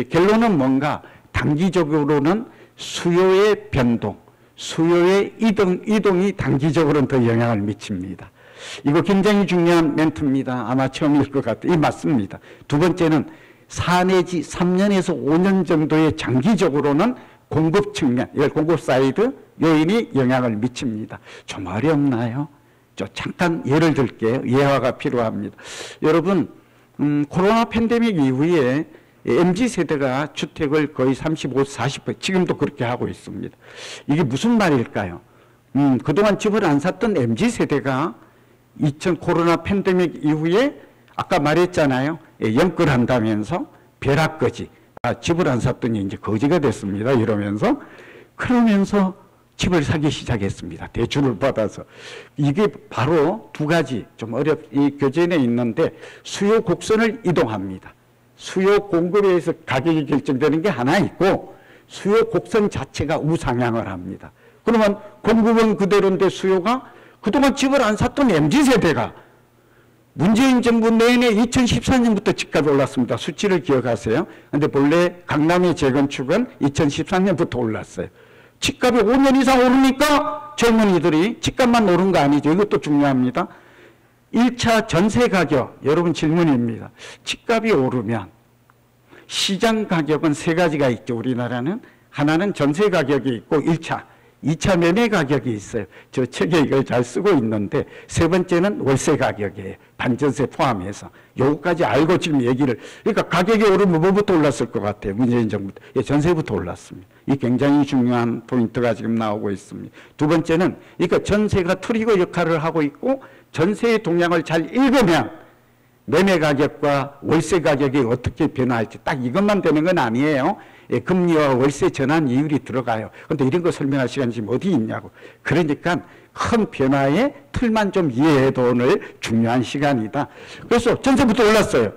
결론은 뭔가 단기적으로는 수요의 변동, 수요의 이동이 단기적으로는 더 영향을 미칩니다. 이거 굉장히 중요한 멘트입니다. 아마 처음일 것 같아요. 이 맞습니다. 두 번째는 4 내지 3년에서 5년 정도의 장기적으로는 공급 측면, 공급 사이드 요인이 영향을 미칩니다. 좀 어렵나요? 잠깐 예를 들게요. 예화가 필요합니다. 여러분, 코로나 팬데믹 이후에 MZ세대가 주택을 거의 35, 40%, 지금도 그렇게 하고 있습니다. 이게 무슨 말일까요? 그동안 집을 안 샀던 MZ세대가 코로나 팬데믹 이후에 아까 말했잖아요. 영끌한다면서 벼락거지. 집을 안 샀더니 이제 거지가 됐습니다. 이러면서. 그러면서 집을 사기 시작했습니다. 대출을 받아서. 이게 바로 두 가지 좀 이 교재에 있는데 수요 곡선을 이동합니다. 수요 공급에 의해서 가격이 결정되는 게 하나 있고 수요 곡선 자체가 우상향을 합니다. 그러면 공급은 그대로인데 수요가 그동안 집을 안 샀던 MZ세대가 문재인 정부 내내 2014년부터 집값이 올랐습니다. 수치를 기억하세요. 그런데 본래 강남의 재건축은 2013년부터 올랐어요. 집값이 5년 이상 오르니까 젊은이들이 집값만 오른 거 아니죠. 이것도 중요합니다. 1차 전세 가격, 여러분 질문입니다. 집값이 오르면 시장 가격은 세 가지가 있죠. 우리나라는 하나는 전세 가격이 있고 2차 매매 가격이 있어요. 저 책에 이걸 잘 쓰고 있는데 세 번째는 월세 가격이에요. 반전세 포함해서. 요거까지 알고 지금 얘기를. 그러니까 가격이 오르면 뭐부터 올랐을 것 같아요. 문재인 정부 때. 예, 전세부터 올랐습니다. 이 굉장히 중요한 포인트가 지금 나오고 있습니다. 두 번째는 그러니까 전세가 트리거 역할을 하고 있고 전세의 동향을 잘 읽으면 매매 가격과 월세 가격이 어떻게 변화할지 딱 이것만 되는 건 아니에요. 예, 금리와 월세 전환 이율이 들어가요. 그런데 이런 거 설명할 시간이 지금 어디 있냐고. 그러니까 큰 변화의 틀만 좀 이해해도 오늘 중요한 시간이다. 그래서 전세부터 올랐어요.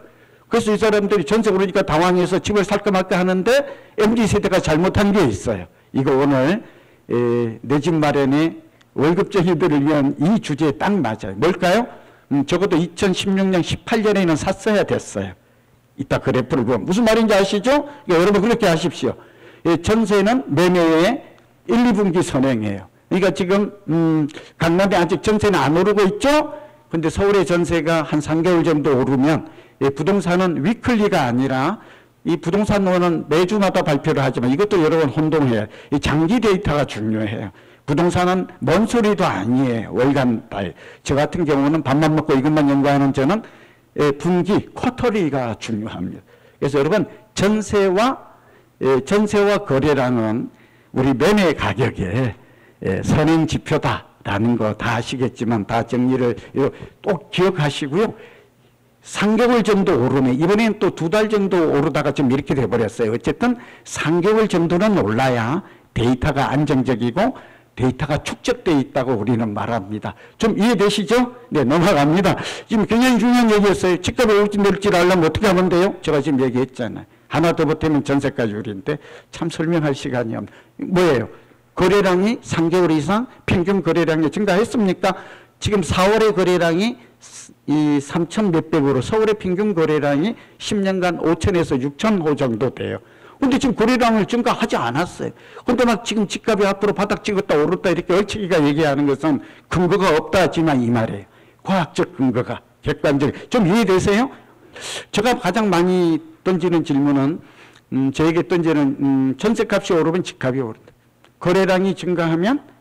그래서 이 사람들이 전세 오르니까 당황해서 집을 살까 말까 하는데 MZ세대가 잘못한 게 있어요. 이거 오늘 내 집 마련의 월급쟁이들을 위한 이 주제에 딱 맞아요. 뭘까요? 적어도 2016년, 18년에는 샀어야 됐어요. 이따 그래프를 보면. 무슨 말인지 아시죠? 여러분 그렇게 하십시오. 전세는 매매의 1, 2분기 선행이에요. 그러니까 지금 강남에 아직 전세는 안 오르고 있죠? 근데 서울의 전세가 한 3개월 정도 오르면 부동산은 위클리가 아니라 이 부동산원은 매주마다 발표를 하지만 이것도 여러 번 혼동해요. 이 장기 데이터가 중요해요. 부동산은 뭔 소리도 아니에요. 월간 달. 저 같은 경우는 밥만 먹고 이것만 연구하는 저는 분기, 쿼터리가 중요합니다. 그래서 여러분 전세와 거래량은 우리 매매 가격의 선행 지표다라는 거 다 아시겠지만 다 정리를 꼭 기억하시고요. 3개월 정도 오르네. 이번엔 또 2달 정도 오르다가 좀 이렇게 돼버렸어요. 어쨌든 3개월 정도는 올라야 데이터가 안정적이고 데이터가 축적되어 있다고 우리는 말합니다. 좀 이해되시죠? 네, 넘어갑니다. 지금 굉장히 중요한 얘기였어요. 집값이 오를지 내릴지 알려면 어떻게 하면 돼요? 제가 지금 얘기했잖아요. 하나 더 보태면 전세까지 오르는데 참 설명할 시간이 없네. 뭐예요? 거래량이 3개월 이상 평균 거래량이 증가했습니까? 지금 4월의 거래량이 이 3천 몇백으로 서울의 평균 거래량이 10년간 5천에서 6천 호 정도 돼요. 근데 지금 거래량을 증가하지 않았어요. 근데 막 지금 집값이 앞으로 바닥 찍었다 오르다 이렇게 얼치기가 얘기하는 것은 근거가 없다지만 이 말이에요. 과학적 근거가 객관적. 좀 이해되세요? 제가 가장 많이 던지는 질문은 저에게 던지는 전세값이 오르면 집값이 오른다. 거래량이 증가하면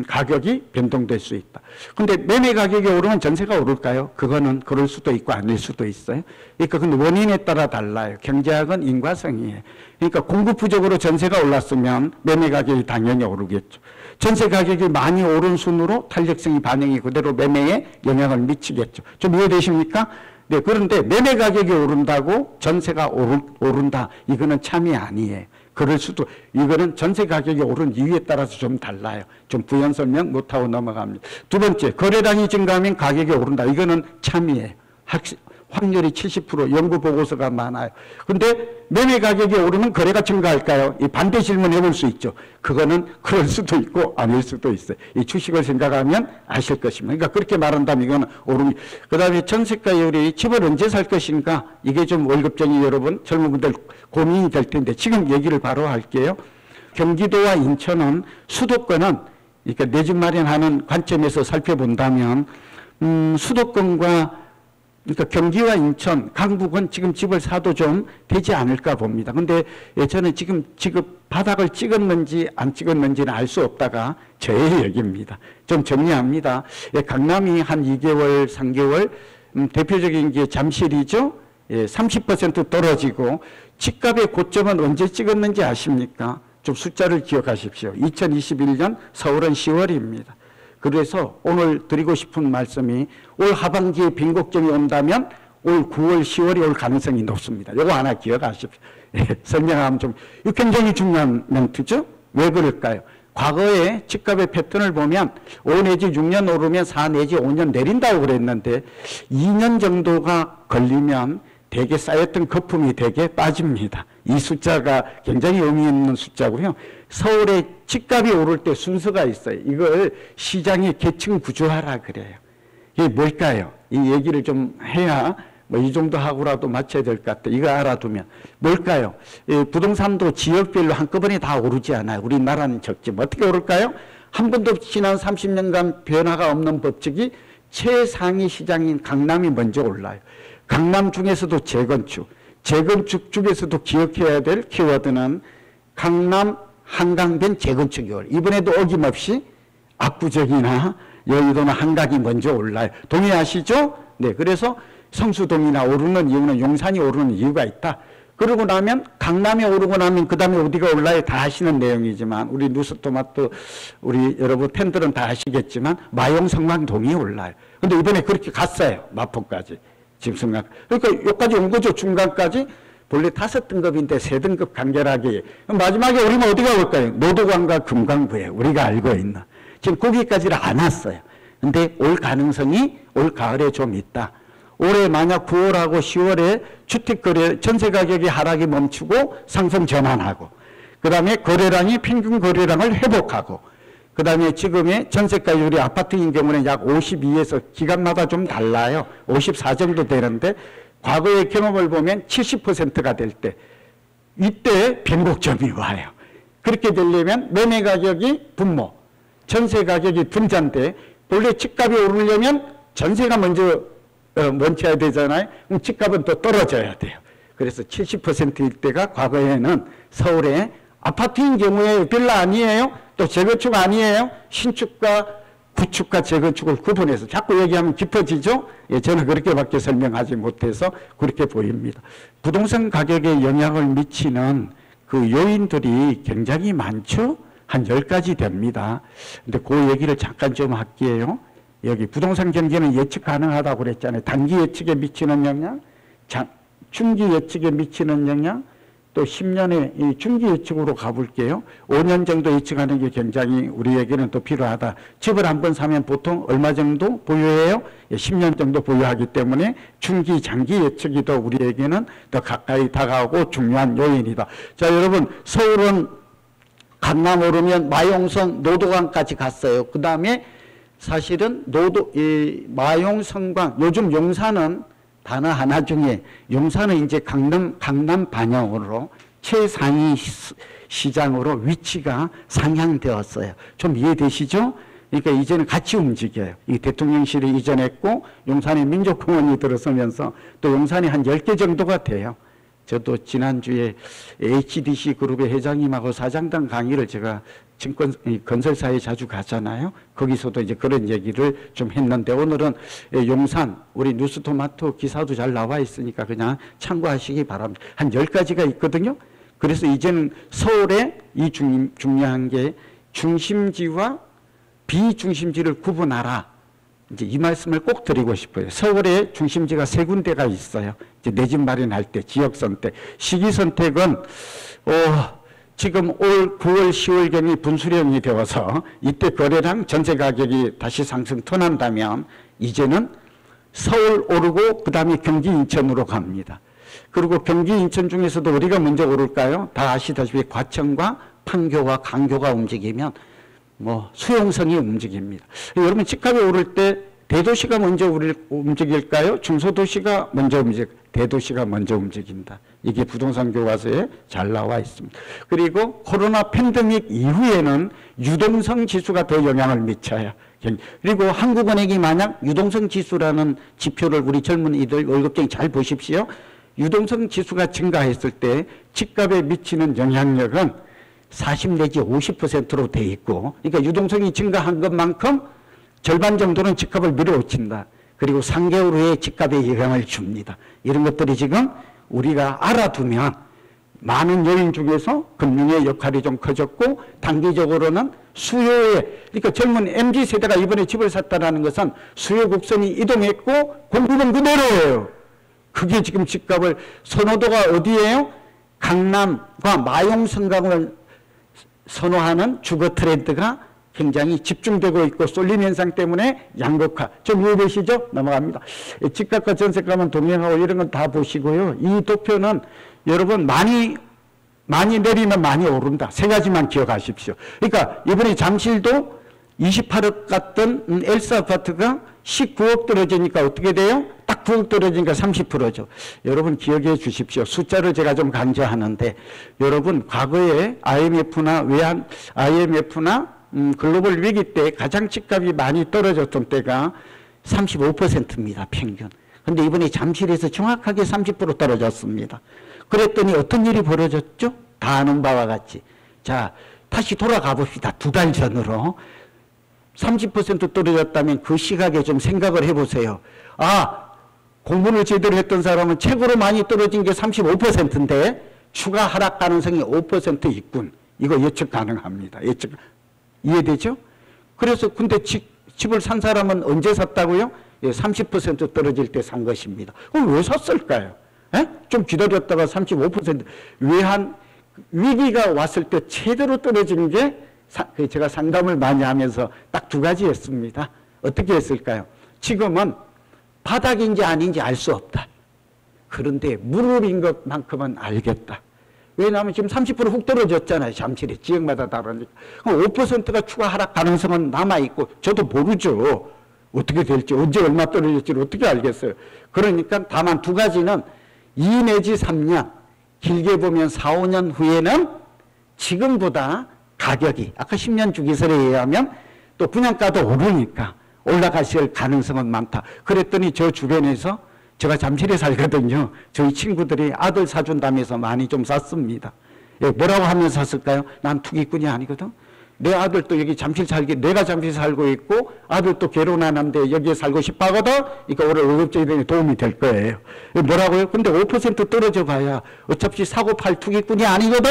가격이 변동될 수 있다. 근데 매매 가격이 오르면 전세가 오를까요? 그거는 그럴 수도 있고 아닐 수도 있어요. 그러니까 근데 원인에 따라 달라요. 경제학은 인과성이에요. 그러니까 공급 부족으로 전세가 올랐으면 매매 가격이 당연히 오르겠죠. 전세 가격이 많이 오른 순으로 탄력성이 반영이 그대로 매매에 영향을 미치겠죠. 좀 이해되십니까? 네, 그런데 매매 가격이 오른다고 전세가 오른다. 이거는 참이 아니에요. 그럴 수도, 이거는 전세 가격이 오른 이유에 따라서 좀 달라요. 좀 부연 설명 못하고 넘어갑니다. 두 번째, 거래량이 증가하면 가격이 오른다. 이거는 참이에요. 확률이 70% 연구 보고서가 많아요. 근데 매매 가격이 오르면 거래가 증가할까요? 이 반대 질문 해볼 수 있죠. 그거는 그럴 수도 있고 아닐 수도 있어요. 이 주식을 생각하면 아실 것입니다. 그러니까 그렇게 말한다면 이거는 오릅니다. 그 다음에 전세가율이 집을 언제 살 것인가? 이게 좀 월급쟁이 여러분, 젊은 분들 고민이 될 텐데 지금 얘기를 바로 할게요. 경기도와 인천은 수도권은 그러니까 내 집 마련하는 관점에서 살펴본다면 수도권과 그러니까 경기와 인천, 강북은 지금 집을 사도 좀 되지 않을까 봅니다. 근데 저는 지금 바닥을 찍었는지 안 찍었는지는 알 수 없다가 저의 얘기입니다. 좀 정리합니다. 강남이 한 2개월, 3개월, 대표적인 게 잠실이죠. 30% 떨어지고 집값의 고점은 언제 찍었는지 아십니까? 좀 숫자를 기억하십시오. 2021년 서울은 10월입니다. 그래서 오늘 드리고 싶은 말씀이 올 하반기에 빈곡점이 온다면 올 9월, 10월이 올 가능성이 높습니다. 이거 하나 기억하십시오. 설명하면 좀, 이거 굉장히 중요한 멘트죠? 왜 그럴까요? 과거에 집값의 패턴을 보면 5 내지 6년 오르면 4 내지 5년 내린다고 그랬는데 2년 정도가 걸리면 대개 쌓였던 거품이 대개 빠집니다. 이 숫자가 굉장히 의미 있는 숫자고요. 서울의 집값이 오를 때 순서가 있어요. 이걸 시장의 계층 구조화라 그래요. 이게 뭘까요? 이 얘기를 좀 해야 뭐 이 정도 하고라도 맞춰야 될 것 같아. 이거 알아두면 뭘까요? 부동산도 지역별로 한꺼번에 다 오르지 않아요. 우리나라는 적지만 어떻게 오를까요? 한 번도 지난 30년간 변화가 없는 법칙이 최상위 시장인 강남이 먼저 올라요. 강남 중에서도 재건축 중에서도 기억해야 될 키워드는 강남 한강변 재건축이 올라요. 이번에도 어김없이 압구정이나 여의도나 한강이 먼저 올라요. 동의하시죠? 네, 그래서 성수동이나 오르는 이유는 용산이 오르는 이유가 있다. 그러고 나면 강남이 오르고 나면 그 다음에 어디가 올라요? 다 아시는 내용이지만 우리 뉴스토마토 우리 여러분 팬들은 다 아시겠지만 마용 성광동이 올라요. 근데 이번에 그렇게 갔어요. 마포까지. 지금 순간. 그러니까 여기까지 온 거죠. 중간까지. 본래 5등급인데 3등급 간결하게. 마지막에 우리는 어디가 올까요? 노도관과 금강부에 우리가 알고 있는. 지금 거기까지는 안 왔어요. 근데 올 가능성이 올 가을에 좀 있다. 올해 만약 9월하고 10월에 주택거래 전세 가격이 하락이 멈추고 상승 전환하고 그 다음에 거래량이 평균 거래량을 회복하고 그 다음에 지금의 전세가율이 아파트인 경우는 약 52에서 기간마다 좀 달라요. 54 정도 되는데 과거의 경험을 보면 70%가 될 때 이때 변곡점이 와요. 그렇게 되려면 매매 가격이 분모, 전세 가격이 분자인데 본래 집값이 오르려면 전세가 먼저 멈춰야 되잖아요. 그럼 집값은 또 떨어져야 돼요. 그래서 70%일 때가 과거에는 서울에 아파트인 경우에 빌라 아니에요? 또 재건축 아니에요? 신축과 구축과 재건축을 구분해서 자꾸 얘기하면 깊어지죠? 예, 저는 그렇게밖에 설명하지 못해서 그렇게 보입니다. 부동산 가격에 영향을 미치는 그 요인들이 굉장히 많죠? 한 10가지 됩니다. 근데 그 얘기를 잠깐 좀 할게요. 여기 부동산 경제는 예측 가능하다고 그랬잖아요. 단기 예측에 미치는 영향, 중기 예측에 미치는 영향, 또 10년의 이 중기 예측으로 가볼게요. 5년 정도 예측하는 게 굉장히 우리에게는 더 필요하다. 집을 한 번 사면 보통 얼마 정도 보유해요? 10년 정도 보유하기 때문에 중기, 장기 예측이 더 우리에게는 더 가까이 다가오고 중요한 요인이다. 자, 여러분, 서울은 강남 오르면 마용성, 노도강까지 갔어요. 그 다음에 사실은 마용, 성광, 요즘 용산은 단어 하나 중에 용산은 이제 강남 반영으로 최상위 시장으로 위치가 상향되었어요. 좀 이해되시죠? 그러니까 이제는 같이 움직여요. 이 대통령실이 이전했고 용산에 민족공원이 들어서면서 또 용산이 한 10개 정도가 돼요. 저도 지난주에 HDC 그룹의 회장님하고 사장단 강의를 제가 건설사에 자주 가잖아요. 거기서도 이제 그런 얘기를 좀 했는데 오늘은 용산 우리 뉴스토마토 기사도 잘 나와 있으니까 그냥 참고하시기 바랍니다. 한 10가지가 있거든요. 그래서 이제는 서울에 이 중요한 게 중심지와 비중심지를 구분하라. 이제 이 말씀을 꼭 드리고 싶어요. 서울에 중심지가 3군데가 있어요. 이제 내 집 마련할 때, 지역 선택. 시기 선택은, 지금 올 9월, 10월경이 분수령이 되어서 이때 거래량 전세 가격이 다시 상승 턴한다면 이제는 서울 오르고 그 다음에 경기 인천으로 갑니다. 그리고 경기 인천 중에서도 우리가 먼저 오를까요? 다 아시다시피 과천과 판교와 강교가 움직이면 수용성이 움직입니다. 여러분 집값이 오를 때 대도시가 먼저 움직일까요? 중소도시가 먼저 대도시가 먼저 움직인다. 이게 부동산 교과서에 잘 나와 있습니다. 그리고 코로나 팬데믹 이후에는 유동성 지수가 더 영향을 미쳐요. 그리고 한국은행이 만약 유동성 지수라는 지표를 우리 젊은이들 월급쟁이 잘 보십시오. 유동성 지수가 증가했을 때 집값에 미치는 영향력은 40 내지 50%로 돼 있고, 그러니까 유동성이 증가한 것만큼 절반 정도는 집값을 밀어붙인다. 그리고 3개월 후에 집값에 영향을 줍니다. 이런 것들이 지금 우리가 알아두면 많은 요인 중에서 금융의 역할이 좀 커졌고, 단기적으로는 수요에, 그러니까 젊은 MZ세대가 이번에 집을 샀다는 것은 수요 곡선이 이동했고 공급은 그대로예요. 그게 지금 집값을, 선호도가 어디예요? 강남과 마용 성광을 선호하는 주거 트렌드가 굉장히 집중되고 있고 쏠림 현상 때문에 양극화. 좀 이해되시죠? 넘어갑니다. 집값과 전세값은 동행하고 이런 건 다 보시고요. 이 도표는 여러분 많이 내리면 많이 오른다. 세 가지만 기억하십시오. 그러니까 이번에 잠실도 28억 갔던 엘사 아파트가 19억 떨어지니까 어떻게 돼요? 딱 9억 떨어지니까 30%죠. 여러분 기억해 주십시오. 숫자를 제가 좀 강조하는데 여러분 과거에 IMF나 글로벌 위기 때 가장 집값이 많이 떨어졌던 때가 35%입니다. 평균. 근데 이번에 잠실에서 정확하게 30% 떨어졌습니다. 그랬더니 어떤 일이 벌어졌죠? 다 아는 바와 같이. 자, 다시 돌아가 봅시다. 2달 전으로. 30% 떨어졌다면 그 시각에 좀 생각을 해보세요. 아, 공부를 제대로 했던 사람은 최고로 많이 떨어진 게 35%인데 추가 하락 가능성이 5% 있군. 이거 예측 가능합니다. 예측. 이해되죠? 그래서 근데 집을 산 사람은 언제 샀다고요? 30% 떨어질 때 산 것입니다. 그럼 왜 샀을까요? 좀 기다렸다가 35% 외환 위기가 왔을 때 제대로 떨어진 게 제가 상담을 많이 하면서 딱 2가지였습니다. 어떻게 했을까요? 지금은 바닥인지 아닌지 알 수 없다. 그런데 무릎인 것만큼은 알겠다. 왜냐하면 지금 30% 훅 떨어졌잖아요. 잠실에 지역마다 다르니까. 그럼 5%가 추가 하락 가능성은 남아있고 저도 모르죠. 어떻게 될지 언제 얼마 떨어질지를 어떻게 알겠어요. 그러니까 다만 2가지는 2 내지 3년 길게 보면 4, 5년 후에는 지금보다 가격이 아까 10년 주기설에 의하면 또 분양가도 오르니까 올라가실 가능성은 많다. 그랬더니 저 주변에서 제가 잠실에 살거든요. 저희 친구들이 아들 사준다면서 많이 좀 샀습니다. 뭐라고 하면서 샀을까요? 난 투기꾼이 아니거든. 내 아들도 여기 잠실 내가 잠실 살고 있고 아들도 결혼 안 하는데 여기에 살고 싶어 하거든. 그러니까 올해 월급제도에 도움이 될 거예요. 뭐라고요? 근데 5% 떨어져 봐야 어차피 사고 팔 투기꾼이 아니거든.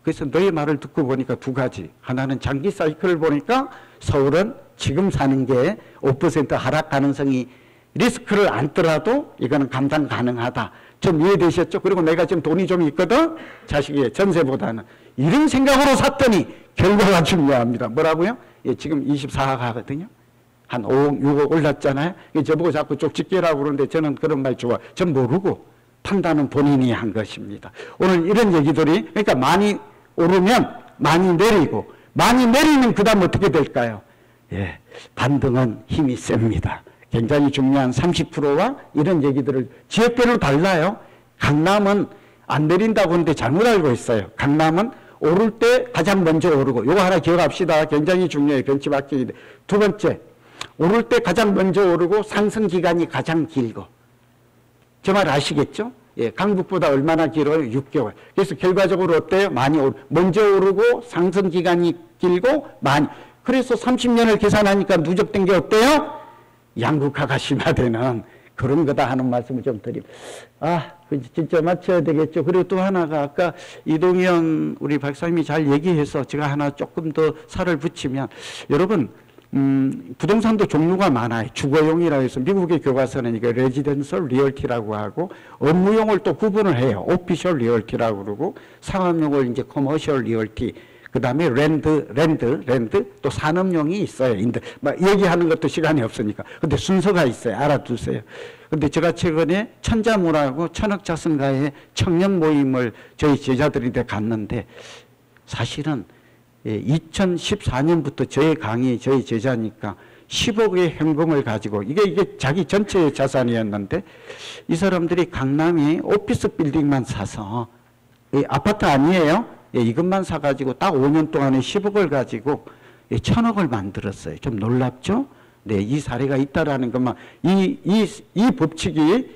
그래서 너의 말을 듣고 보니까 2가지. 하나는 장기 사이클을 보니까 서울은 지금 사는 게 5% 하락 가능성이 리스크를 안더라도 이거는 감당 가능하다. 좀 이해되셨죠? 그리고 내가 지금 돈이 좀 있거든? 자식의 전세보다는. 이런 생각으로 샀더니 결과가 중요합니다. 뭐라고요? 지금 24억 하거든요. 한 5억, 6억 올랐잖아요. 저보고 자꾸 쪽집게라고 그러는데 저는 그런 말 좋아. 전 모르고 판단은 본인이 한 것입니다. 오늘 이런 얘기들이 그러니까 많이 오르면 많이 내리고 많이 내리면 그 다음 어떻게 될까요? 반등은 힘이 셉니다. 굉장히 중요한 30%와 이런 얘기들을 지역별로 달라요. 강남은 안 내린다고 하는데 잘못 알고 있어요. 강남은 오를 때 가장 먼저 오르고 이거 하나 기억합시다. 굉장히 중요해요. 벤치마킹이. 2번째, 오를 때 가장 먼저 오르고 상승 기간이 가장 길고. 저 말 아시겠죠? 강북보다 얼마나 길어요? 6개월. 그래서 결과적으로 어때요? 먼저 오르고 상승 기간이 길고 많이. 그래서 30년을 계산하니까 누적된 게 어때요? 양극화가 심화되는 그런 거다 하는 말씀을 좀 드립니다. 진짜 맞춰야 되겠죠. 그리고 또 하나가 아까 이동현 우리 박사님이 잘 얘기해서 제가 하나 조금 더 살을 붙이면 여러분 부동산도 종류가 많아요. 주거용이라고 해서 미국의 교과서는 이게 레지던셜 리얼티라고 하고 업무용을 또 구분을 해요. 오피셜 리얼티라고 그러고 상업용을 이제 커머셜 리얼티. 그 다음에 랜드, 또 산업용이 있어요. 얘기하는 것도 시간이 없으니까. 근데 순서가 있어요. 알아두세요. 근데 제가 최근에 천자무라고 천억자선가의 청년 모임을 저희 제자들인데 갔는데 사실은 2014년부터 저희 강의, 저희 제자니까 10억의 현금을 가지고 이게 자기 전체의 자산이었는데 이 사람들이 강남에 오피스 빌딩만 사서 아파트 아니에요. 이것만 사가지고 딱 5년 동안에 10억을 가지고 1000억을 만들었어요. 좀 놀랍죠? 이 사례가 있다라는 것만, 이 법칙이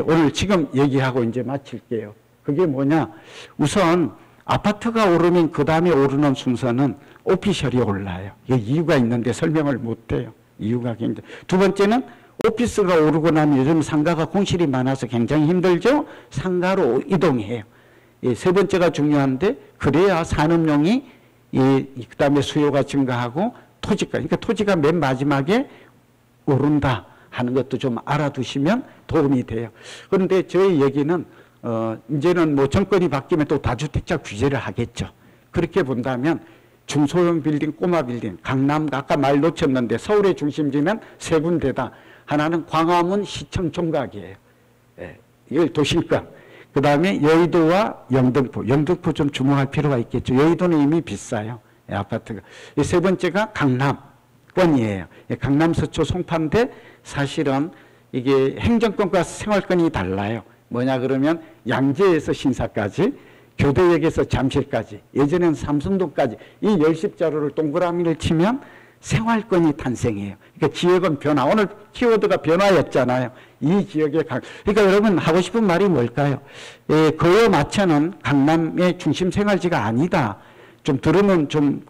오늘 지금 얘기하고 이제 마칠게요. 그게 뭐냐? 우선 아파트가 오르면 그 다음에 오르는 순서는 오피셜이 올라요. 이유가 있는데 설명을 못 해요. 이유가 굉장히. 2번째는 오피스가 오르고 나면 요즘 상가가 공실이 많아서 굉장히 힘들죠? 상가로 이동해요. 3번째가 중요한데 그래야 산업용이 그 다음에 수요가 증가하고 토지가, 그러니까 토지가 맨 마지막에 오른다 하는 것도 좀 알아두시면 도움이 돼요. 그런데 저희 얘기는 이제는 뭐 정권이 바뀌면 또 다주택자 규제를 하겠죠. 그렇게 본다면 중소형 빌딩, 꼬마 빌딩, 강남 아까 말 놓쳤는데 서울의 중심지는 세 군데다. 하나는 광화문 시청 종각이에요. 예, 이걸 도심감. 그 다음에 여의도와 영등포. 영등포 좀 주목할 필요가 있겠죠. 여의도는 이미 비싸요. 예, 아파트가. 세 번째가 강남권이에요. 예, 강남, 서초, 송파인데 사실은 이게 행정권과 생활권이 달라요. 뭐냐 그러면 양재에서 신사까지, 교대역에서 잠실까지, 예전에는 삼성동까지 이 10십자로를 동그라미를 치면 생활권이 탄생해요. 그러니까 지역은 변화. 오늘 키워드가 변화였잖아요. 이 지역의 그러니까 여러분 하고 싶은 말이 뭘까요? 거여 마천은 강남의 중심 생활지가 아니다. 좀 들으면 좀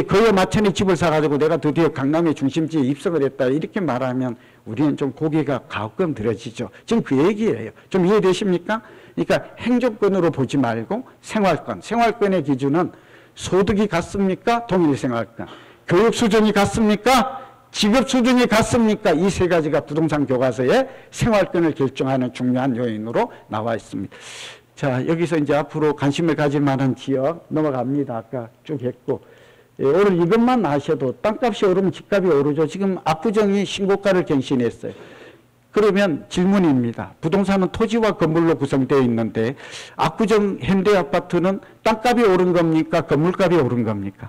거여 마천의 집을 사가지고 내가 드디어 강남의 중심지에 입성을 했다 이렇게 말하면 우리는 좀 고개가 가끔 들어지죠. 지금 그 얘기예요. 좀 이해되십니까? 그러니까 행정권으로 보지 말고 생활권. 생활권의 기준은 소득이 같습니까? 동일 생활권. 교육 수준이 같습니까? 직업 수준이 같습니까? 이 세 가지가 부동산 교과서에 생활권을 결정하는 중요한 요인으로 나와 있습니다. 자, 여기서 이제 앞으로 관심을 가질 만한 지역 넘어갑니다. 아까 쭉 했고. 오늘 이것만 아셔도 땅값이 오르면 집값이 오르죠. 지금 압구정이 신고가를 갱신했어요. 그러면 질문입니다. 부동산은 토지와 건물로 구성되어 있는데 압구정 현대아파트는 땅값이 오른 겁니까? 건물값이 오른 겁니까?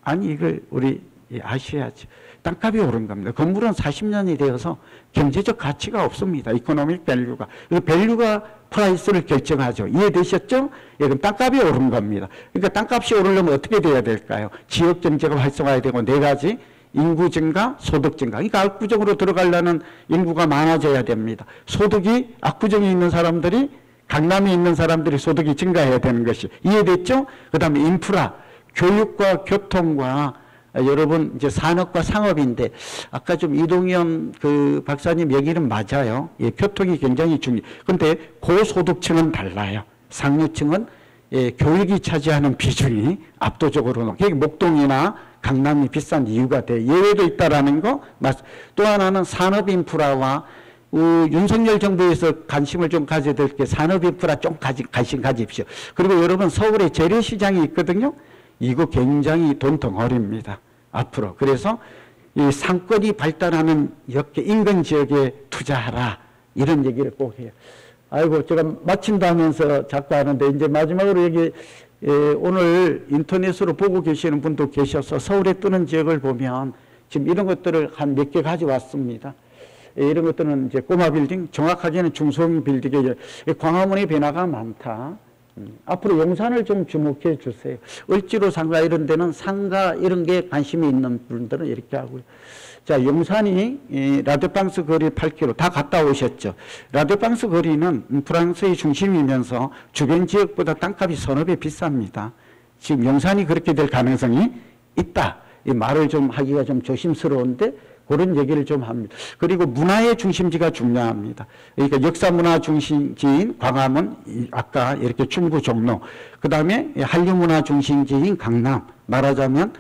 아니 이걸 우리 아셔야죠. 땅값이 오른 겁니다. 건물은 40년이 되어서 경제적 가치가 없습니다. 이코노믹 밸류가. 그 밸류가 프라이스를 결정하죠. 이해되셨죠? 예, 그럼 땅값이 오른 겁니다. 그러니까 땅값이 오르려면 어떻게 돼야 될까요? 지역 경제가 활성화해야 되고 네 가지. 인구 증가, 소득 증가. 그러니까 압구정으로 들어가려는 인구가 많아져야 됩니다. 소득이 압구정에 있는 사람들이 강남에 있는 사람들이 소득이 증가해야 되는 것이 이해됐죠? 그 다음에 인프라, 교육과 교통과 여러분 이제 산업과 상업인데 아까 좀 이동현 그 박사님 얘기는 맞아요. 예, 교통이 굉장히 중요해요. 그런데 고소득층은 달라요. 상류층은 예, 교육이 차지하는 비중이 압도적으로 높고 목동이나 강남이 비싼 이유가 돼. 예외도 있다라는 거. 또 하나는 산업 인프라와 윤석열 정부에서 관심을 좀 가져야 될 게 산업 인프라 좀 관심 가집시오. 그리고 여러분 서울에 재래시장이 있거든요. 이거 굉장히 돈 덩어리입니다. 앞으로. 그래서 이 상권이 발달하는 인근 지역에 투자하라. 이런 얘기를 꼭 해요. 아이고, 제가 마친다면서 자꾸 하는데, 이제 마지막으로 여기, 오늘 인터넷으로 보고 계시는 분도 계셔서 서울에 뜨는 지역을 보면 지금 이런 것들을 한 몇 개 가져왔습니다. 이런 것들은 이제 꼬마 빌딩, 정확하게는 중소형 빌딩에 광화문의 변화가 많다. 앞으로 용산을 좀 주목해 주세요. 을지로 상가 이런 데는 상가 이런 게 관심이 있는 분들은 이렇게 하고요. 자, 용산이 라데팡스 거리 8km 다 갔다 오셨죠. 라데팡스 거리는 프랑스의 중심이면서 주변 지역보다 땅값이 서너 배 비쌉니다. 지금 용산이 그렇게 될 가능성이 있다. 이 말을 좀 하기가 좀 조심스러운데 그런 얘기를 좀 합니다. 그리고 문화의 중심지가 중요합니다. 그러니까 역사 문화 중심지인 광화문, 아까 이렇게 충북 종로, 그 다음에 한류 문화 중심지인 강남, 말하자면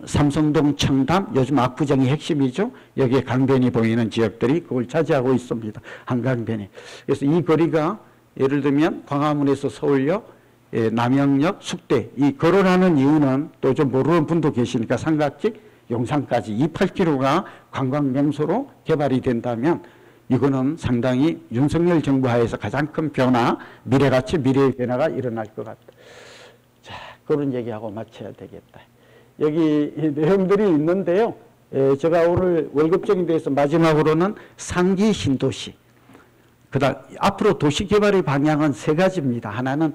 삼성동, 청담, 요즘 압구정이 핵심이죠. 여기에 강변이 보이는 지역들이 그걸 차지하고 있습니다. 한강변이. 그래서 이 거리가 예를 들면 광화문에서 서울역, 남영역, 숙대, 이 거론하는 이유는 또 좀 모르는 분도 계시니까 삼각지, 용산까지 이 8km가 관광 명소로 개발이 된다면 이거는 상당히 윤석열 정부 하에서 가장 큰 변화, 미래가치, 미래의 변화가 일어날 것 같다. 자, 그런 얘기하고 마쳐야 되겠다. 여기 내용들이 있는데요. 제가 오늘 월급적인 데에서 마지막으로는 상기 신도시. 그다음 앞으로 도시개발의 방향은 세 가지입니다. 하나는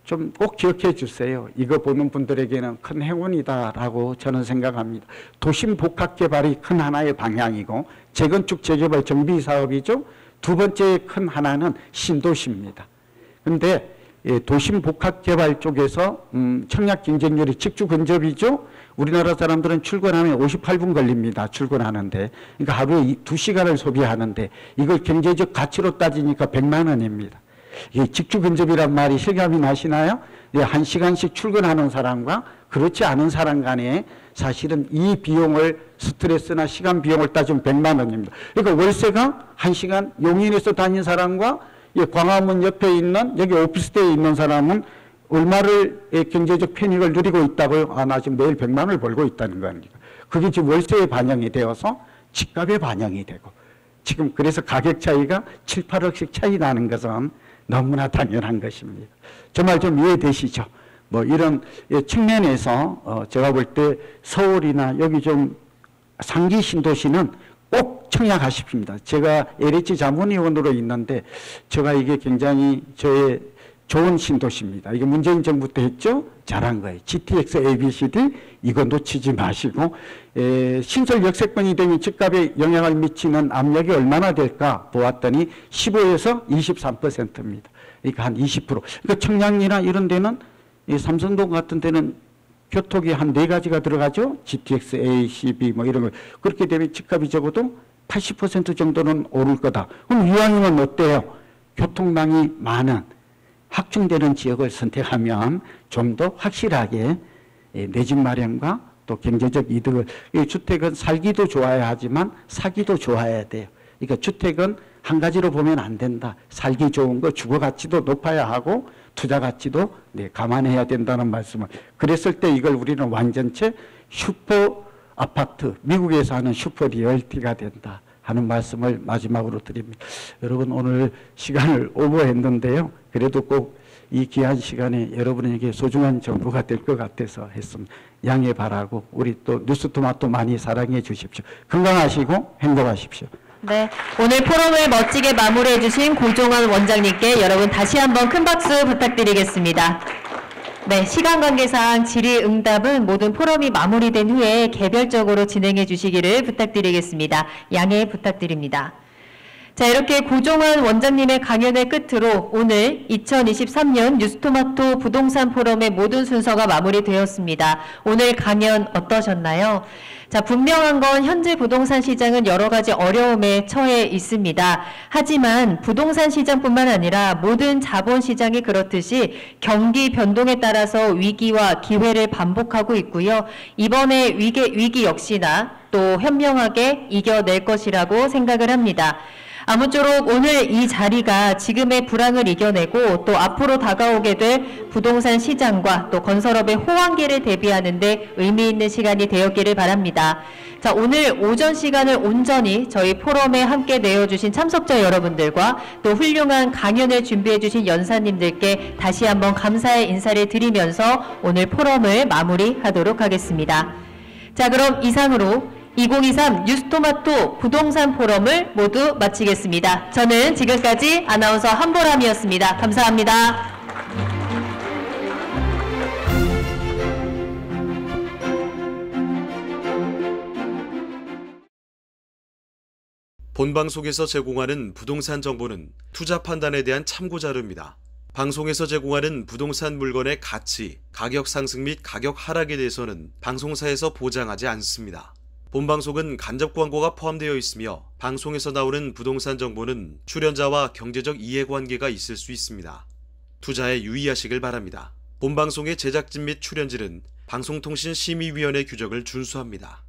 좀 꼭 기억해 주세요. 이거 보는 분들에게는 큰 행운이다라고 저는 생각합니다. 도심 복합 개발이 큰 하나의 방향이고 재건축 재개발 정비 사업이죠. 두 번째 큰 하나는 신도시입니다. 그런데 도심 복합 개발 쪽에서 청약 경쟁률이 직주 근접이죠. 우리나라 사람들은 출근하면 58분 걸립니다. 출근하는데. 그러니까 하루에 2시간을 소비하는데 이걸 경제적 가치로 따지니까 100만 원입니다. 이 직주 근접이란 말이 실감이 나시나요? 1시간씩 출근하는 사람과 그렇지 않은 사람 간에 사실은 이 비용을 스트레스나 시간 비용을 따지면 100만 원입니다. 그러니까 월세가 1시간 용인에서 다닌 사람과 광화문 옆에 있는 여기 오피스텔에 있는 사람은 얼마를 경제적 편익을 누리고 있다고요? 아, 나 지금 매일 100만 원을 벌고 있다는 거 아닙니까? 그게 지금 월세에 반영이 되어서 집값에 반영이 되고 지금 그래서 가격 차이가 7, 8억씩 차이 나는 것은 너무나 당연한 것입니다. 정말 좀 이해되시죠? 뭐 이런 측면에서 제가 볼 때 서울이나 여기 좀 상기 신도시는 꼭 청약하십니다. 제가 LH 자문위원으로 있는데 제가 이게 굉장히 저의 좋은 신도시입니다. 이게 문재인 정부 때 했죠? 잘한 거예요. GTX ABCD 이거 놓치지 마시고 신설 역세권이 되면 집값에 영향을 미치는 압력이 얼마나 될까 보았더니 15에서 23%입니다. 그러니까 한 20%. 그러니까 청량리나 이런 데는 이 삼성동 같은 데는 교통이 한 4가지가 들어가죠. GTX A, C, B 뭐 이런 거. 그렇게 되면 집값이 적어도 80% 정도는 오를 거다. 그럼 이왕이면 어때요? 교통량이 많은 확충되는 지역을 선택하면 좀 더 확실하게 내 집 마련과 또 경제적 이득을, 주택은 살기도 좋아야 하지만 사기도 좋아야 돼요. 그러니까 주택은 한 가지로 보면 안 된다. 살기 좋은 거 주거 가치도 높아야 하고 투자 가치도 감안해야 된다는 말씀을. 그랬을 때 이걸 우리는 완전체 슈퍼 아파트, 미국에서 하는 슈퍼 리얼티가 된다 하는 말씀을 마지막으로 드립니다. 여러분 오늘 시간을 오버했는데요. 그래도 꼭 이 귀한 시간에 여러분에게 소중한 정보가 될 것 같아서 했습니다. 양해 바라고 우리 또 뉴스토마토 많이 사랑해 주십시오. 건강하시고 행복하십시오. 네, 오늘 포럼을 멋지게 마무리해 주신 고종환 원장님께 여러분 다시 한번 큰 박수 부탁드리겠습니다. 네, 시간 관계상 질의응답은 모든 포럼이 마무리된 후에 개별적으로 진행해 주시기를 부탁드리겠습니다. 양해 부탁드립니다. 자, 이렇게 고종환 원장님의 강연을 끝으로 오늘 2023년 뉴스토마토 부동산 포럼의 모든 순서가 마무리되었습니다. 오늘 강연 어떠셨나요? 자, 분명한 건 현재 부동산 시장은 여러 가지 어려움에 처해 있습니다. 하지만 부동산 시장뿐만 아니라 모든 자본 시장이 그렇듯이 경기 변동에 따라서 위기와 기회를 반복하고 있고요. 이번에 위기 역시나 또 현명하게 이겨낼 것이라고 생각을 합니다. 아무쪼록 오늘 이 자리가 지금의 불황을 이겨내고 또 앞으로 다가오게 될 부동산 시장과 또 건설업의 호황기를 대비하는 데 의미 있는 시간이 되었기를 바랍니다. 자, 오늘 오전 시간을 온전히 저희 포럼에 함께 내어주신 참석자 여러분들과 또 훌륭한 강연을 준비해 주신 연사님들께 다시 한번 감사의 인사를 드리면서 오늘 포럼을 마무리하도록 하겠습니다. 자, 그럼 이상으로 2023 뉴스토마토 부동산 포럼을 모두 마치겠습니다. 저는 지금까지 아나운서 한보람이었습니다. 감사합니다. 본 방송에서 제공하는 부동산 정보는 투자 판단에 대한 참고 자료입니다. 방송에서 제공하는 부동산 물건의 가치, 가격 상승 및 가격 하락에 대해서는 방송사에서 보장하지 않습니다. 본 방송은 간접 광고가 포함되어 있으며 방송에서 나오는 부동산 정보는 출연자와 경제적 이해관계가 있을 수 있습니다. 투자에 유의하시길 바랍니다. 본 방송의 제작진 및 출연진은 방송통신심의위원회 규정을 준수합니다.